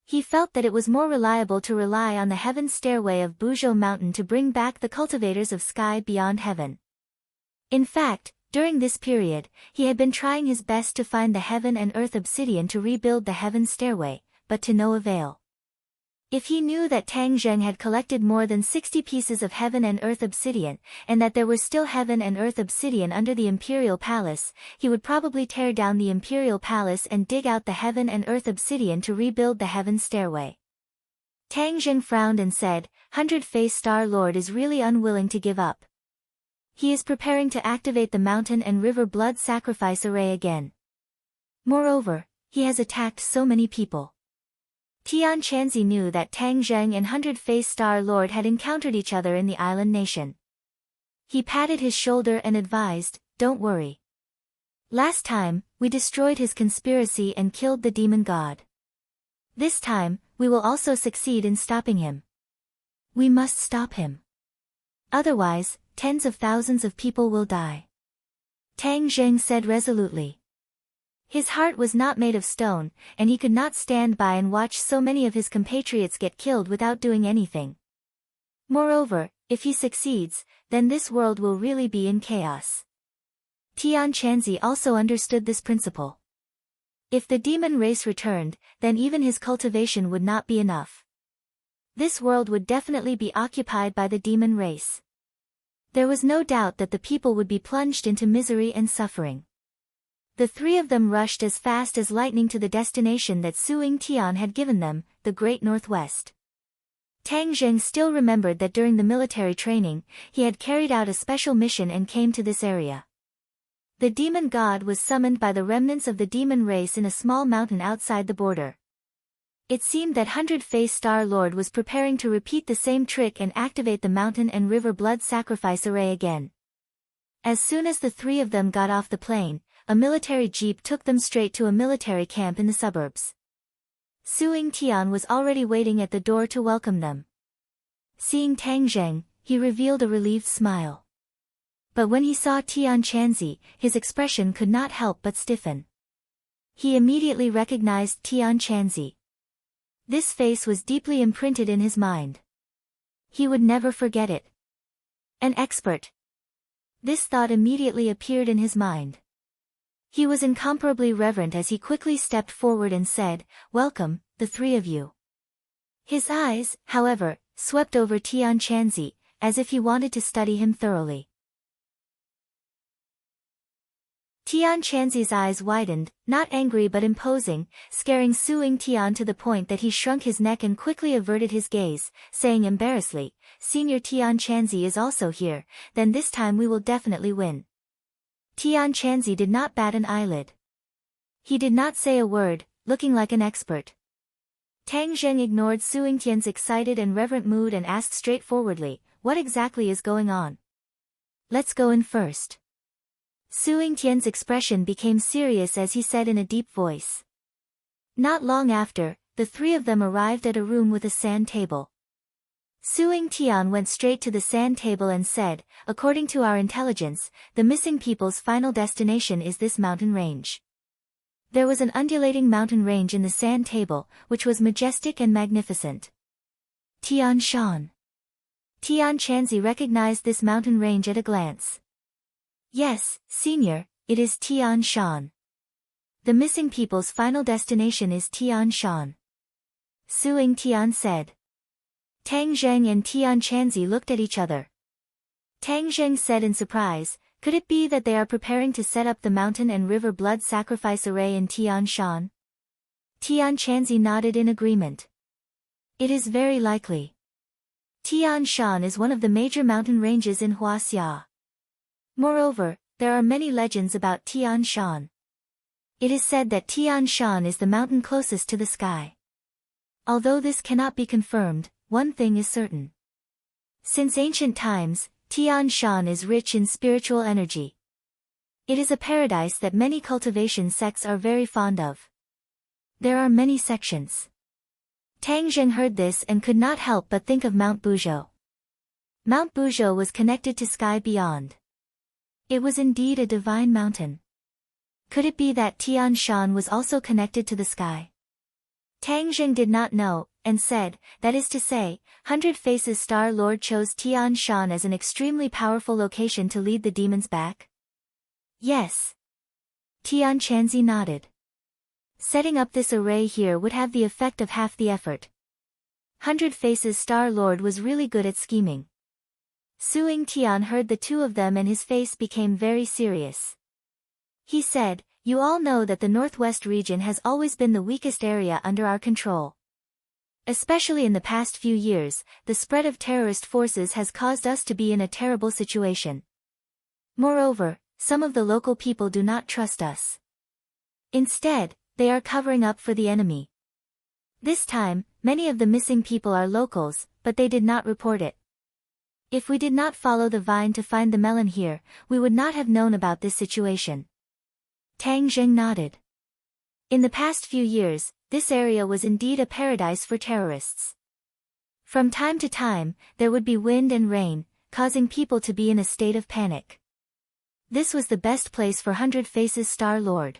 He felt that it was more reliable to rely on the heaven stairway of Buzhou Mountain to bring back the cultivators of sky beyond heaven. In fact, during this period, he had been trying his best to find the heaven and earth obsidian to rebuild the heaven stairway, but to no avail. If he knew that Tang Zheng had collected more than 60 pieces of heaven and earth obsidian, and that there was still heaven and earth obsidian under the imperial palace, he would probably tear down the imperial palace and dig out the heaven and earth obsidian to rebuild the heaven stairway. Tang Zheng frowned and said, Hundred-Faced Star Lord is really unwilling to give up. He is preparing to activate the mountain and river blood sacrifice array again. Moreover, he has attacked so many people. Tian Chanzi knew that Tang Zheng and Hundred-Faced Star Lord had encountered each other in the island nation. He patted his shoulder and advised, Don't worry. Last time, we destroyed his conspiracy and killed the demon god. This time, we will also succeed in stopping him. We must stop him. Otherwise, tens of thousands of people will die. Tang Zheng said resolutely. His heart was not made of stone, and he could not stand by and watch so many of his compatriots get killed without doing anything. Moreover, if he succeeds, then this world will really be in chaos. Tian Chanzi also understood this principle. If the demon race returned, then even his cultivation would not be enough. This world would definitely be occupied by the demon race. There was no doubt that the people would be plunged into misery and suffering. The three of them rushed as fast as lightning to the destination that Suing Tian had given them, the Great Northwest. Tang Zheng still remembered that during the military training, he had carried out a special mission and came to this area. The demon god was summoned by the remnants of the demon race in a small mountain outside the border. It seemed that Hundred-Faced Star Lord was preparing to repeat the same trick and activate the mountain and river blood sacrifice array again. As soon as the three of them got off the plane, a military jeep took them straight to a military camp in the suburbs. Suing Tian was already waiting at the door to welcome them. Seeing Tang Zheng, he revealed a relieved smile. But when he saw Tian Chanzi, his expression could not help but stiffen. He immediately recognized Tian Chanzi. This face was deeply imprinted in his mind. He would never forget it. An expert. This thought immediately appeared in his mind. He was incomparably reverent as he quickly stepped forward and said, "Welcome, the three of you." His eyes, however, swept over Tian Chanzi, as if he wanted to study him thoroughly. Tian Chanzi's eyes widened, not angry but imposing, scaring Suing Tian to the point that he shrunk his neck and quickly averted his gaze, saying embarrassedly, "Senior Tian Chanzi is also here, then this time we will definitely win." Tian Chanzi did not bat an eyelid. He did not say a word, looking like an expert. Tang Zheng ignored Suing Tian's excited and reverent mood and asked straightforwardly, "What exactly is going on? Let's go in first." Suing Tian's expression became serious as he said in a deep voice. Not long after, the three of them arrived at a room with a sand table. Suing Tian went straight to the sand table and said, "According to our intelligence, the missing people's final destination is this mountain range." There was an undulating mountain range in the sand table, which was majestic and magnificent. Tian Shan. Tian Chanzi recognized this mountain range at a glance. "Yes, senior, it is Tian Shan. The missing people's final destination is Tian Shan." Suing Tian said. Tang Zheng and Tian Chanzi looked at each other. Tang Zheng said in surprise, "Could it be that they are preparing to set up the mountain and river blood sacrifice array in Tian Shan?" Tian Chanzi nodded in agreement. "It is very likely. Tian Shan is one of the major mountain ranges in Huaxia. Moreover, there are many legends about Tian Shan. It is said that Tian Shan is the mountain closest to the sky. Although this cannot be confirmed, one thing is certain. Since ancient times, Tian Shan is rich in spiritual energy. It is a paradise that many cultivation sects are very fond of. There are many sections." Tang Zheng heard this and could not help but think of Mount Buzhou. Mount Buzhou was connected to sky beyond. It was indeed a divine mountain. Could it be that Tian Shan was also connected to the sky? Tang Zheng did not know, and said, "That is to say, Hundred-Faced Star Lord chose Tian Shan as an extremely powerful location to lead the demons back?" "Yes." Tian Chanzi nodded. "Setting up this array here would have the effect of half the effort. Hundred-Faced Star Lord was really good at scheming." Suing Tian heard the two of them and his face became very serious. He said, "You all know that the Northwest region has always been the weakest area under our control. Especially in the past few years, the spread of terrorist forces has caused us to be in a terrible situation. Moreover, some of the local people do not trust us. Instead, they are covering up for the enemy. This time, many of the missing people are locals, but they did not report it. If we did not follow the vine to find the melon here, we would not have known about this situation." Tang Zheng nodded. In the past few years, this area was indeed a paradise for terrorists. From time to time, there would be wind and rain, causing people to be in a state of panic. This was the best place for 100 Faces Star Lord.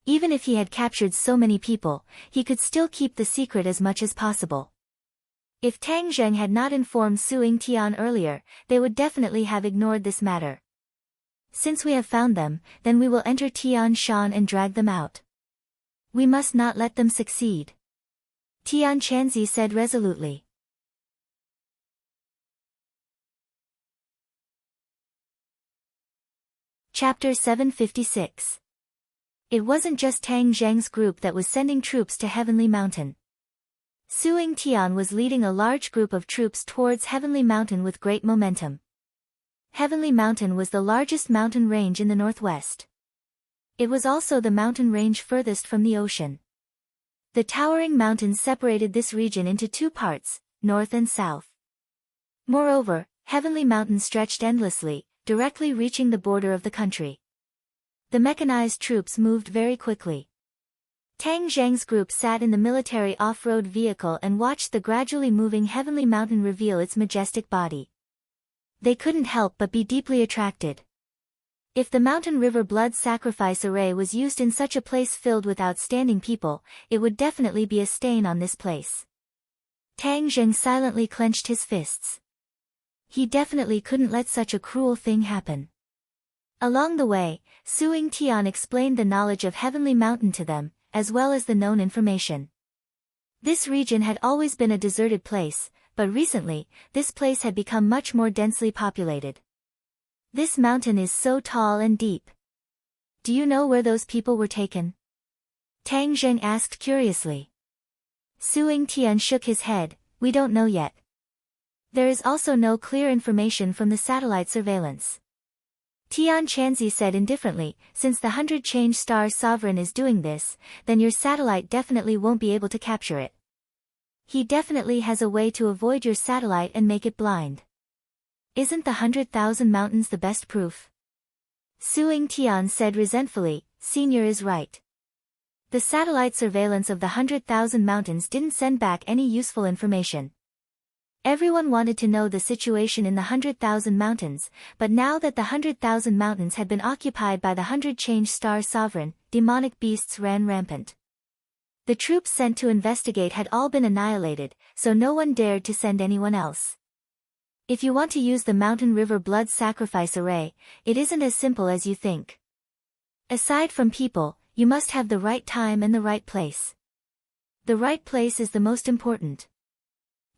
Even if he had captured so many people, he could still keep the secret as much as possible. If Tang Zheng had not informed Su Yingtian earlier, they would definitely have ignored this matter. Since we have found them, then we will enter Tian Shan and drag them out. We must not let them succeed. Tian Chanzi said resolutely. Chapter 756. It wasn't just Tang Zheng's group that was sending troops to Heavenly Mountain. Su Yingtian was leading a large group of troops towards Heavenly Mountain with great momentum. Heavenly Mountain was the largest mountain range in the northwest. It was also the mountain range furthest from the ocean. The towering mountains separated this region into two parts, north and south. Moreover, Heavenly Mountain stretched endlessly, directly reaching the border of the country. The mechanized troops moved very quickly. Tang Zheng's group sat in the military off-road vehicle and watched the gradually moving Heavenly Mountain reveal its majestic body. They couldn't help but be deeply attracted. If the Mountain River blood sacrifice array was used in such a place filled with outstanding people, it would definitely be a stain on this place. Tang Zheng silently clenched his fists. He definitely couldn't let such a cruel thing happen. Along the way, Su Yingtian explained the knowledge of Heavenly Mountain to them, as well as the known information. This region had always been a deserted place, but recently, this place had become much more densely populated. This mountain is so tall and deep. Do you know where those people were taken? Tang Zheng asked curiously. Su Yingtian shook his head. We don't know yet. There is also no clear information from the satellite surveillance. Tian Chanzi said indifferently, since the 100 Change Star Sovereign is doing this, then your satellite definitely won't be able to capture it. He definitely has a way to avoid your satellite and make it blind. Isn't the 100,000 mountains the best proof? Su Yingtian said resentfully, Senior is right. The satellite surveillance of the 100,000 mountains didn't send back any useful information. Everyone wanted to know the situation in the 100,000 mountains, but now that the 100,000 mountains had been occupied by the 100 Change Star Sovereign, demonic beasts ran rampant. The troops sent to investigate had all been annihilated, so no one dared to send anyone else. If you want to use the Mountain River blood sacrifice array, it isn't as simple as you think. Aside from people, you must have the right time and the right place. The right place is the most important.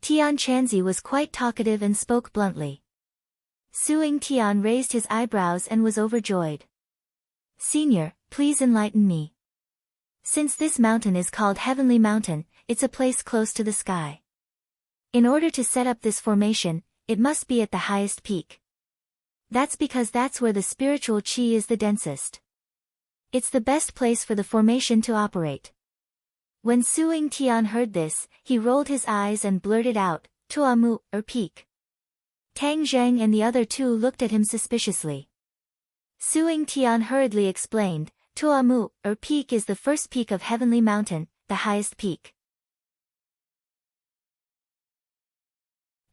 Tian Chanzi was quite talkative and spoke bluntly. Su Yingtian raised his eyebrows and was overjoyed. Senior, please enlighten me. Since this mountain is called Heavenly Mountain, it's a place close to the sky. In order to set up this formation, it must be at the highest peak. That's because that's where the spiritual qi is the densest. It's the best place for the formation to operate. When Su Yingtian heard this, he rolled his eyes and blurted out, Tuamu, or peak. Tang Zheng and the other two looked at him suspiciously. Su Yingtian hurriedly explained, Tuamu, or peak is the first peak of Heavenly Mountain, the highest peak.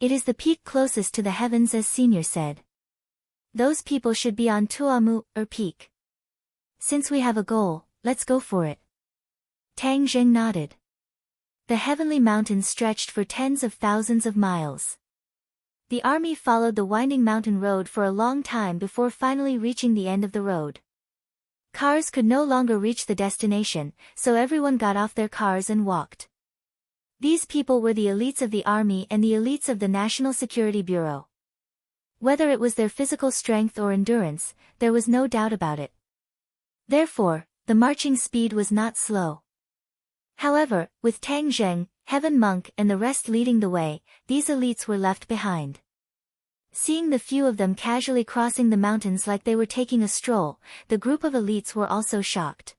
It is the peak closest to the heavens as Senior said. Those people should be on Tuamu, or peak. Since we have a goal, let's go for it. Tang Zheng nodded. The Heavenly Mountain stretched for tens of thousands of miles. The army followed the winding mountain road for a long time before finally reaching the end of the road. Cars could no longer reach the destination, so everyone got off their cars and walked. These people were the elites of the army and the elites of the National Security Bureau. Whether it was their physical strength or endurance, there was no doubt about it. Therefore, the marching speed was not slow. However, with Tang Zheng, Heaven Monk and the rest leading the way, these elites were left behind. Seeing the few of them casually crossing the mountains like they were taking a stroll, the group of elites were also shocked.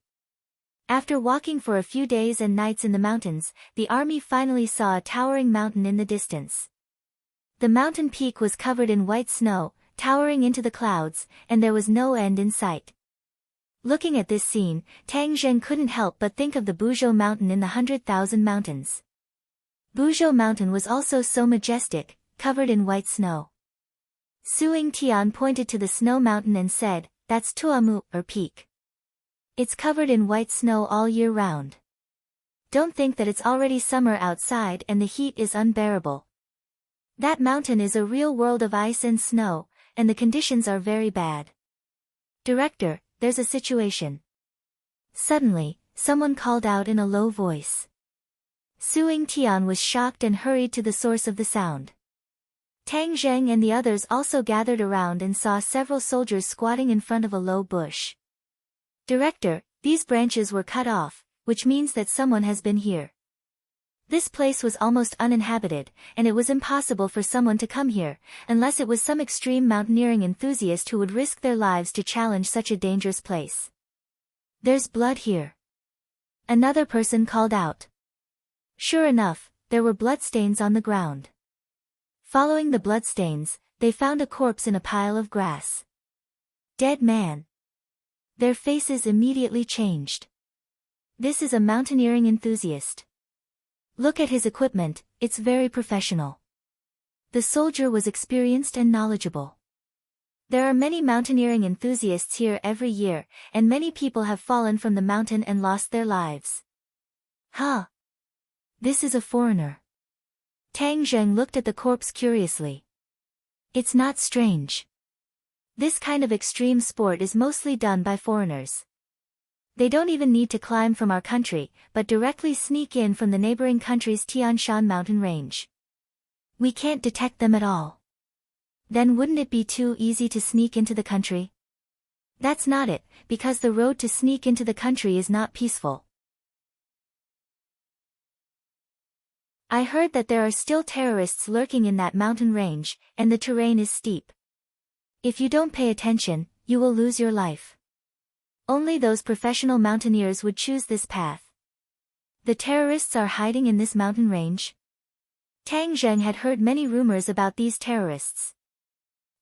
After walking for a few days and nights in the mountains, the army finally saw a towering mountain in the distance. The mountain peak was covered in white snow, towering into the clouds, and there was no end in sight. Looking at this scene, Tang Zheng couldn't help but think of the Buzhou Mountain in the 100,000 mountains. Buzhou Mountain was also so majestic, covered in white snow. Suing Tian pointed to the snow mountain and said, "That's Tuamu, or peak. It's covered in white snow all year round. Don't think that it's already summer outside and the heat is unbearable. That mountain is a real world of ice and snow, and the conditions are very bad. Director, there's a situation." Suddenly, someone called out in a low voice. Suing Tian was shocked and hurried to the source of the sound. Tang Zheng and the others also gathered around and saw several soldiers squatting in front of a low bush. "Director, these branches were cut off, which means that someone has been here. This place was almost uninhabited, and it was impossible for someone to come here, unless it was some extreme mountaineering enthusiast who would risk their lives to challenge such a dangerous place. There's blood here." Another person called out. Sure enough, there were bloodstains on the ground. Following the bloodstains, they found a corpse in a pile of grass. Dead man. Their faces immediately changed. This is a mountaineering enthusiast. Look at his equipment, it's very professional. The soldier was experienced and knowledgeable. There are many mountaineering enthusiasts here every year, and many people have fallen from the mountain and lost their lives. Huh. This is a foreigner. Tang Zheng looked at the corpse curiously. It's not strange. This kind of extreme sport is mostly done by foreigners. They don't even need to climb from our country, but directly sneak in from the neighboring country's Tian Shan mountain range. We can't detect them at all. Then wouldn't it be too easy to sneak into the country? That's not it, because the road to sneak into the country is not peaceful. I heard that there are still terrorists lurking in that mountain range, and the terrain is steep. If you don't pay attention, you will lose your life. Only those professional mountaineers would choose this path. The terrorists are hiding in this mountain range? Tang Zheng had heard many rumors about these terrorists.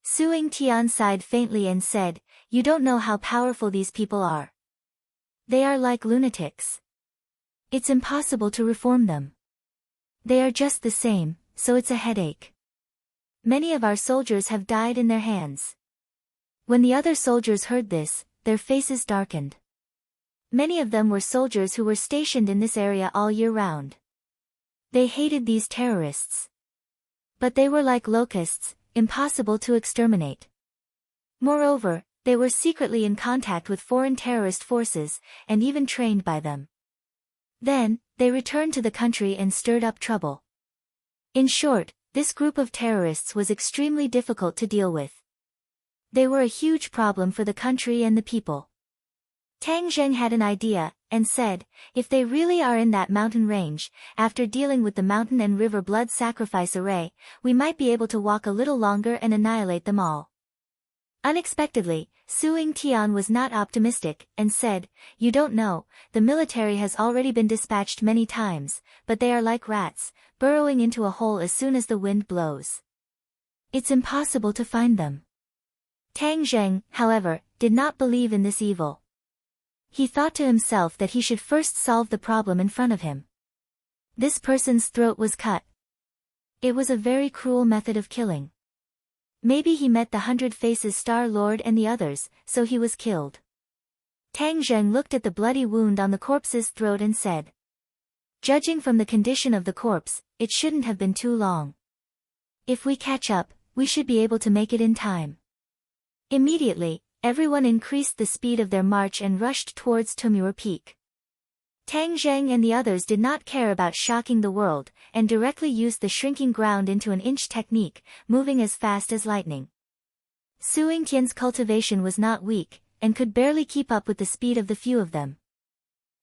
Suing Tian sighed faintly and said, "You don't know how powerful these people are. They are like lunatics. It's impossible to reform them. They are just the same, so it's a headache. Many of our soldiers have died in their hands." When the other soldiers heard this, their faces darkened. Many of them were soldiers who were stationed in this area all year round. They hated these terrorists. But they were like locusts, impossible to exterminate. Moreover, they were secretly in contact with foreign terrorist forces, and even trained by them. Then, they returned to the country and stirred up trouble. In short, this group of terrorists was extremely difficult to deal with. They were a huge problem for the country and the people. Tang Zheng had an idea, and said, "If they really are in that mountain range, after dealing with the mountain and river blood sacrifice array, we might be able to walk a little longer and annihilate them all." Unexpectedly, Suing Tian was not optimistic, and said, "You don't know, the military has already been dispatched many times, but they are like rats, burrowing into a hole as soon as the wind blows. It's impossible to find them." Tang Zheng, however, did not believe in this evil. He thought to himself that he should first solve the problem in front of him. This person's throat was cut. It was a very cruel method of killing. Maybe he met the 100 Faces Star Lord and the others, so he was killed. Tang Zheng looked at the bloody wound on the corpse's throat and said, "Judging from the condition of the corpse, it shouldn't have been too long. If we catch up, we should be able to make it in time." Immediately, everyone increased the speed of their march and rushed towards Tumur Peak. Tang Zheng and the others did not care about shocking the world, and directly used the shrinking ground into an inch technique, moving as fast as lightning. Suing Tian's cultivation was not weak, and could barely keep up with the speed of the few of them.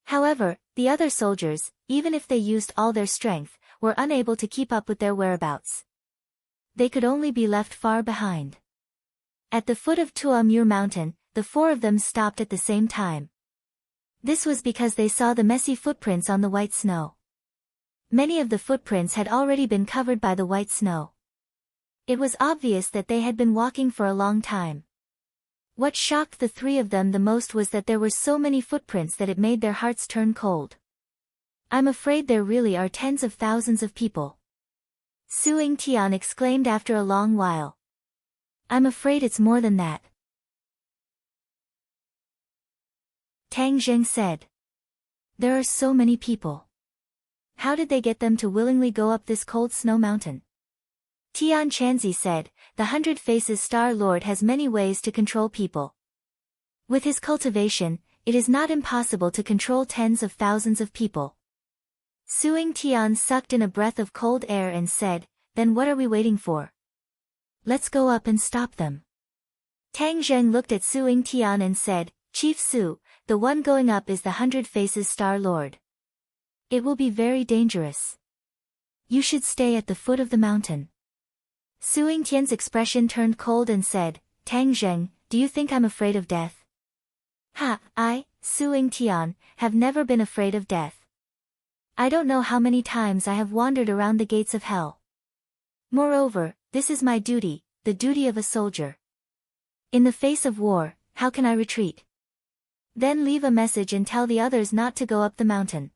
However, the other soldiers, even if they used all their strength, were unable to keep up with their whereabouts. They could only be left far behind. At the foot of Tuamur Mountain, the four of them stopped at the same time. This was because they saw the messy footprints on the white snow. Many of the footprints had already been covered by the white snow. It was obvious that they had been walking for a long time. What shocked the three of them the most was that there were so many footprints that it made their hearts turn cold. I'm afraid there really are tens of thousands of people. Suing Tian exclaimed after a long while. I'm afraid it's more than that. Tang Zheng said. There are so many people. How did they get them to willingly go up this cold snow mountain? Tian Chanzi said, the 100 Faces Star Lord has many ways to control people. With his cultivation, it is not impossible to control tens of thousands of people. Suing Tian sucked in a breath of cold air and said, then what are we waiting for? Let's go up and stop them. Tang Zheng looked at Suing Tian and said, Chief Su, the one going up is the 100 Faces Star Lord. It will be very dangerous. You should stay at the foot of the mountain. Suing Tian's expression turned cold and said, Tang Zheng, do you think I'm afraid of death? Ha, I, Suing Tian, have never been afraid of death. I don't know how many times I have wandered around the gates of hell. Moreover, this is my duty, the duty of a soldier. In the face of war, how can I retreat? Then leave a message and tell the others not to go up the mountain.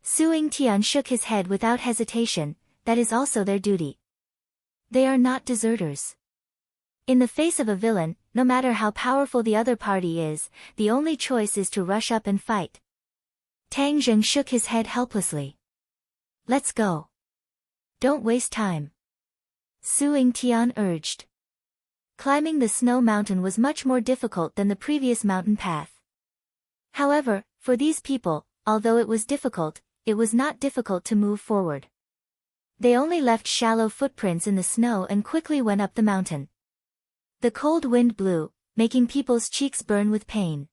Suing Tian shook his head without hesitation, that is also their duty. They are not deserters. In the face of a villain, no matter how powerful the other party is, the only choice is to rush up and fight. Tang Zheng shook his head helplessly. Let's go. Don't waste time. Suing Tian urged. Climbing the snow mountain was much more difficult than the previous mountain path. However, for these people, although it was difficult, it was not difficult to move forward. They only left shallow footprints in the snow and quickly went up the mountain. The cold wind blew, making people's cheeks burn with pain.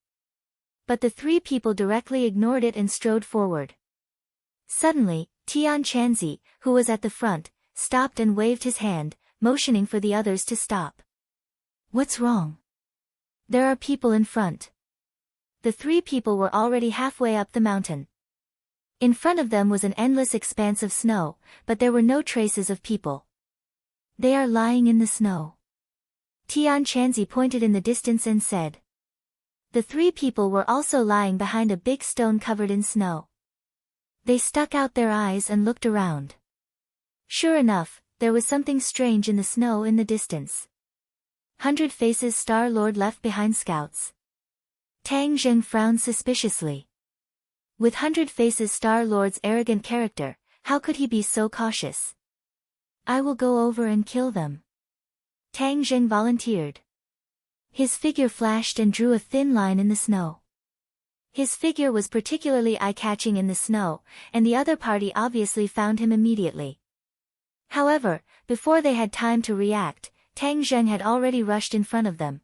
But the three people directly ignored it and strode forward. Suddenly, Tian Chanzi, who was at the front, stopped and waved his hand, motioning for the others to stop. What's wrong? There are people in front. The three people were already halfway up the mountain. In front of them was an endless expanse of snow, but there were no traces of people. They are lying in the snow. Tian Chanzi pointed in the distance and said. The three people were also lying behind a big stone covered in snow. They stuck out their eyes and looked around. Sure enough, there was something strange in the snow in the distance. 100 Faces Star Lord left behind scouts. Tang Zheng frowned suspiciously. With 100 Faces Star Lord's arrogant character, how could he be so cautious? I will go over and kill them. Tang Zheng volunteered. His figure flashed and drew a thin line in the snow. His figure was particularly eye-catching in the snow, and the other party obviously found him immediately. However, before they had time to react, Tang Zheng had already rushed in front of them.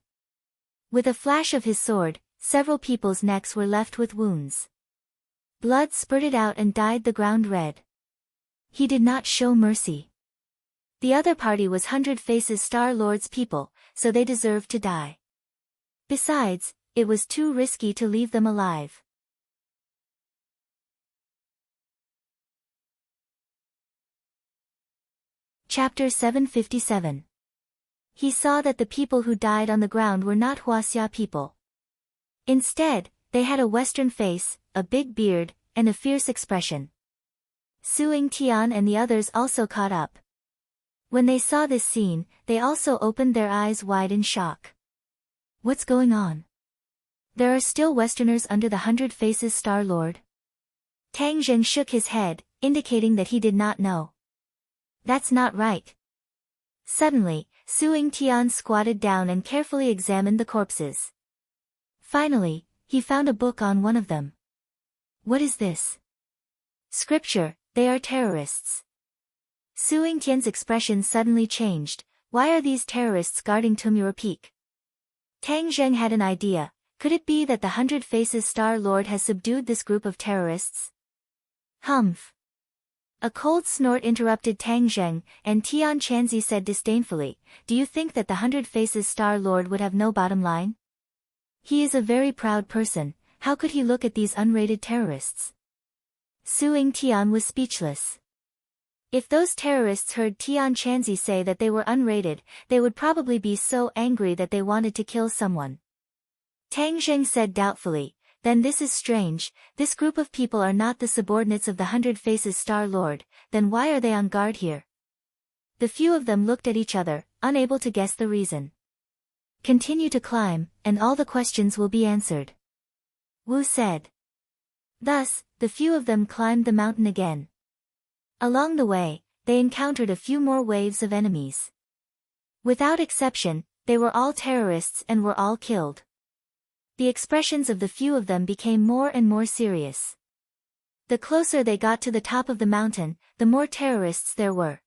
With a flash of his sword, several people's necks were left with wounds. Blood spurted out and dyed the ground red. He did not show mercy. The other party was 100 Faces Star Lord's people, so they deserved to die. Besides, it was too risky to leave them alive. Chapter 757. He saw that the people who died on the ground were not Huaxia people. Instead, they had a Western face, a big beard, and a fierce expression. Suing Tian and the others also caught up. When they saw this scene, they also opened their eyes wide in shock. What's going on? There are still Westerners under the 100 Faces Star Lord? Tang Zheng shook his head, indicating that he did not know. That's not right. Suddenly, Suing Tian squatted down and carefully examined the corpses. Finally, he found a book on one of them. What is this? Scripture, they are terrorists. Suing Tian's expression suddenly changed. Why are these terrorists guarding Tumura Peak? Tang Zheng had an idea. Could it be that the 100 Faces Star Lord has subdued this group of terrorists? Humph. A cold snort interrupted Tang Zheng, and Tian Chanzi said disdainfully, do you think that the 100 Faces Star Lord would have no bottom line? He is a very proud person, how could he look at these unrated terrorists? Suing Tian was speechless. If those terrorists heard Tian Chanzi say that they were unrated, they would probably be so angry that they wanted to kill someone. Tang Zheng said doubtfully, Then this is strange, this group of people are not the subordinates of the 100 Faces Star Lord, then why are they on guard here? The few of them looked at each other, unable to guess the reason. Continue to climb, and all the questions will be answered, Wu said. Thus, the few of them climbed the mountain again. Along the way, they encountered a few more waves of enemies. Without exception, they were all terrorists and were all killed. The expressions of the few of them became more and more serious. The closer they got to the top of the mountain, the more terrorists there were.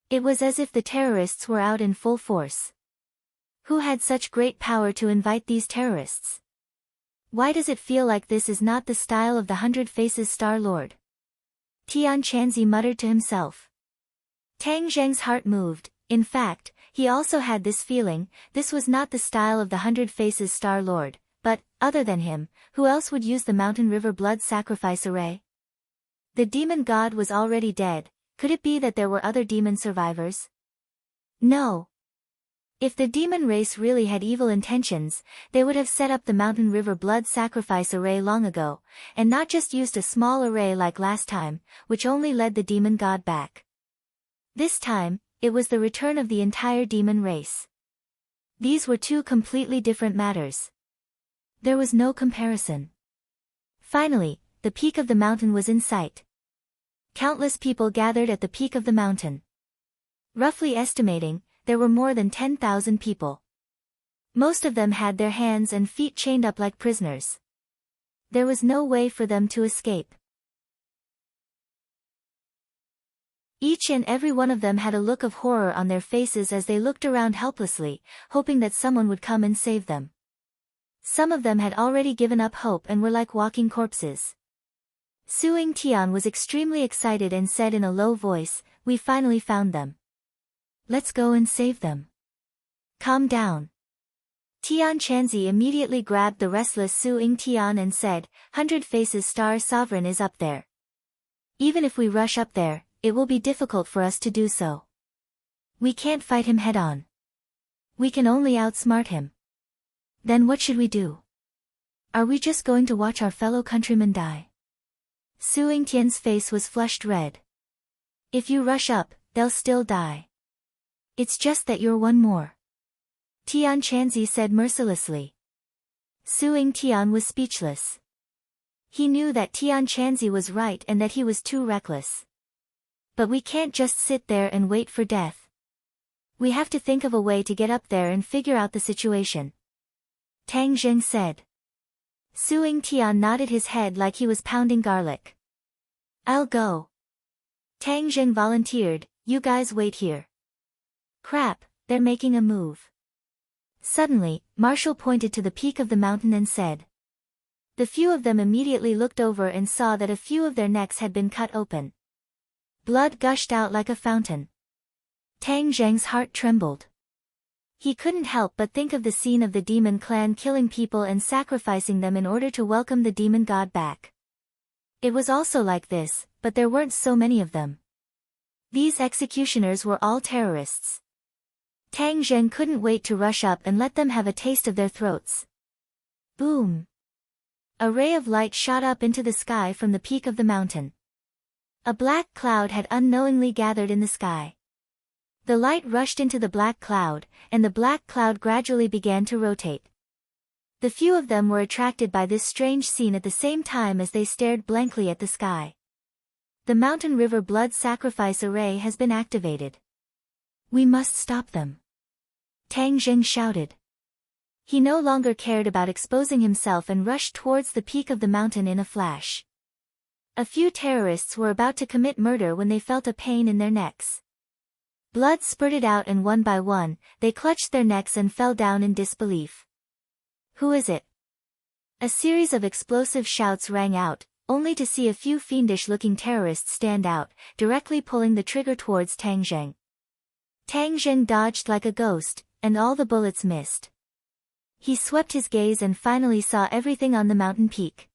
It was as if the terrorists were out in full force. Who had such great power to invite these terrorists? Why does it feel like this is not the style of the 100 Faces Star Lord? Tian Chanzi muttered to himself. Tang Zheng's heart moved. In fact, he also had this feeling, this was not the style of the 100 Faces Star Lord, but, other than him, who else would use the Mountain River blood sacrifice array? The demon god was already dead, could it be that there were other demon survivors? No. If the demon race really had evil intentions, they would have set up the Mountain River blood sacrifice array long ago, and not just used a small array like last time, which only led the demon god back. This time, it was the return of the entire demon race. These were two completely different matters. There was no comparison. Finally, the peak of the mountain was in sight. Countless people gathered at the peak of the mountain. Roughly estimating, there were more than 10,000 people. Most of them had their hands and feet chained up like prisoners. There was no way for them to escape. Each and every one of them had a look of horror on their faces as they looked around helplessly, hoping that someone would come and save them. Some of them had already given up hope and were like walking corpses. Su Tian was extremely excited and said in a low voice, "We finally found them. Let's go and save them." Calm down. Tian Chanzi immediately grabbed the restless Su Tian and said, 100 Faces Star Sovereign is up there. Even if we rush up there, it will be difficult for us to do so. We can't fight him head-on. We can only outsmart him. Then what should we do? Are we just going to watch our fellow countrymen die? Su Tian's face was flushed red. If you rush up, they'll still die. It's just that you're one more. Tian Chanzi said mercilessly. Su Tian was speechless. He knew that Tian Chanzi was right and that he was too reckless. But we can't just sit there and wait for death. We have to think of a way to get up there and figure out the situation. Tang Zheng said. Su Tian nodded his head like he was pounding garlic. I'll go. Tang Zheng volunteered, you guys wait here. Crap, they're making a move. Suddenly, Marshall pointed to the peak of the mountain and said. The few of them immediately looked over and saw that a few of their necks had been cut open. Blood gushed out like a fountain. Tang Zheng's heart trembled. He couldn't help but think of the scene of the demon clan killing people and sacrificing them in order to welcome the demon god back. It was also like this, but there weren't so many of them. These executioners were all terrorists. Tang Zheng couldn't wait to rush up and let them have a taste of their throats. Boom! A ray of light shot up into the sky from the peak of the mountain. A black cloud had unknowingly gathered in the sky. The light rushed into the black cloud, and the black cloud gradually began to rotate. The few of them were attracted by this strange scene at the same time as they stared blankly at the sky. The Mountain River blood sacrifice array has been activated. We must stop them. Tang Zheng shouted. He no longer cared about exposing himself and rushed towards the peak of the mountain in a flash. A few terrorists were about to commit murder when they felt a pain in their necks. Blood spurted out and one by one, they clutched their necks and fell down in disbelief. Who is it? A series of explosive shouts rang out, only to see a few fiendish-looking terrorists stand out, directly pulling the trigger towards Tang Zheng. Tang Zheng dodged like a ghost, and all the bullets missed. He swept his gaze and finally saw everything on the mountain peak.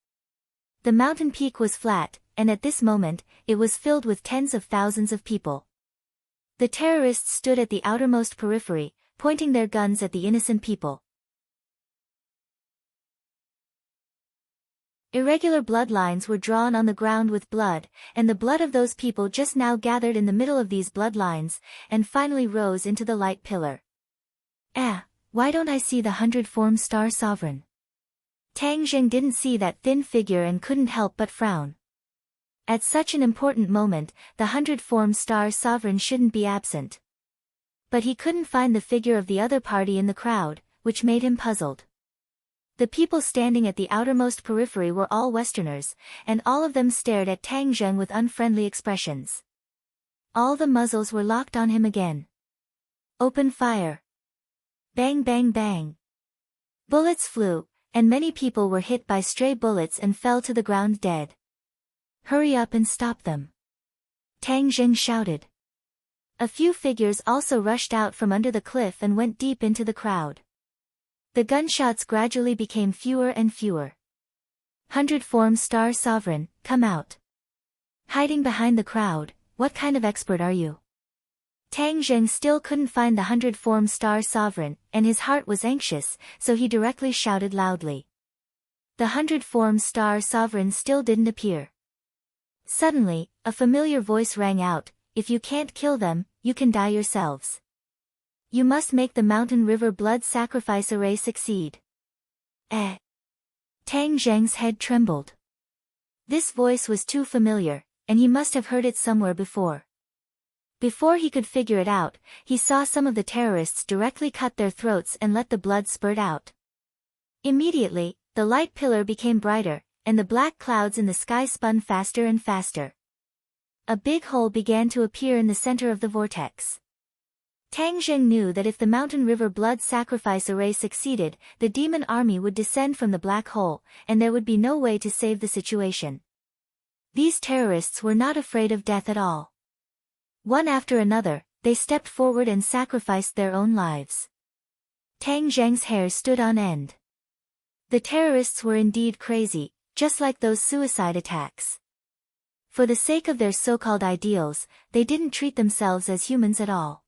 The mountain peak was flat, and at this moment, it was filled with tens of thousands of people. The terrorists stood at the outermost periphery, pointing their guns at the innocent people. Irregular bloodlines were drawn on the ground with blood, and the blood of those people just now gathered in the middle of these bloodlines, and finally rose into the light pillar. Why don't I see the 100-form star sovereign? Tang Zheng didn't see that thin figure and couldn't help but frown. At such an important moment, the 100-form star sovereign shouldn't be absent. But he couldn't find the figure of the other party in the crowd, which made him puzzled. The people standing at the outermost periphery were all Westerners, and all of them stared at Tang Zheng with unfriendly expressions. All the muzzles were locked on him again. Open fire! Bang bang bang! Bullets flew, and many people were hit by stray bullets and fell to the ground dead. Hurry up and stop them! Tang Zheng shouted. A few figures also rushed out from under the cliff and went deep into the crowd. The gunshots gradually became fewer and fewer. 100-form star sovereign, come out. Hiding behind the crowd, what kind of expert are you? Tang Zheng still couldn't find the 100-form star sovereign, and his heart was anxious, so he directly shouted loudly. The 100-form star sovereign still didn't appear. Suddenly, a familiar voice rang out, if you can't kill them, you can die yourselves. You must make the mountain river blood sacrifice array succeed. Tang Zheng's head trembled. This voice was too familiar, and he must have heard it somewhere before. Before he could figure it out, he saw some of the terrorists directly cut their throats and let the blood spurt out. Immediately, the light pillar became brighter, and the black clouds in the sky spun faster and faster. A big hole began to appear in the center of the vortex. Tang Zheng knew that if the mountain river blood sacrifice array succeeded, the demon army would descend from the black hole, and there would be no way to save the situation. These terrorists were not afraid of death at all. One after another, they stepped forward and sacrificed their own lives. Tang Zheng's hair stood on end. The terrorists were indeed crazy, just like those suicide attacks. For the sake of their so-called ideals, they didn't treat themselves as humans at all.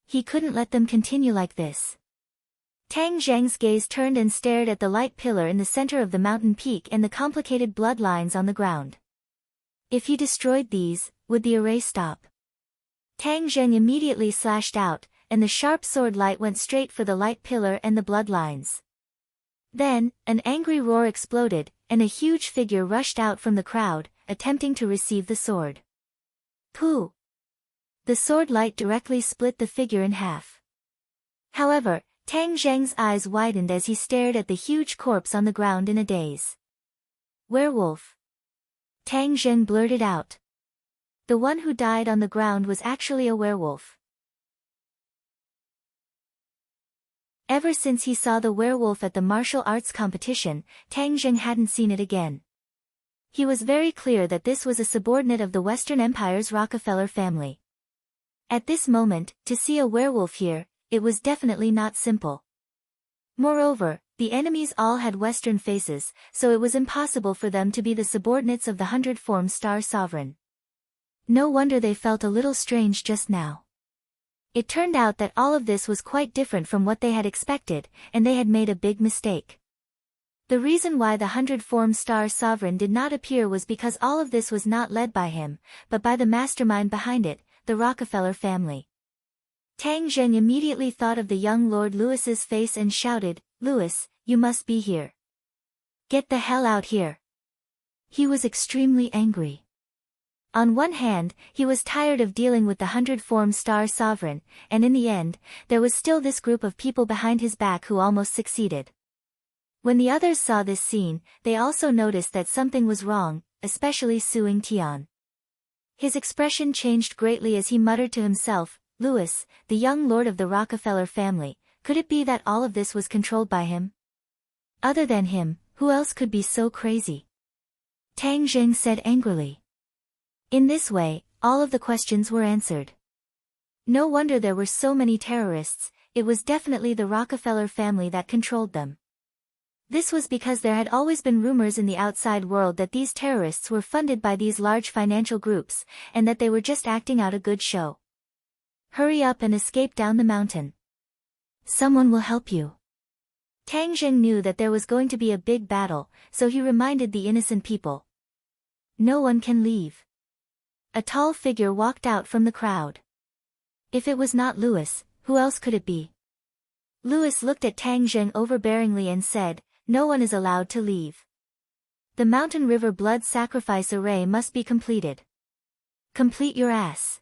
He couldn't let them continue like this. Tang Zheng's gaze turned and stared at the light pillar in the center of the mountain peak and the complicated bloodlines on the ground. If he destroyed these, would the array stop? Tang Zheng immediately slashed out, and the sharp sword light went straight for the light pillar and the bloodlines. Then, an angry roar exploded, and a huge figure rushed out from the crowd, attempting to receive the sword. Pooh! The sword light directly split the figure in half. However, Tang Zheng's eyes widened as he stared at the huge corpse on the ground in a daze. Werewolf! Tang Zheng blurted out. The one who died on the ground was actually a werewolf. Ever since he saw the werewolf at the martial arts competition, Tang Zheng hadn't seen it again. He was very clear that this was a subordinate of the Western Empire's Rockefeller family. At this moment, to see a werewolf here, it was definitely not simple. Moreover, the enemies all had Western faces, so it was impossible for them to be the subordinates of the 100-form star sovereign. No wonder they felt a little strange just now. It turned out that all of this was quite different from what they had expected, and they had made a big mistake. The reason why the 100-form star sovereign did not appear was because all of this was not led by him, but by the mastermind behind it, the Rockefeller family. Tang Zheng immediately thought of the young Lord Lewis's face and shouted, "Lewis, you must be here. Get the hell out here." He was extremely angry. On one hand, he was tired of dealing with the 100-form star sovereign, and in the end, there was still this group of people behind his back who almost succeeded. When the others saw this scene, they also noticed that something was wrong, especially Suing Tian. His expression changed greatly as he muttered to himself, "Lewis, the young lord of the Rockefeller family, could it be that all of this was controlled by him? Other than him, who else could be so crazy?" Tang Zheng said angrily. In this way, all of the questions were answered. No wonder there were so many terrorists, it was definitely the Rockefeller family that controlled them. This was because there had always been rumors in the outside world that these terrorists were funded by these large financial groups, and that they were just acting out a good show. Hurry up and escape down the mountain. Someone will help you. Tang Zheng knew that there was going to be a big battle, so he reminded the innocent people. No one can leave. A tall figure walked out from the crowd. If it was not Louis, who else could it be? Louis looked at Tang Zheng overbearingly and said, "No one is allowed to leave. The Mountain River blood sacrifice array must be completed. Complete your ass.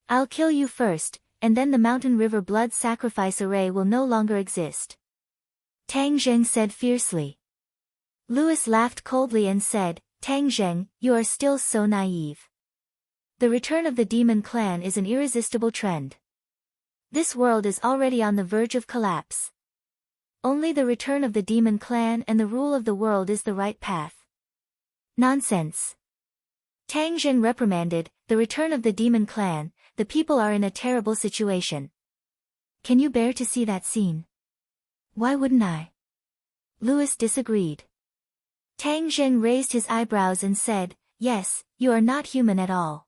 I'll kill you first, and then the Mountain River blood sacrifice array will no longer exist." Tang Zheng said fiercely. Louis laughed coldly and said, "Tang Zheng, you are still so naive. The return of the demon clan is an irresistible trend. This world is already on the verge of collapse. Only the return of the demon clan and the rule of the world is the right path." Nonsense. Tang Zheng reprimanded, "The return of the demon clan, the people are in a terrible situation. Can you bear to see that scene?" "Why wouldn't I?" Louis disagreed. Tang Zheng raised his eyebrows and said, "Yes, you are not human at all.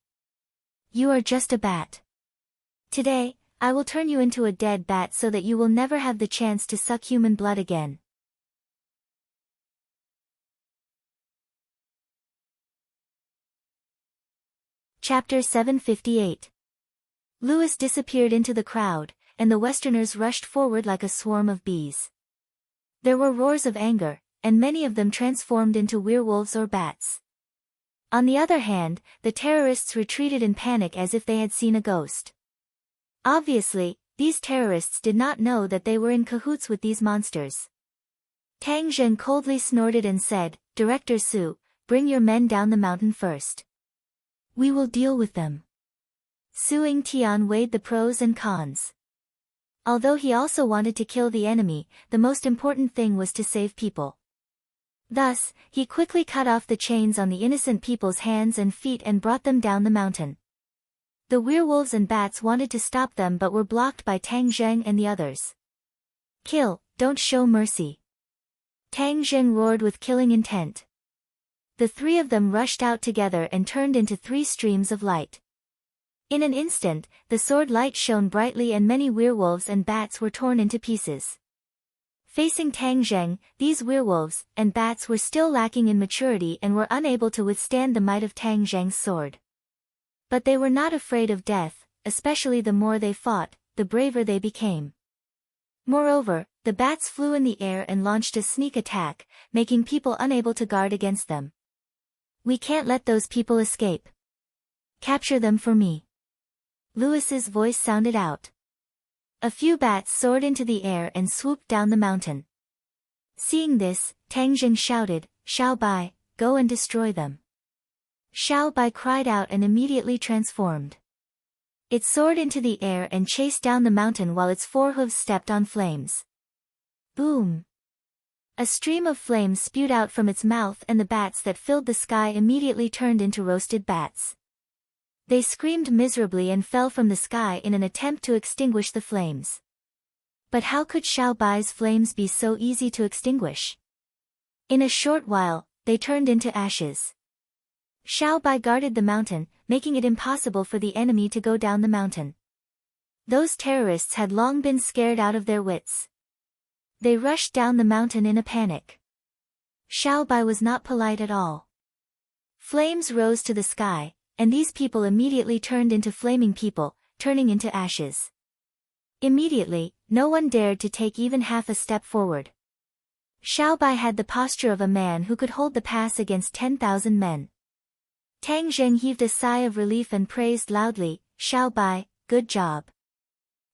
You are just a bat. Today, I will turn you into a dead bat so that you will never have the chance to suck human blood again." Chapter 758. Louis disappeared into the crowd, and the Westerners rushed forward like a swarm of bees. There were roars of anger, and many of them transformed into werewolves or bats. On the other hand, the terrorists retreated in panic as if they had seen a ghost. Obviously, these terrorists did not know that they were in cahoots with these monsters. Tang Zheng coldly snorted and said, "Director Su, bring your men down the mountain first. We will deal with them." Su Yingtian weighed the pros and cons. Although he also wanted to kill the enemy, the most important thing was to save people. Thus, he quickly cut off the chains on the innocent people's hands and feet and brought them down the mountain. The werewolves and bats wanted to stop them but were blocked by Tang Zheng and the others. "Kill, don't show mercy." Tang Zheng roared with killing intent. The three of them rushed out together and turned into three streams of light. In an instant, the sword light shone brightly and many werewolves and bats were torn into pieces. Facing Tang Zheng, these werewolves and bats were still lacking in maturity and were unable to withstand the might of Tang Zheng's sword. But they were not afraid of death, especially the more they fought, the braver they became. Moreover, the bats flew in the air and launched a sneak attack, making people unable to guard against them. "We can't let those people escape. Capture them for me." Louis's voice sounded out. A few bats soared into the air and swooped down the mountain. Seeing this, Tang Zheng shouted, "Xiao Bai, go and destroy them." Xiao Bai cried out and immediately transformed. It soared into the air and chased down the mountain while its four hooves stepped on flames. Boom! A stream of flames spewed out from its mouth and the bats that filled the sky immediately turned into roasted bats. They screamed miserably and fell from the sky in an attempt to extinguish the flames. But how could Xiao Bai's flames be so easy to extinguish? In a short while, they turned into ashes. Xiao Bai guarded the mountain, making it impossible for the enemy to go down the mountain. Those terrorists had long been scared out of their wits. They rushed down the mountain in a panic. Xiao Bai was not polite at all. Flames rose to the sky, and these people immediately turned into flaming people, turning into ashes. Immediately, no one dared to take even half a step forward. Xiao Bai had the posture of a man who could hold the pass against 10,000 men. Tang Zheng heaved a sigh of relief and praised loudly, "Xiao Bai, good job."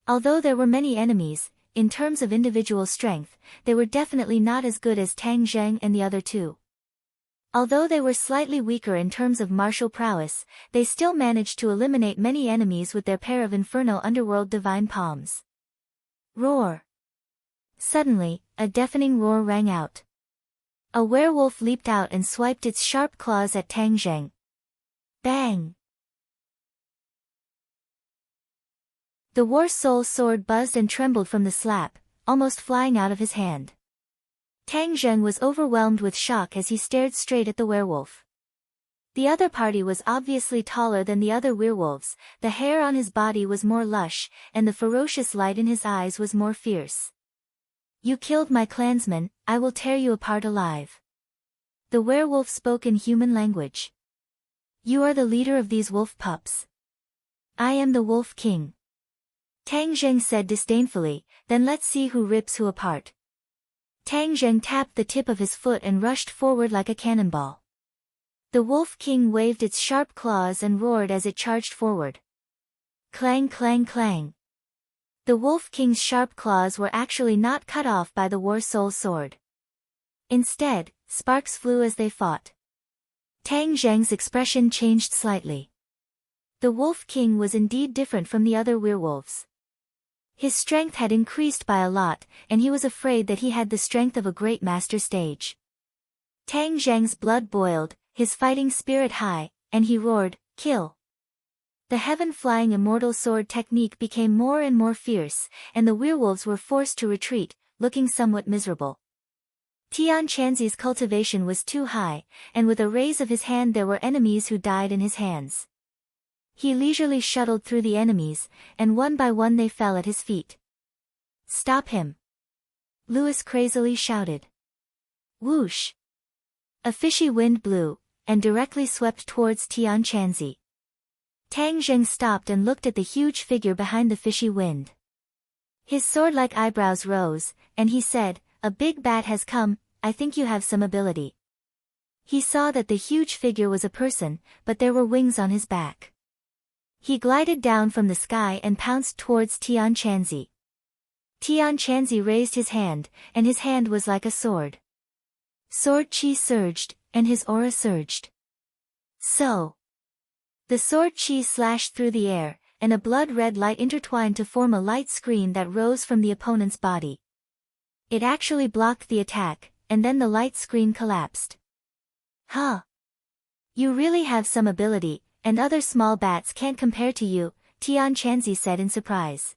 Although there were many enemies, in terms of individual strength, they were definitely not as good as Tang Zheng and the other two. Although they were slightly weaker in terms of martial prowess, they still managed to eliminate many enemies with their pair of Inferno Underworld Divine Palms. Roar! Suddenly, a deafening roar rang out. A werewolf leaped out and swiped its sharp claws at Tang Zheng. Bang! The War Soul sword buzzed and trembled from the slap, almost flying out of his hand. Tang Zheng was overwhelmed with shock as he stared straight at the werewolf. The other party was obviously taller than the other werewolves, the hair on his body was more lush, and the ferocious light in his eyes was more fierce. You killed my clansman, I will tear you apart alive. The werewolf spoke in human language. You are the leader of these wolf pups. I am the Wolf King. Tang Zheng said disdainfully, then let's see who rips who apart. Tang Zheng tapped the tip of his foot and rushed forward like a cannonball. The Wolf King waved its sharp claws and roared as it charged forward. Clang clang clang. The Wolf King's sharp claws were actually not cut off by the War Soul sword. Instead, sparks flew as they fought. Tang Zheng's expression changed slightly. The Wolf King was indeed different from the other werewolves. His strength had increased by a lot, and he was afraid that he had the strength of a great master sage. Tang Zheng's blood boiled, his fighting spirit high, and he roared, "Kill!" The heaven-flying immortal sword technique became more and more fierce, and the werewolves were forced to retreat, looking somewhat miserable. Tian Chanzi's cultivation was too high, and with a raise of his hand there were enemies who died in his hands. He leisurely shuttled through the enemies, and one by one they fell at his feet. Stop him! Louis crazily shouted. Whoosh! A fishy wind blew, and directly swept towards Tian Chanzi. Tang Zheng stopped and looked at the huge figure behind the fishy wind. His sword-like eyebrows rose, and he said, "A big bat has come, I think you have some ability." He saw that the huge figure was a person, but there were wings on his back. He glided down from the sky and pounced towards Tian Chanzi. Tian Chanzi raised his hand, and his hand was like a sword. Sword chi surged, and his aura surged. So. The sword chi slashed through the air, and a blood-red light intertwined to form a light screen that rose from the opponent's body. It actually blocked the attack, and then the light screen collapsed. Huh. You really have some ability, and other small bats can't compare to you, Tian Chanzi said in surprise.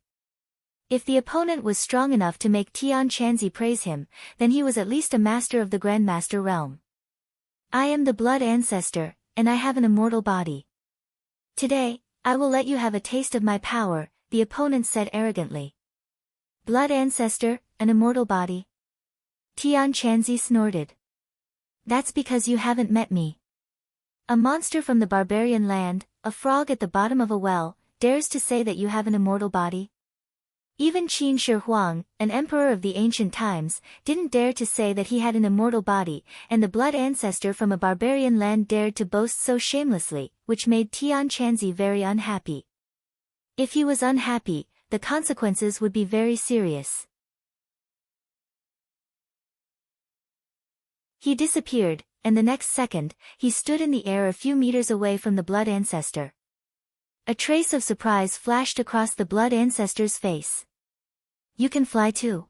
If the opponent was strong enough to make Tian Chanzi praise him, then he was at least a master of the Grandmaster realm. I am the Blood Ancestor, and I have an immortal body. Today, I will let you have a taste of my power, the opponent said arrogantly. Blood Ancestor, an immortal body? Tian Chanzi snorted. That's because you haven't met me. A monster from the barbarian land, a frog at the bottom of a well, dares to say that you have an immortal body? Even Qin Shi Huang, an emperor of the ancient times, didn't dare to say that he had an immortal body, and the blood ancestor from a barbarian land dared to boast so shamelessly, which made Tian Chanzi very unhappy. If he was unhappy, the consequences would be very serious. He disappeared, and the next second, he stood in the air a few meters away from the blood ancestor. A trace of surprise flashed across the blood ancestor's face. You can fly too.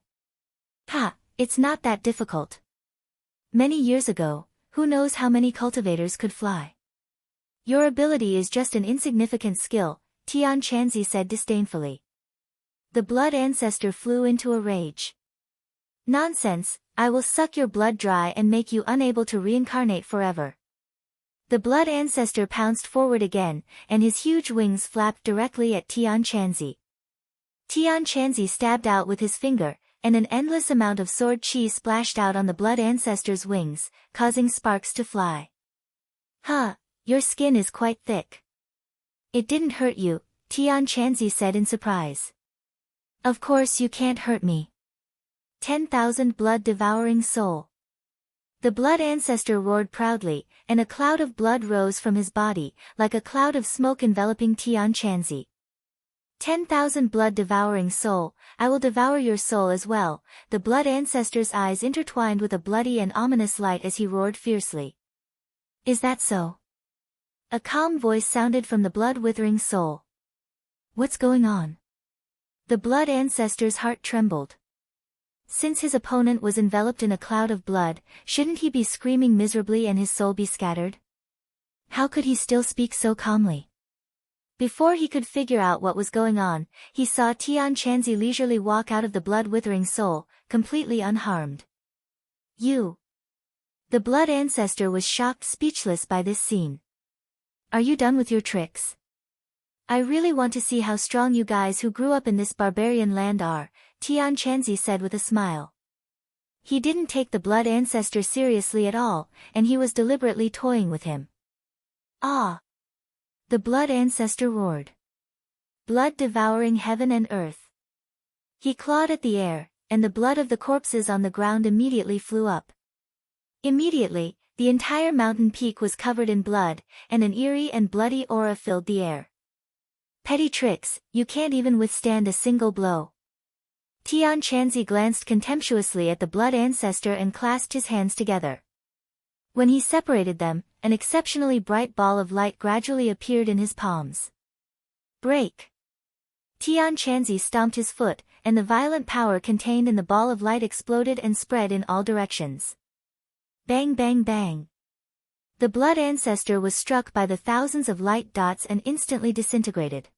Ha, it's not that difficult. Many years ago, who knows how many cultivators could fly? Your ability is just an insignificant skill, Tian Chanzi said disdainfully. The blood ancestor flew into a rage. Nonsense, I will suck your blood dry and make you unable to reincarnate forever. The blood ancestor pounced forward again, and his huge wings flapped directly at Tian Chanzi. Tian Chanzi stabbed out with his finger, and an endless amount of sword chi splashed out on the blood ancestor's wings, causing sparks to fly. Huh, your skin is quite thick. It didn't hurt you, Tian Chanzi said in surprise. Of course you can't hurt me. 10,000 blood-devouring soul. The blood ancestor roared proudly, and a cloud of blood rose from his body, like a cloud of smoke enveloping Tian Chanzi. 10,000 blood-devouring soul, I will devour your soul as well. The blood ancestor's eyes intertwined with a bloody and ominous light as he roared fiercely. Is that so? A calm voice sounded from the blood-withering soul. What's going on? The blood ancestor's heart trembled. Since his opponent was enveloped in a cloud of blood, shouldn't he be screaming miserably and his soul be scattered? How could he still speak so calmly? Before he could figure out what was going on, he saw Tian Chanzi leisurely walk out of the blood-withering soul, completely unharmed. You! The blood ancestor was shocked speechless by this scene. Are you done with your tricks? I really want to see how strong you guys who grew up in this barbarian land are, Tian Chanzi said with a smile. He didn't take the blood ancestor seriously at all, and he was deliberately toying with him. Ah! The blood ancestor roared. Blood devouring heaven and earth. He clawed at the air, and the blood of the corpses on the ground immediately flew up. Immediately, the entire mountain peak was covered in blood, and an eerie and bloody aura filled the air. Petty tricks, you can't even withstand a single blow. Tian Chanzi glanced contemptuously at the blood ancestor and clasped his hands together. When he separated them, an exceptionally bright ball of light gradually appeared in his palms. Break! Tian Chanzi stomped his foot, and the violent power contained in the ball of light exploded and spread in all directions. Bang bang bang! The blood ancestor was struck by the thousands of light dots and instantly disintegrated.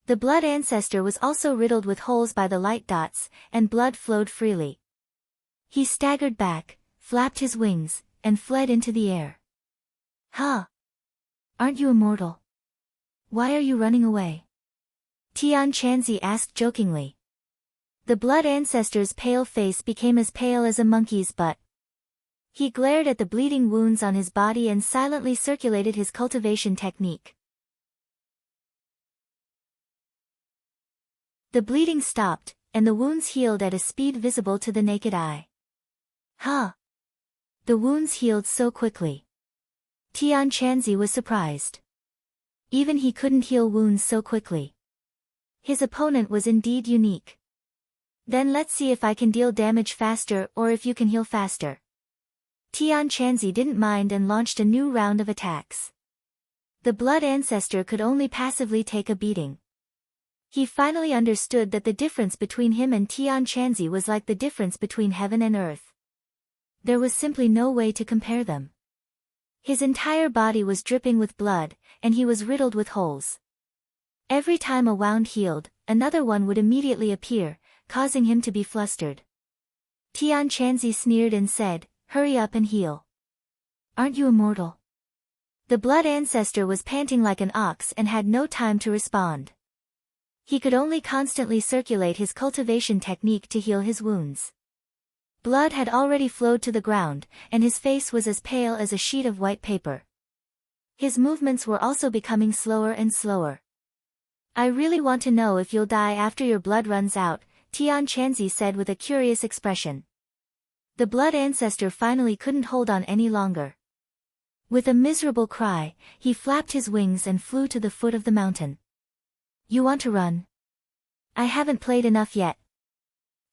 The blood ancestor was also riddled with holes by the light dots, and blood flowed freely. He staggered back, flapped his wings, and fled into the air. Huh? Aren't you immortal? Why are you running away? Tian Chanzi asked jokingly. The blood ancestor's pale face became as pale as a monkey's butt. He glared at the bleeding wounds on his body and silently circulated his cultivation technique. The bleeding stopped, and the wounds healed at a speed visible to the naked eye. Huh? The wounds healed so quickly. Tian Chanzi was surprised. Even he couldn't heal wounds so quickly. His opponent was indeed unique. Then let's see if I can deal damage faster or if you can heal faster. Tian Chanzi didn't mind and launched a new round of attacks. The blood ancestor could only passively take a beating. He finally understood that the difference between him and Tian Chanzi was like the difference between heaven and earth. There was simply no way to compare them. His entire body was dripping with blood, and he was riddled with holes. Every time a wound healed, another one would immediately appear, causing him to be flustered. Tian Chanzi sneered and said, "Hurry up and heal. Aren't you immortal?" The blood ancestor was panting like an ox and had no time to respond. He could only constantly circulate his cultivation technique to heal his wounds. Blood had already flowed to the ground, and his face was as pale as a sheet of white paper. His movements were also becoming slower and slower. "I really want to know if you'll die after your blood runs out," Tian Chanzi said with a curious expression. The blood ancestor finally couldn't hold on any longer. With a miserable cry, he flapped his wings and flew to the foot of the mountain. "You want to run? I haven't played enough yet."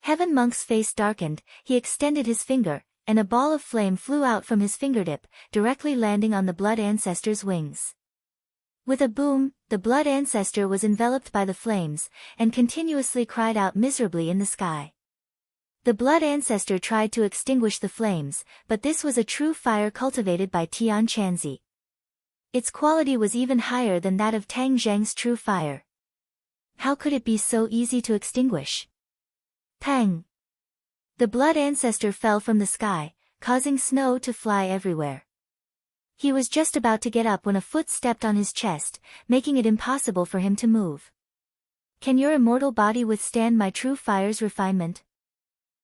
Heaven Monk's face darkened, he extended his finger, and a ball of flame flew out from his fingertip, directly landing on the blood ancestor's wings. With a boom, the blood ancestor was enveloped by the flames, and continuously cried out miserably in the sky. The blood ancestor tried to extinguish the flames, but this was a true fire cultivated by Tian Chanzi. Its quality was even higher than that of Tang Zheng's true fire. How could it be so easy to extinguish? Pang! The blood ancestor fell from the sky, causing snow to fly everywhere. He was just about to get up when a foot stepped on his chest, making it impossible for him to move. "Can your immortal body withstand my true fire's refinement?"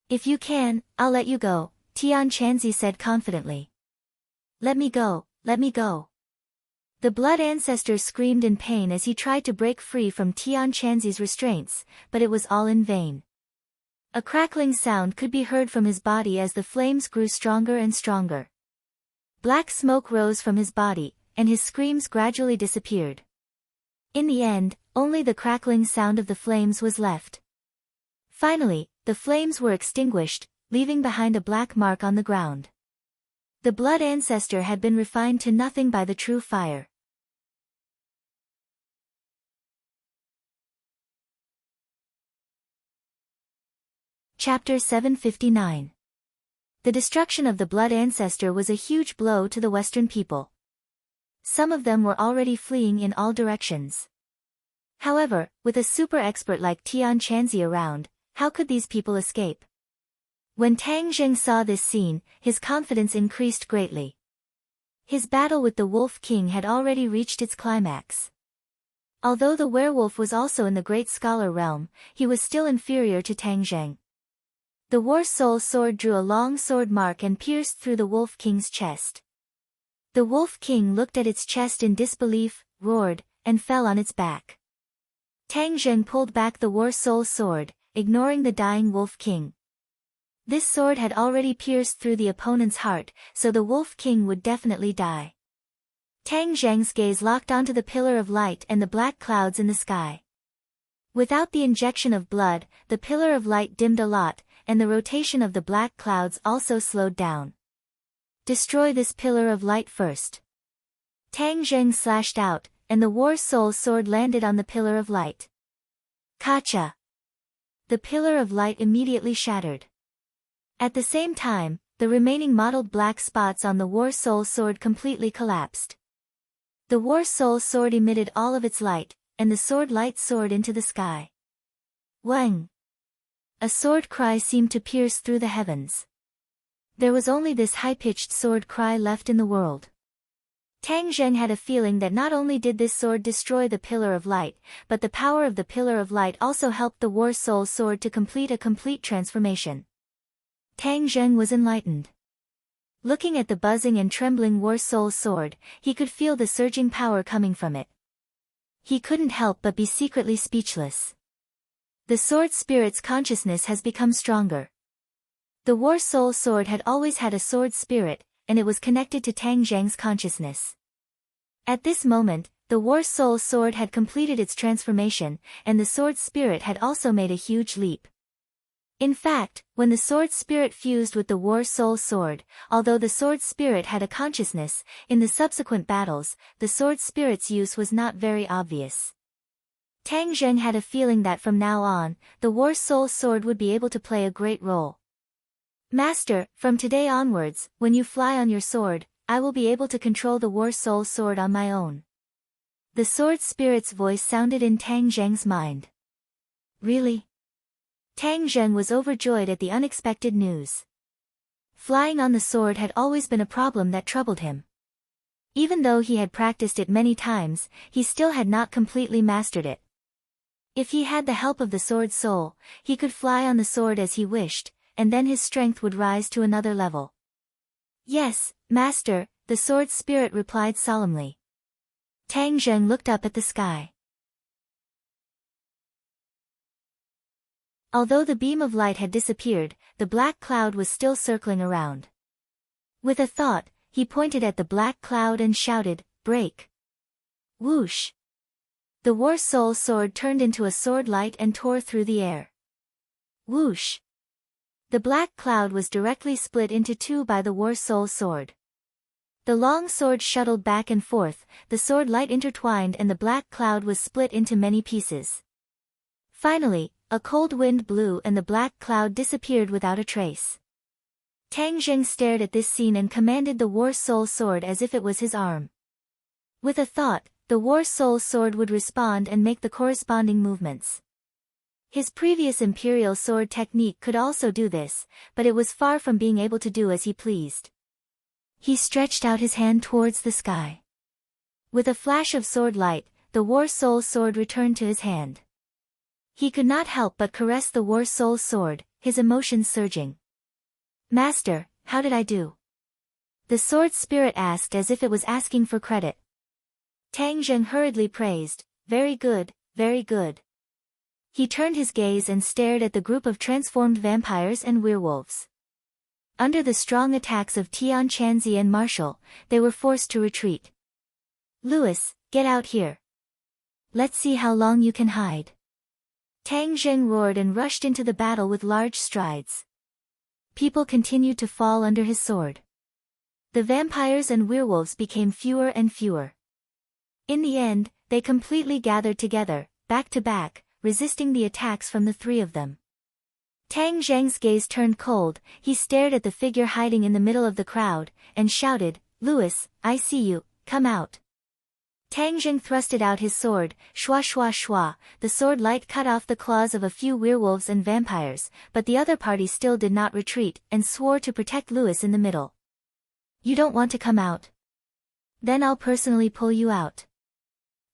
"If you can, I'll let you go," Tian Chanzi said confidently. "Let me go, let me go." The blood ancestor screamed in pain as he tried to break free from Tian Chanzi's restraints, but it was all in vain. A crackling sound could be heard from his body as the flames grew stronger and stronger. Black smoke rose from his body, and his screams gradually disappeared. In the end, only the crackling sound of the flames was left. Finally, the flames were extinguished, leaving behind a black mark on the ground. The blood ancestor had been refined to nothing by the true fire. Chapter 759. The destruction of the blood ancestor was a huge blow to the Western people. Some of them were already fleeing in all directions. However, with a super expert like Tian Chanzi around, how could these people escape? When Tang Zheng saw this scene, his confidence increased greatly. His battle with the Wolf King had already reached its climax. Although the werewolf was also in the Great Scholar realm, he was still inferior to Tang Zheng. The War Soul sword drew a long sword mark and pierced through the Wolf King's chest. The Wolf King looked at its chest in disbelief, roared, and fell on its back. Tang Zheng pulled back the War Soul sword, ignoring the dying Wolf King. This sword had already pierced through the opponent's heart, so the Wolf King would definitely die. Tang Zheng's gaze locked onto the pillar of light and the black clouds in the sky. Without the injection of blood, the pillar of light dimmed a lot, and the rotation of the black clouds also slowed down. Destroy this pillar of light first. Tang Zheng slashed out, and the War Soul sword landed on the pillar of light. Kacha! The pillar of light immediately shattered. At the same time, the remaining mottled black spots on the War Soul sword completely collapsed. The War Soul sword emitted all of its light, and the sword light soared into the sky. Wang! A sword cry seemed to pierce through the heavens. There was only this high-pitched sword cry left in the world. Tang Zheng had a feeling that not only did this sword destroy the Pillar of Light, but the power of the Pillar of Light also helped the War Soul sword to complete a complete transformation. Tang Zheng was enlightened. Looking at the buzzing and trembling War Soul sword, he could feel the surging power coming from it. He couldn't help but be secretly speechless. The sword spirit's consciousness has become stronger. The War Soul sword had always had a sword spirit, and it was connected to Tang Zheng's consciousness. At this moment, the War Soul sword had completed its transformation, and the sword spirit had also made a huge leap. In fact, when the sword spirit fused with the War Soul sword, although the sword spirit had a consciousness, in the subsequent battles, the sword spirit's use was not very obvious. Tang Zheng had a feeling that from now on, the War Soul sword would be able to play a great role. Master, from today onwards, when you fly on your sword, I will be able to control the War Soul sword on my own. The sword spirit's voice sounded in Tang Zheng's mind. Really? Tang Zheng was overjoyed at the unexpected news. Flying on the sword had always been a problem that troubled him. Even though he had practiced it many times, he still had not completely mastered it. If he had the help of the sword soul, he could fly on the sword as he wished, and then his strength would rise to another level. Yes, Master, the sword spirit replied solemnly. Tang Zheng looked up at the sky. Although the beam of light had disappeared, the black cloud was still circling around. With a thought, he pointed at the black cloud and shouted, "Break!" Whoosh! The War Soul sword turned into a sword light and tore through the air. Whoosh! The black cloud was directly split into two by the War Soul sword. The long sword shuttled back and forth, the sword light intertwined and the black cloud was split into many pieces. Finally, a cold wind blew and the black cloud disappeared without a trace. Tang Zheng stared at this scene and commanded the War Soul sword as if it was his arm. With a thought, the War Soul sword would respond and make the corresponding movements. His previous Imperial sword technique could also do this, but it was far from being able to do as he pleased. He stretched out his hand towards the sky. With a flash of sword light, the War Soul sword returned to his hand. He could not help but caress the War Soul sword, his emotions surging. Master, how did I do? The sword spirit asked as if it was asking for credit. Tang Zheng hurriedly praised, very good, very good. He turned his gaze and stared at the group of transformed vampires and werewolves. Under the strong attacks of Tian Chanzi and Marshall, they were forced to retreat. Louis, get out here. Let's see how long you can hide. Tang Zheng roared and rushed into the battle with large strides. People continued to fall under his sword. The vampires and werewolves became fewer and fewer. In the end, they completely gathered together, back to back, resisting the attacks from the three of them. Tang Zheng's gaze turned cold, he stared at the figure hiding in the middle of the crowd, and shouted, Louis, I see you, come out. Tang Zheng thrusted out his sword, shwa shwa shwa, the sword light cut off the claws of a few werewolves and vampires, but the other party still did not retreat, and swore to protect Louis in the middle. You don't want to come out? Then I'll personally pull you out.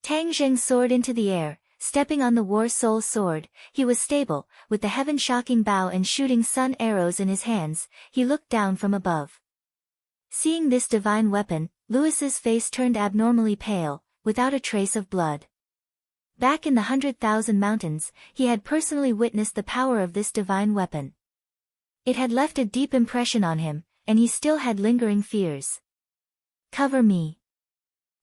Tang Zheng soared into the air, Stepping on the War Soul sword, he was stable, with the heaven-shocking bow and shooting sun arrows in his hands. He looked down from above. Seeing this divine weapon, Louis's face turned abnormally pale, without a trace of blood. Back in the 100,000 Mountains, he had personally witnessed the power of this divine weapon. It had left a deep impression on him, and he still had lingering fears. "Cover me!"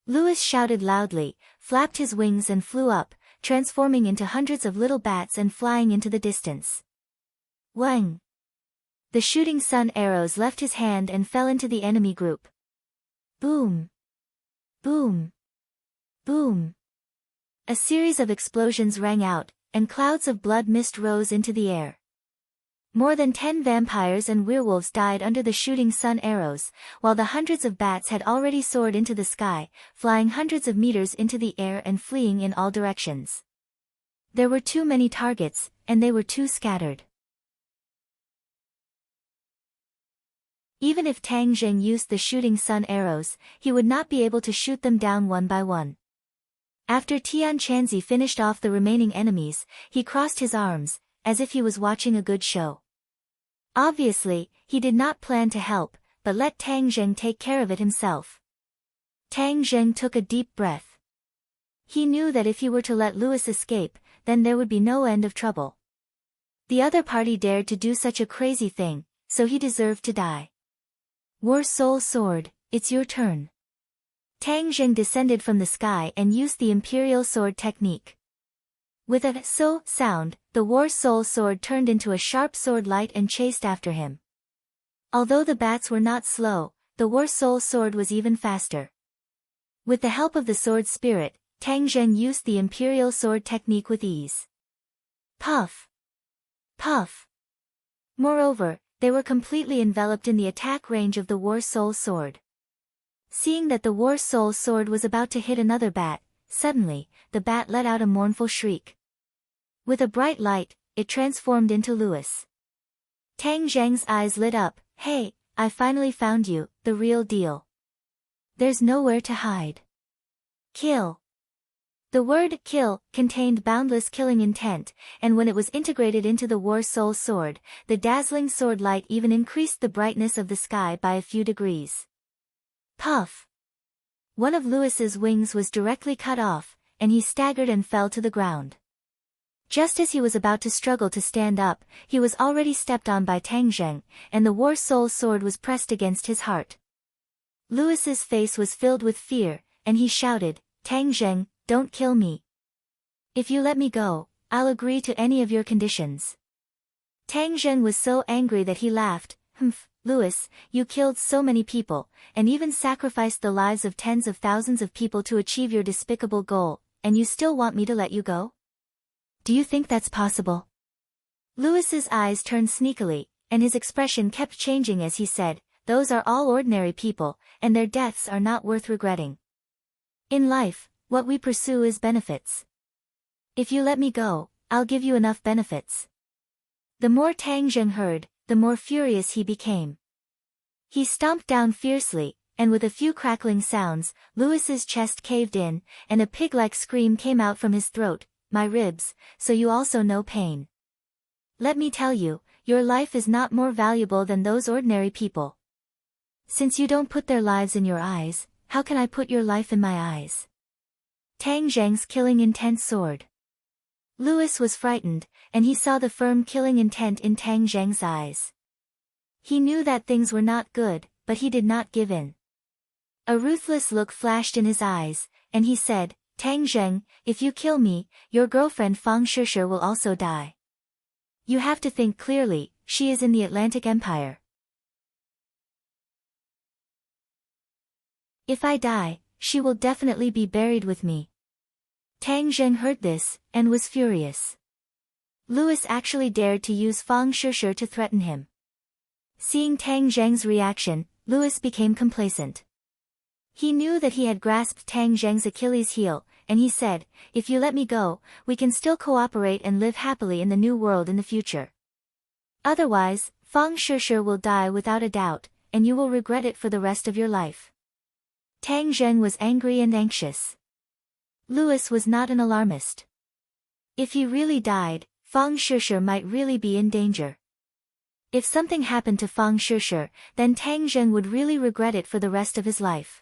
Louis shouted loudly, flapped his wings and flew up, transforming into hundreds of little bats and flying into the distance. Wang! The shooting sun arrows left his hand and fell into the enemy group. Boom! Boom! Boom! A series of explosions rang out, and clouds of blood mist rose into the air. More than 10 vampires and werewolves died under the shooting sun arrows, while the hundreds of bats had already soared into the sky, flying hundreds of meters into the air and fleeing in all directions. There were too many targets, and they were too scattered. Even if Tang Zheng used the shooting sun arrows, he would not be able to shoot them down one by one. After Tian Chanzi finished off the remaining enemies, he crossed his arms, as if he was watching a good show. Obviously, he did not plan to help, but let Tang Zheng take care of it himself. Tang Zheng took a deep breath. He knew that if he were to let Louis escape, then there would be no end of trouble. The other party dared to do such a crazy thing, so he deserved to die. War Soul Sword, it's your turn. Tang Zheng descended from the sky and used the Imperial Sword technique. With a "so" sound, the War Soul Sword turned into a sharp sword light and chased after him. Although the bats were not slow, the War Soul Sword was even faster. With the help of the sword spirit, Tang Zheng used the Imperial Sword technique with ease. Puff! Puff! Moreover, they were completely enveloped in the attack range of the War Soul Sword. Seeing that the War Soul Sword was about to hit another bat, suddenly, the bat let out a mournful shriek. With a bright light, it transformed into Louis. Tang Zheng's eyes lit up. "Hey, I finally found you, the real deal. There's nowhere to hide. Kill." The word "kill" contained boundless killing intent, and when it was integrated into the War Soul Sword, the dazzling sword light even increased the brightness of the sky by a few degrees. Puff! One of Louis's wings was directly cut off, and he staggered and fell to the ground. Just as he was about to struggle to stand up, he was already stepped on by Tang Zheng, and the War Soul Sword was pressed against his heart. Louis's face was filled with fear, and he shouted, "Tang Zheng, don't kill me. If you let me go, I'll agree to any of your conditions." Tang Zheng was so angry that he laughed. "Humph, Louis, you killed so many people, and even sacrificed the lives of tens of thousands of people to achieve your despicable goal, and you still want me to let you go? Do you think that's possible?" Louis's eyes turned sneakily, and his expression kept changing as he said, "Those are all ordinary people, and their deaths are not worth regretting. In life, what we pursue is benefits. If you let me go, I'll give you enough benefits." The more Tang Zheng heard, the more furious he became. He stomped down fiercely, and with a few crackling sounds, Louis's chest caved in, and a pig-like scream came out from his throat. "My ribs, so you also know pain. Let me tell you, your life is not more valuable than those ordinary people. Since you don't put their lives in your eyes, how can I put your life in my eyes?" Tang Zheng's killing intent soared. Louis was frightened, and he saw the firm killing intent in Tang Zheng's eyes. He knew that things were not good, but he did not give in. A ruthless look flashed in his eyes, and he said, "Tang Zheng, if you kill me, your girlfriend Fang Shishir will also die. You have to think clearly, she is in the Atlantic Empire. If I die, she will definitely be buried with me." Tang Zheng heard this, and was furious. Louis actually dared to use Fang Shishir to threaten him. Seeing Tang Zheng's reaction, Louis became complacent. He knew that he had grasped Tang Zheng's Achilles heel, and he said, "If you let me go, we can still cooperate and live happily in the new world in the future. Otherwise, Fang Shishir will die without a doubt, and you will regret it for the rest of your life." Tang Zheng was angry and anxious. Louis was not an alarmist. If he really died, Fang Shishir might really be in danger. If something happened to Fang Shishir, then Tang Zheng would really regret it for the rest of his life.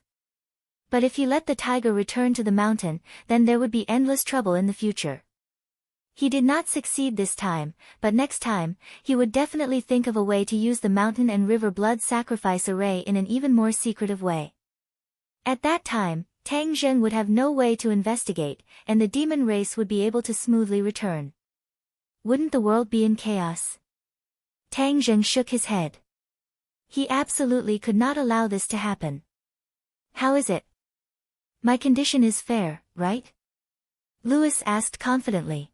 But if he let the tiger return to the mountain, then there would be endless trouble in the future. He did not succeed this time, but next time, he would definitely think of a way to use the mountain and river blood sacrifice array in an even more secretive way. At that time, Tang Zheng would have no way to investigate, and the demon race would be able to smoothly return. Wouldn't the world be in chaos? Tang Zheng shook his head. He absolutely could not allow this to happen. How is it? My condition is fair, right? Louis asked confidently.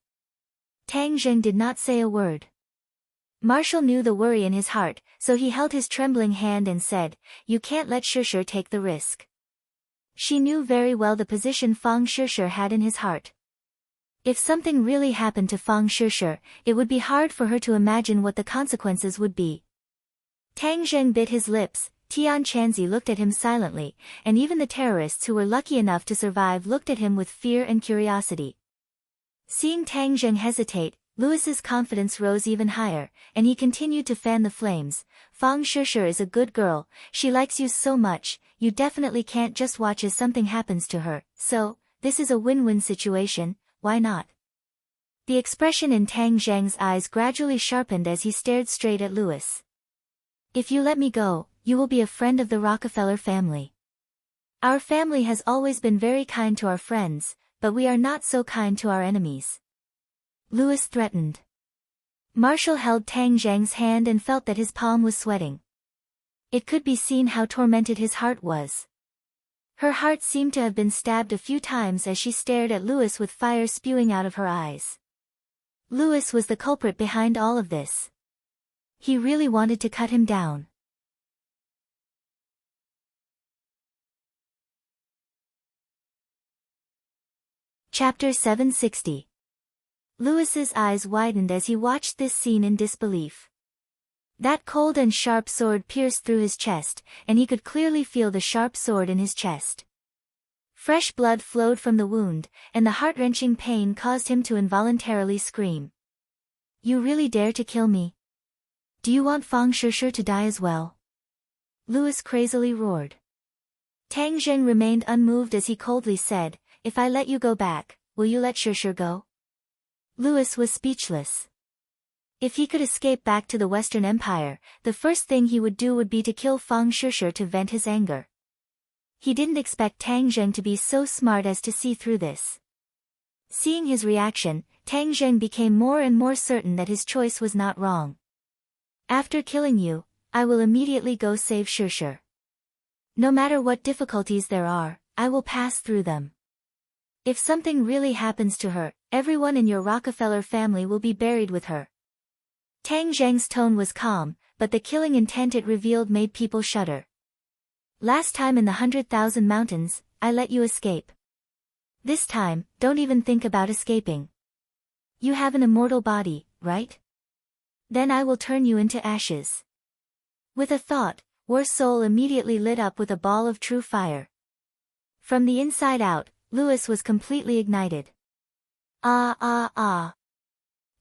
Tang Zheng did not say a word. Marshall knew the worry in his heart, so he held his trembling hand and said, "You can't let Shishir take the risk." She knew very well the position Fang Shishir had in his heart. If something really happened to Fang Shishir, it would be hard for her to imagine what the consequences would be. Tang Zheng bit his lips, Tian Chanzi looked at him silently, and even the terrorists who were lucky enough to survive looked at him with fear and curiosity. Seeing Tang Zheng hesitate, Louis's confidence rose even higher, and he continued to fan the flames. Fang Shishir is a good girl, she likes you so much, you definitely can't just watch as something happens to her, so, this is a win-win situation, why not? The expression in Tang Zheng's eyes gradually sharpened as he stared straight at Louis. If you let me go, you will be a friend of the Rockefeller family. Our family has always been very kind to our friends, but we are not so kind to our enemies. Louis threatened. Marshall held Tang Zheng's hand and felt that his palm was sweating. It could be seen how tormented his heart was. Her heart seemed to have been stabbed a few times as she stared at Louis with fire spewing out of her eyes. Louis was the culprit behind all of this. He really wanted to cut him down. Chapter 760. Louis's eyes widened as he watched this scene in disbelief. That cold and sharp sword pierced through his chest, and he could clearly feel the sharp sword in his chest. Fresh blood flowed from the wound, and the heart-wrenching pain caused him to involuntarily scream. You really dare to kill me? Do you want Fang Shishir to die as well? Louis crazily roared. Tang Zheng remained unmoved as he coldly said, If I let you go back, will you let Shishir go? Louis was speechless. If he could escape back to the Western Empire, the first thing he would do would be to kill Fang Shishir to vent his anger. He didn't expect Tang Zheng to be so smart as to see through this. Seeing his reaction, Tang Zheng became more and more certain that his choice was not wrong. After killing you, I will immediately go save Shishir. No matter what difficulties there are, I will pass through them. If something really happens to her, everyone in your Rockefeller family will be buried with her. Tang Zheng's tone was calm, but the killing intent it revealed made people shudder. Last time in the 100,000 mountains, I let you escape. This time, don't even think about escaping. You have an immortal body, right? Then I will turn you into ashes. With a thought, War's soul immediately lit up with a ball of true fire. From the inside out, Louis was completely ignited. Ah ah ah.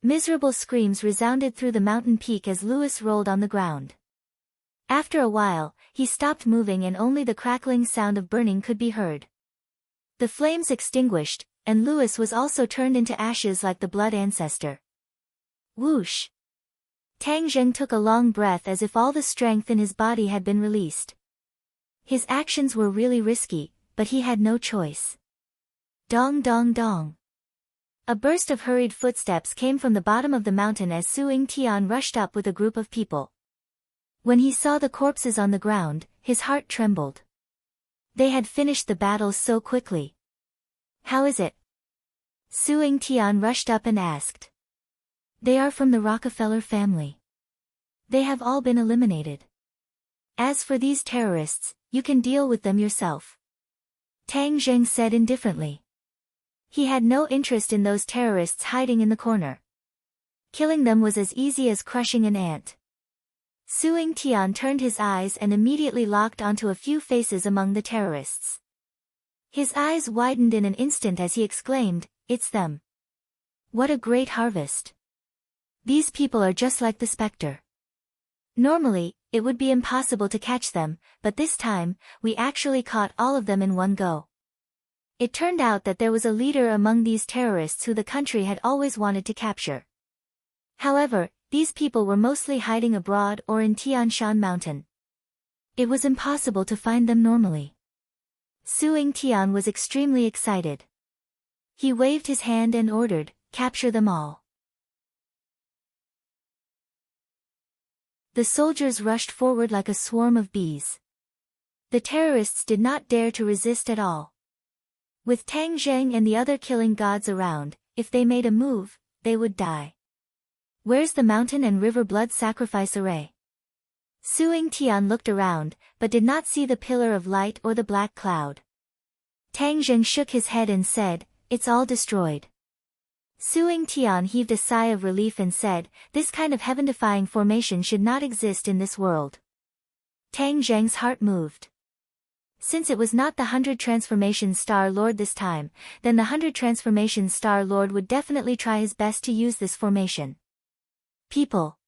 Miserable screams resounded through the mountain peak as Louis rolled on the ground. After a while, he stopped moving and only the crackling sound of burning could be heard. The flames extinguished, and Louis was also turned into ashes like the blood ancestor. Whoosh! Tang Zheng took a long breath as if all the strength in his body had been released. His actions were really risky, but he had no choice. Dong dong dong. A burst of hurried footsteps came from the bottom of the mountain as Suing Tian rushed up with a group of people. When he saw the corpses on the ground, his heart trembled. They had finished the battle so quickly. How is it? Suing Tian rushed up and asked. They are from the Rockefeller family. They have all been eliminated. As for these terrorists, you can deal with them yourself. Tang Zheng said indifferently. He had no interest in those terrorists hiding in the corner. Killing them was as easy as crushing an ant. Suing Tian turned his eyes and immediately locked onto a few faces among the terrorists. His eyes widened in an instant as he exclaimed, It's them. What a great harvest. These people are just like the specter. Normally, it would be impossible to catch them, but this time, we actually caught all of them in one go. It turned out that there was a leader among these terrorists who the country had always wanted to capture. However, these people were mostly hiding abroad or in Tian Shan Mountain. It was impossible to find them normally. Suing Tian was extremely excited. He waved his hand and ordered, "Capture them all." The soldiers rushed forward like a swarm of bees. The terrorists did not dare to resist at all. With Tang Zheng and the other killing gods around, if they made a move, they would die. Where's the mountain and river blood sacrifice array? Suing Tian looked around, but did not see the pillar of light or the black cloud. Tang Zheng shook his head and said, "It's all destroyed." Suing Tian heaved a sigh of relief and said, "This kind of heaven-defying formation should not exist in this world." Tang Zheng's heart moved. Since it was not the 100 Transformation Star Lord this time, then the 100 Transformation Star Lord would definitely try his best to use this formation. People.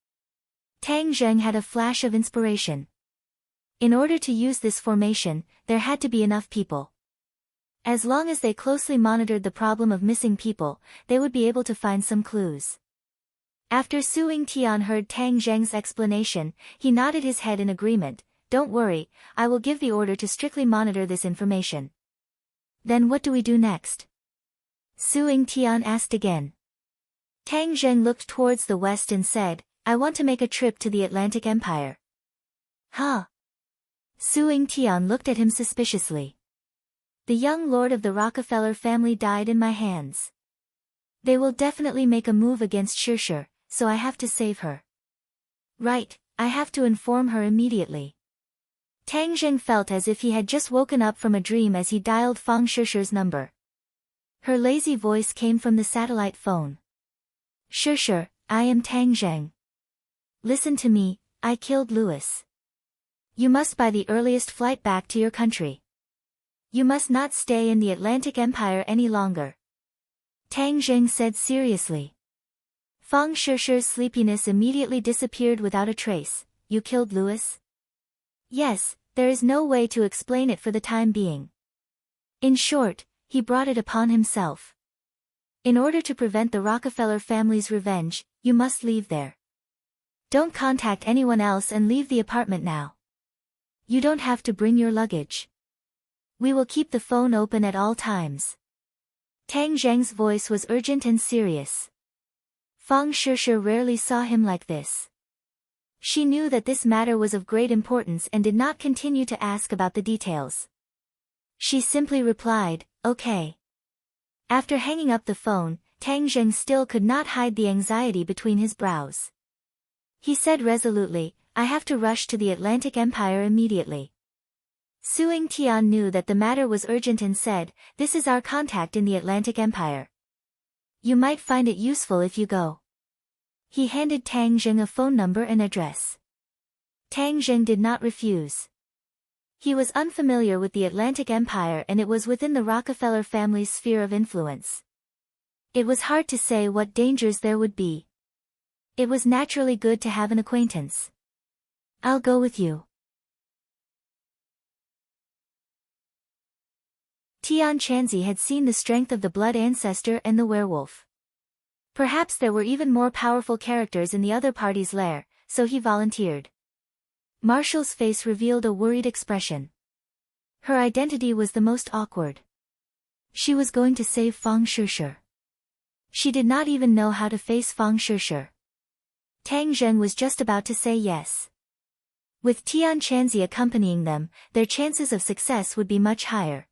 Tang Zheng had a flash of inspiration. In order to use this formation, there had to be enough people. As long as they closely monitored the problem of missing people, they would be able to find some clues. After Suing Tian heard Tang Zheng's explanation, he nodded his head in agreement. "Don't worry, I will give the order to strictly monitor this information." "Then what do we do next?" Suing Tian asked again. Tang Zheng looked towards the west and said, "I want to make a trip to the Atlantic Empire." "Huh?" Suing Tian looked at him suspiciously. "The young lord of the Rockefeller family died in my hands. They will definitely make a move against Shirshir, so I have to save her." "Right, I have to inform her immediately." Tang Zheng felt as if he had just woken up from a dream as he dialed Fang Shirshir's number. Her lazy voice came from the satellite phone. "Shirshir, I am Tang Zheng. Listen to me, I killed Louis. You must buy the earliest flight back to your country. You must not stay in the Atlantic Empire any longer." Tang Zheng said seriously. Fang Shirshir's sleepiness immediately disappeared without a trace. "You killed Louis?" "Yes, there is no way to explain it for the time being. In short, he brought it upon himself. In order to prevent the Rockefeller family's revenge, you must leave there. Don't contact anyone else and leave the apartment now. You don't have to bring your luggage. We will keep the phone open at all times." Tang Zheng's voice was urgent and serious. Fang Shirshir rarely saw him like this. She knew that this matter was of great importance and did not continue to ask about the details. She simply replied, "Okay." After hanging up the phone, Tang Zheng still could not hide the anxiety between his brows. He said resolutely, "I have to rush to the Atlantic Empire immediately." Suing Tian knew that the matter was urgent and said, "This is our contact in the Atlantic Empire. You might find it useful if you go." He handed Tang Zheng a phone number and address. Tang Zheng did not refuse. He was unfamiliar with the Atlantic Empire and it was within the Rockefeller family's sphere of influence. It was hard to say what dangers there would be. It was naturally good to have an acquaintance. "I'll go with you." Tian Chanzi had seen the strength of the blood ancestor and the werewolf. Perhaps there were even more powerful characters in the other party's lair, so he volunteered. Marshall's face revealed a worried expression. Her identity was the most awkward. She was going to save Fang Shirshir. She did not even know how to face Fang Shirshir. Tang Zheng was just about to say yes. With Tian Chanzi accompanying them, their chances of success would be much higher.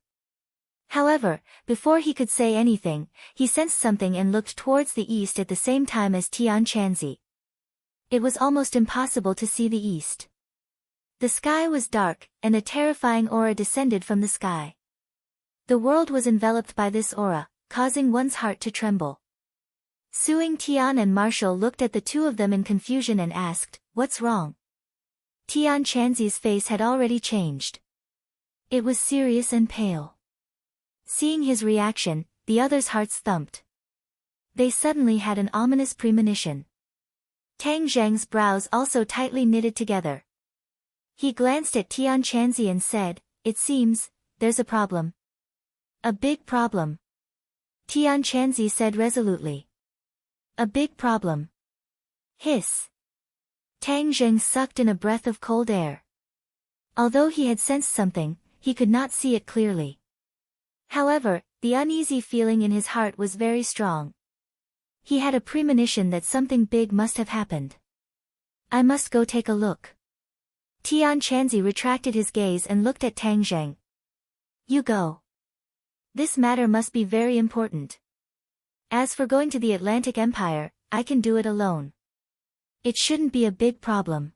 However, before he could say anything, he sensed something and looked towards the east at the same time as Tian Chanzi. It was almost impossible to see the east. The sky was dark, and a terrifying aura descended from the sky. The world was enveloped by this aura, causing one's heart to tremble. Suing Tian and Marshall looked at the two of them in confusion and asked, "What's wrong?" Tian Chanzi's face had already changed. It was serious and pale. Seeing his reaction, the others' hearts thumped. They suddenly had an ominous premonition. Tang Zheng's brows also tightly knitted together. He glanced at Tian Chanzi and said, "It seems, there's a problem." "A big problem," Tian Chanzi said resolutely. "A big problem." Hiss. Tang Zheng sucked in a breath of cold air. Although he had sensed something, he could not see it clearly. However, the uneasy feeling in his heart was very strong. He had a premonition that something big must have happened. "I must go take a look." Tian Chanzi retracted his gaze and looked at Tang Zheng. "You go. This matter must be very important. As for going to the Atlantic Empire, I can do it alone. It shouldn't be a big problem.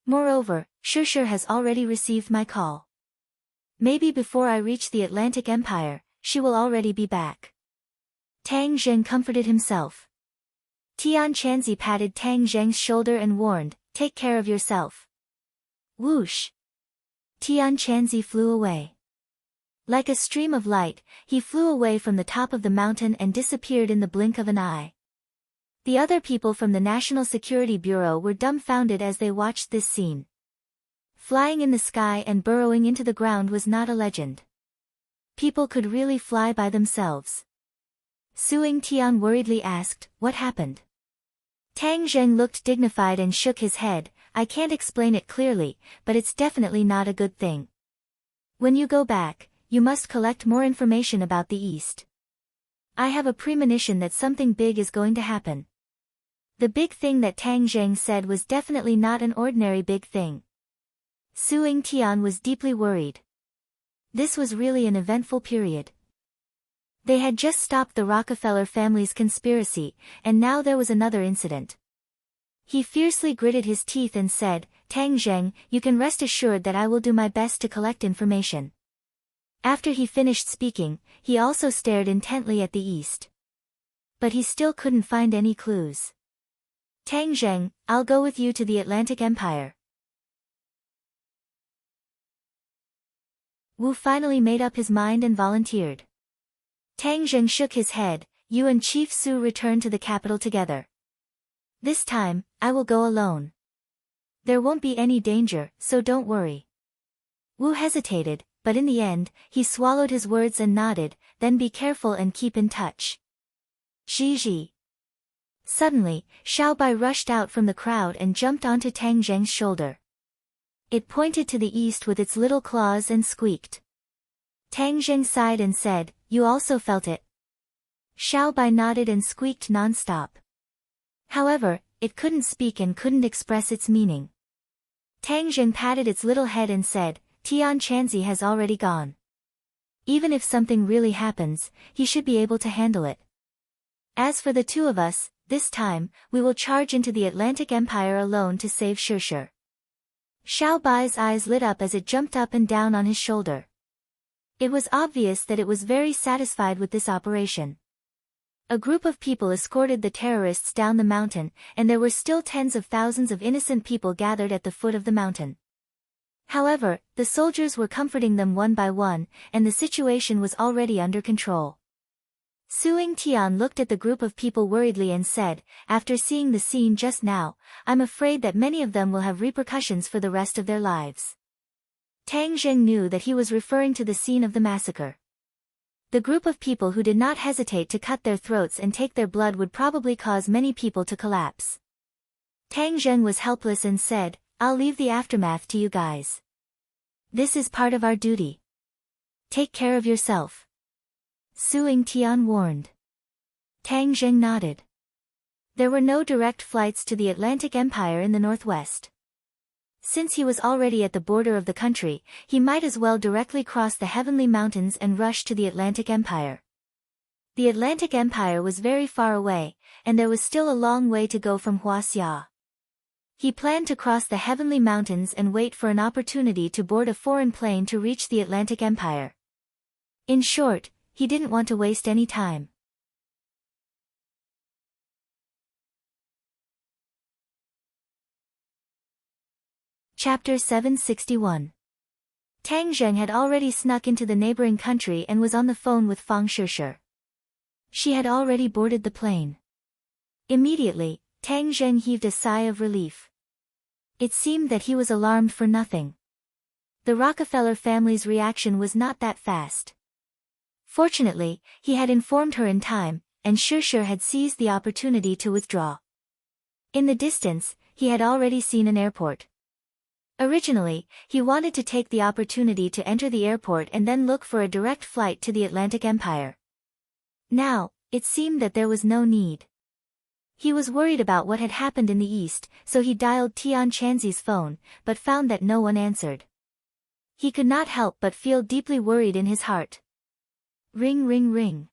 Moreover, Shusher has already received my call. Maybe before I reach the Atlantic Empire, she will already be back." Tang Zheng comforted himself. Tian Chanzi patted Tang Zheng's shoulder and warned, "Take care of yourself." Whoosh! Tian Chanzi flew away. Like a stream of light, he flew away from the top of the mountain and disappeared in the blink of an eye. The other people from the National Security Bureau were dumbfounded as they watched this scene. Flying in the sky and burrowing into the ground was not a legend. People could really fly by themselves. Suing Tian worriedly asked, "What happened?" Tang Zheng looked dignified and shook his head. "I can't explain it clearly, but it's definitely not a good thing. When you go back, you must collect more information about the East. I have a premonition that something big is going to happen." The big thing that Tang Zheng said was definitely not an ordinary big thing. Suing Tian was deeply worried. This was really an eventful period. They had just stopped the Rockefeller family's conspiracy, and now there was another incident. He fiercely gritted his teeth and said, "Tang Zheng, you can rest assured that I will do my best to collect information." After he finished speaking, he also stared intently at the east. But he still couldn't find any clues. "Tang Zheng, I'll go with you to the Atlantic Empire." Wu finally made up his mind and volunteered. Tang Zheng shook his head. "You and Chief Su return to the capital together. This time, I will go alone. There won't be any danger, so don't worry." Wu hesitated, but in the end, he swallowed his words and nodded, "Then be careful and keep in touch." Zhi. Suddenly, Xiaobai rushed out from the crowd and jumped onto Tang Zheng's shoulder. It pointed to the east with its little claws and squeaked. Tang Zheng sighed and said, "You also felt it?" Xiaobai nodded and squeaked non-stop. However, it couldn't speak and couldn't express its meaning. Tang Zheng patted its little head and said, "Tian Chanzi has already gone. Even if something really happens, he should be able to handle it. As for the two of us, this time, we will charge into the Atlantic Empire alone to save Shusher." Xiaobai's eyes lit up as it jumped up and down on his shoulder. It was obvious that it was very satisfied with this operation. A group of people escorted the terrorists down the mountain, and there were still tens of thousands of innocent people gathered at the foot of the mountain. However, the soldiers were comforting them one by one, and the situation was already under control. Suing Tian looked at the group of people worriedly and said, "After seeing the scene just now, I'm afraid that many of them will have repercussions for the rest of their lives." Tang Zheng knew that he was referring to the scene of the massacre. The group of people who did not hesitate to cut their throats and take their blood would probably cause many people to collapse. Tang Zheng was helpless and said, "I'll leave the aftermath to you guys. This is part of our duty. Take care of yourself." Suing Tian warned. Tang Zheng nodded. There were no direct flights to the Atlantic Empire in the northwest. Since he was already at the border of the country, he might as well directly cross the Heavenly Mountains and rush to the Atlantic Empire. The Atlantic Empire was very far away, and there was still a long way to go from Huaxia. He planned to cross the Heavenly Mountains and wait for an opportunity to board a foreign plane to reach the Atlantic Empire. In short, he didn't want to waste any time. Chapter 761. Tang Zheng had already snuck into the neighboring country and was on the phone with Fang Shusher. She had already boarded the plane. Immediately, Tang Zheng heaved a sigh of relief. It seemed that he was alarmed for nothing. The Rockefeller family's reaction was not that fast. Fortunately, he had informed her in time, and Shusher had seized the opportunity to withdraw. In the distance, he had already seen an airport. Originally, he wanted to take the opportunity to enter the airport and then look for a direct flight to the Atlantic Empire. Now, it seemed that there was no need. He was worried about what had happened in the East, so he dialed Tian Chanzi's phone, but found that no one answered. He could not help but feel deeply worried in his heart. Ring ring ring.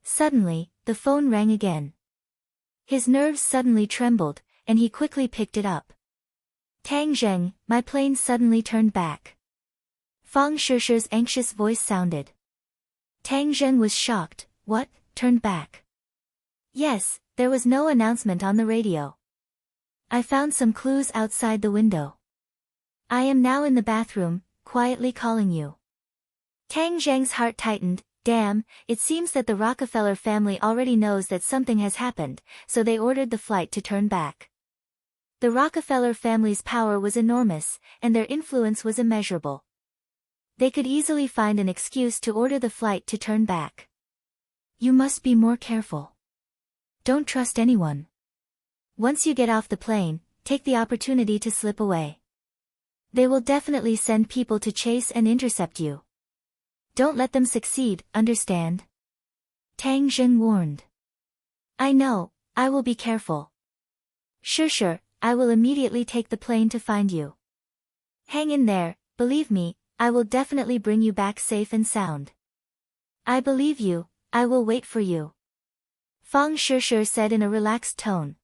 Suddenly, the phone rang again. His nerves suddenly trembled, and he quickly picked it up. Tang Zheng, my plane suddenly turned back. Fang Shusher's anxious voice sounded. Tang Zheng was shocked. What, turned back? Yes, there was no announcement on the radio. I found some clues outside the window. I am now in the bathroom, quietly calling you. Tang Zheng's heart tightened. Damn, it seems that the Rockefeller family already knows that something has happened, so they ordered the flight to turn back. The Rockefeller family's power was enormous, and their influence was immeasurable. They could easily find an excuse to order the flight to turn back. You must be more careful. Don't trust anyone. Once you get off the plane, take the opportunity to slip away. They will definitely send people to chase and intercept you. Don't let them succeed, understand? Tang Zheng warned. I know, I will be careful. Sure, I will immediately take the plane to find you. Hang in there, believe me, I will definitely bring you back safe and sound. I believe you, I will wait for you. Fang Shusher said in a relaxed tone.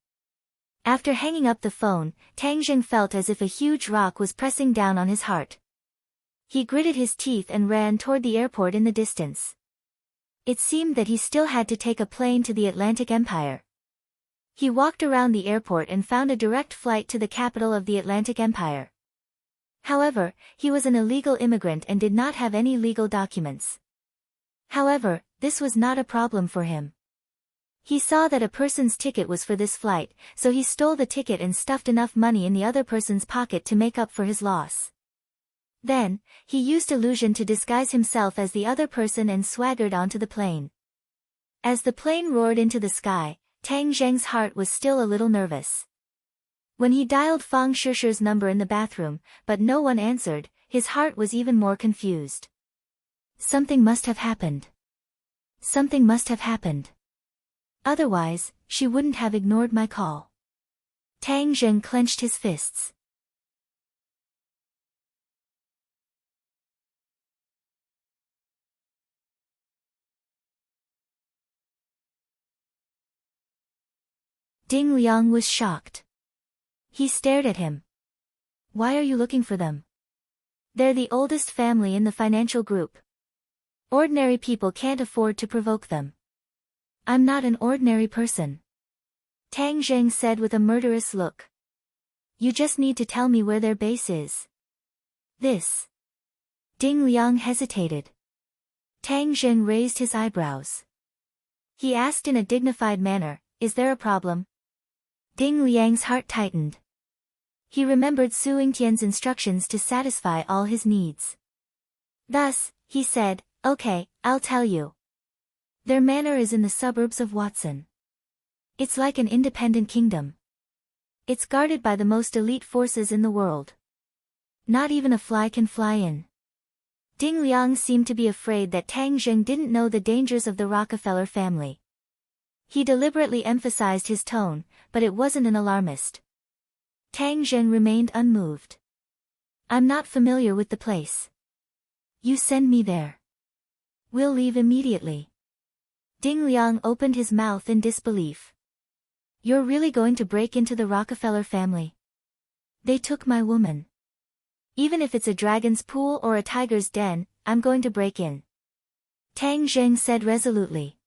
After hanging up the phone, Tang Zheng felt as if a huge rock was pressing down on his heart. He gritted his teeth and ran toward the airport in the distance. It seemed that he still had to take a plane to the Atlantic Empire. He walked around the airport and found a direct flight to the capital of the Atlantic Empire. However, he was an illegal immigrant and did not have any legal documents. However, this was not a problem for him. He saw that a person's ticket was for this flight, so he stole the ticket and stuffed enough money in the other person's pocket to make up for his loss. Then, he used illusion to disguise himself as the other person and swaggered onto the plane. As the plane roared into the sky, Tang Zheng's heart was still a little nervous. When he dialed Fang Shusher's number in the bathroom, but no one answered, his heart was even more confused. Something must have happened. Something must have happened. Otherwise, she wouldn't have ignored my call. Tang Zheng clenched his fists. Ding Liang was shocked. He stared at him. Why are you looking for them? They're the oldest family in the financial group. Ordinary people can't afford to provoke them. I'm not an ordinary person. Tang Zheng said with a murderous look. You just need to tell me where their base is. This. Ding Liang hesitated. Tang Zheng raised his eyebrows. He asked in a dignified manner, is there a problem? Ding Liang's heart tightened. He remembered Su Yingtian's instructions to satisfy all his needs. Thus, he said, okay, I'll tell you. Their manor is in the suburbs of Watson. It's like an independent kingdom. It's guarded by the most elite forces in the world. Not even a fly can fly in. Ding Liang seemed to be afraid that Tang Zheng didn't know the dangers of the Rockefeller family. He deliberately emphasized his tone, but it wasn't an alarmist. Tang Zheng remained unmoved. I'm not familiar with the place. You send me there. We'll leave immediately. Ding Liang opened his mouth in disbelief. You're really going to break into the Rockefeller family? They took my woman. Even if it's a dragon's pool or a tiger's den, I'm going to break in. Tang Zheng said resolutely.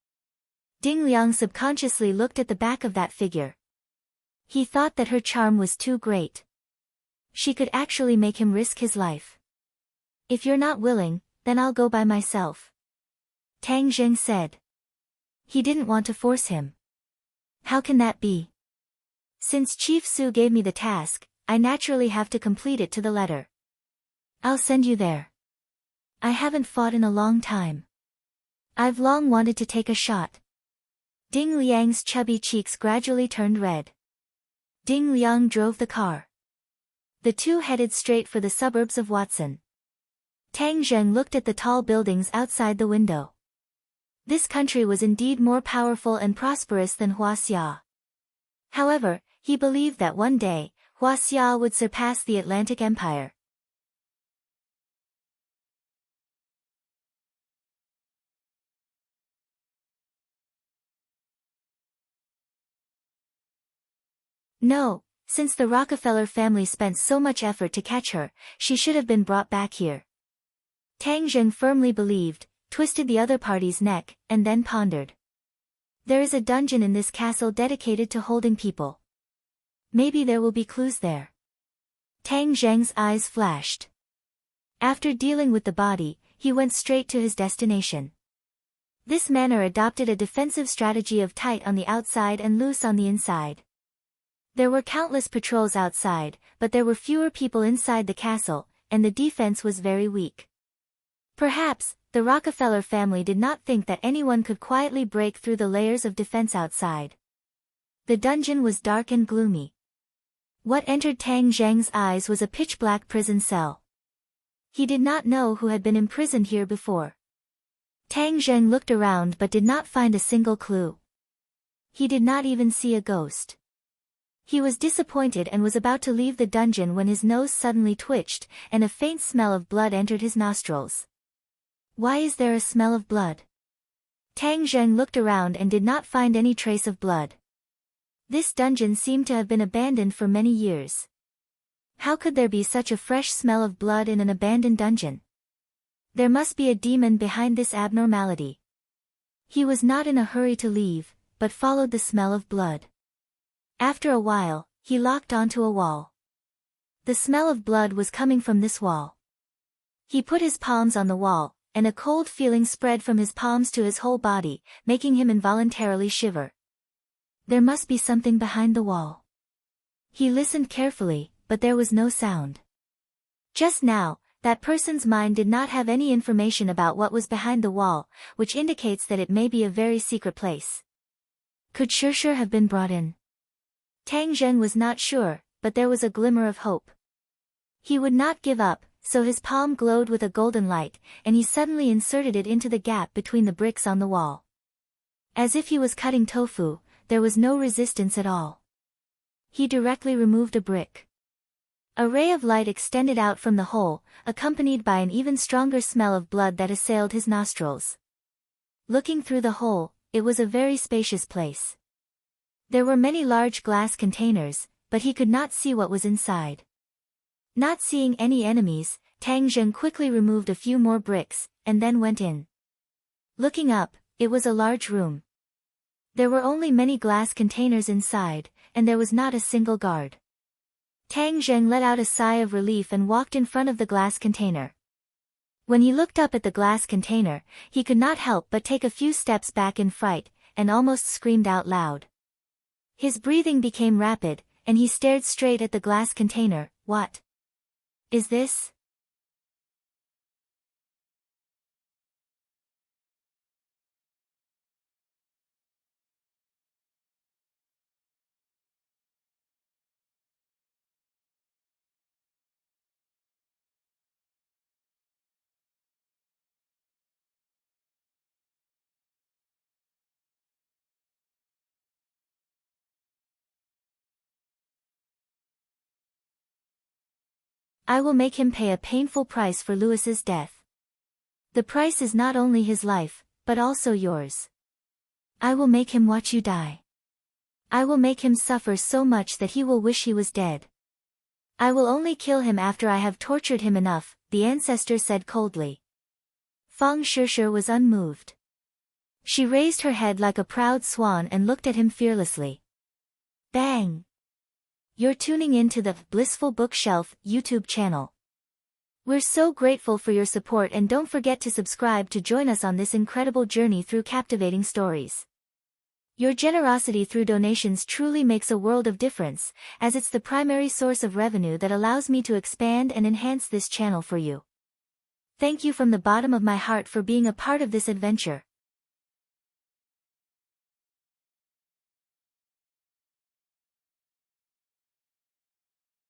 Ding Liang subconsciously looked at the back of that figure. He thought that her charm was too great. She could actually make him risk his life. If you're not willing, then I'll go by myself. Tang Zheng said. He didn't want to force him. How can that be? Since Chief Su gave me the task, I naturally have to complete it to the letter. I'll send you there. I haven't fought in a long time. I've long wanted to take a shot. Ding Liang's chubby cheeks gradually turned red. Ding Liang drove the car. The two headed straight for the suburbs of Watson. Tang Zheng looked at the tall buildings outside the window. This country was indeed more powerful and prosperous than Huaxia. However, he believed that one day, Huaxia would surpass the Atlantic Empire. No, since the Rockefeller family spent so much effort to catch her, she should have been brought back here. Tang Zheng firmly believed, twisted the other party's neck, and then pondered. There is a dungeon in this castle dedicated to holding people. Maybe there will be clues there. Tang Zheng's eyes flashed. After dealing with the body, he went straight to his destination. This manner adopted a defensive strategy of tight on the outside and loose on the inside. There were countless patrols outside, but there were fewer people inside the castle, and the defense was very weak. Perhaps, the Rockefeller family did not think that anyone could quietly break through the layers of defense outside. The dungeon was dark and gloomy. What entered Tang Zheng's eyes was a pitch-black prison cell. He did not know who had been imprisoned here before. Tang Zheng looked around but did not find a single clue. He did not even see a ghost. He was disappointed and was about to leave the dungeon when his nose suddenly twitched, and a faint smell of blood entered his nostrils. Why is there a smell of blood? Tang Zheng looked around and did not find any trace of blood. This dungeon seemed to have been abandoned for many years. How could there be such a fresh smell of blood in an abandoned dungeon? There must be a demon behind this abnormality. He was not in a hurry to leave, but followed the smell of blood. After a while, he locked onto a wall. The smell of blood was coming from this wall. He put his palms on the wall, and a cold feeling spread from his palms to his whole body, making him involuntarily shiver. There must be something behind the wall. He listened carefully, but there was no sound. Just now, that person's mind did not have any information about what was behind the wall, which indicates that it may be a very secret place. Could Shirshir have been brought in? Tang Zheng was not sure, but there was a glimmer of hope. He would not give up, so his palm glowed with a golden light, and he suddenly inserted it into the gap between the bricks on the wall. As if he was cutting tofu, there was no resistance at all. He directly removed a brick. A ray of light extended out from the hole, accompanied by an even stronger smell of blood that assailed his nostrils. Looking through the hole, it was a very spacious place. There were many large glass containers, but he could not see what was inside. Not seeing any enemies, Tang Zheng quickly removed a few more bricks, and then went in. Looking up, it was a large room. There were only many glass containers inside, and there was not a single guard. Tang Zheng let out a sigh of relief and walked in front of the glass container. When he looked up at the glass container, he could not help but take a few steps back in fright, and almost screamed out loud. His breathing became rapid, and he stared straight at the glass container. What is this? I will make him pay a painful price for Louis's death. The price is not only his life, but also yours. I will make him watch you die. I will make him suffer so much that he will wish he was dead. I will only kill him after I have tortured him enough, the ancestor said coldly. Fang Shishir was unmoved. She raised her head like a proud swan and looked at him fearlessly. Bang! You're tuning in to the Blissful Bookshelf YouTube channel. We're so grateful for your support, and don't forget to subscribe to join us on this incredible journey through captivating stories. Your generosity through donations truly makes a world of difference, as it's the primary source of revenue that allows me to expand and enhance this channel for you. Thank you from the bottom of my heart for being a part of this adventure.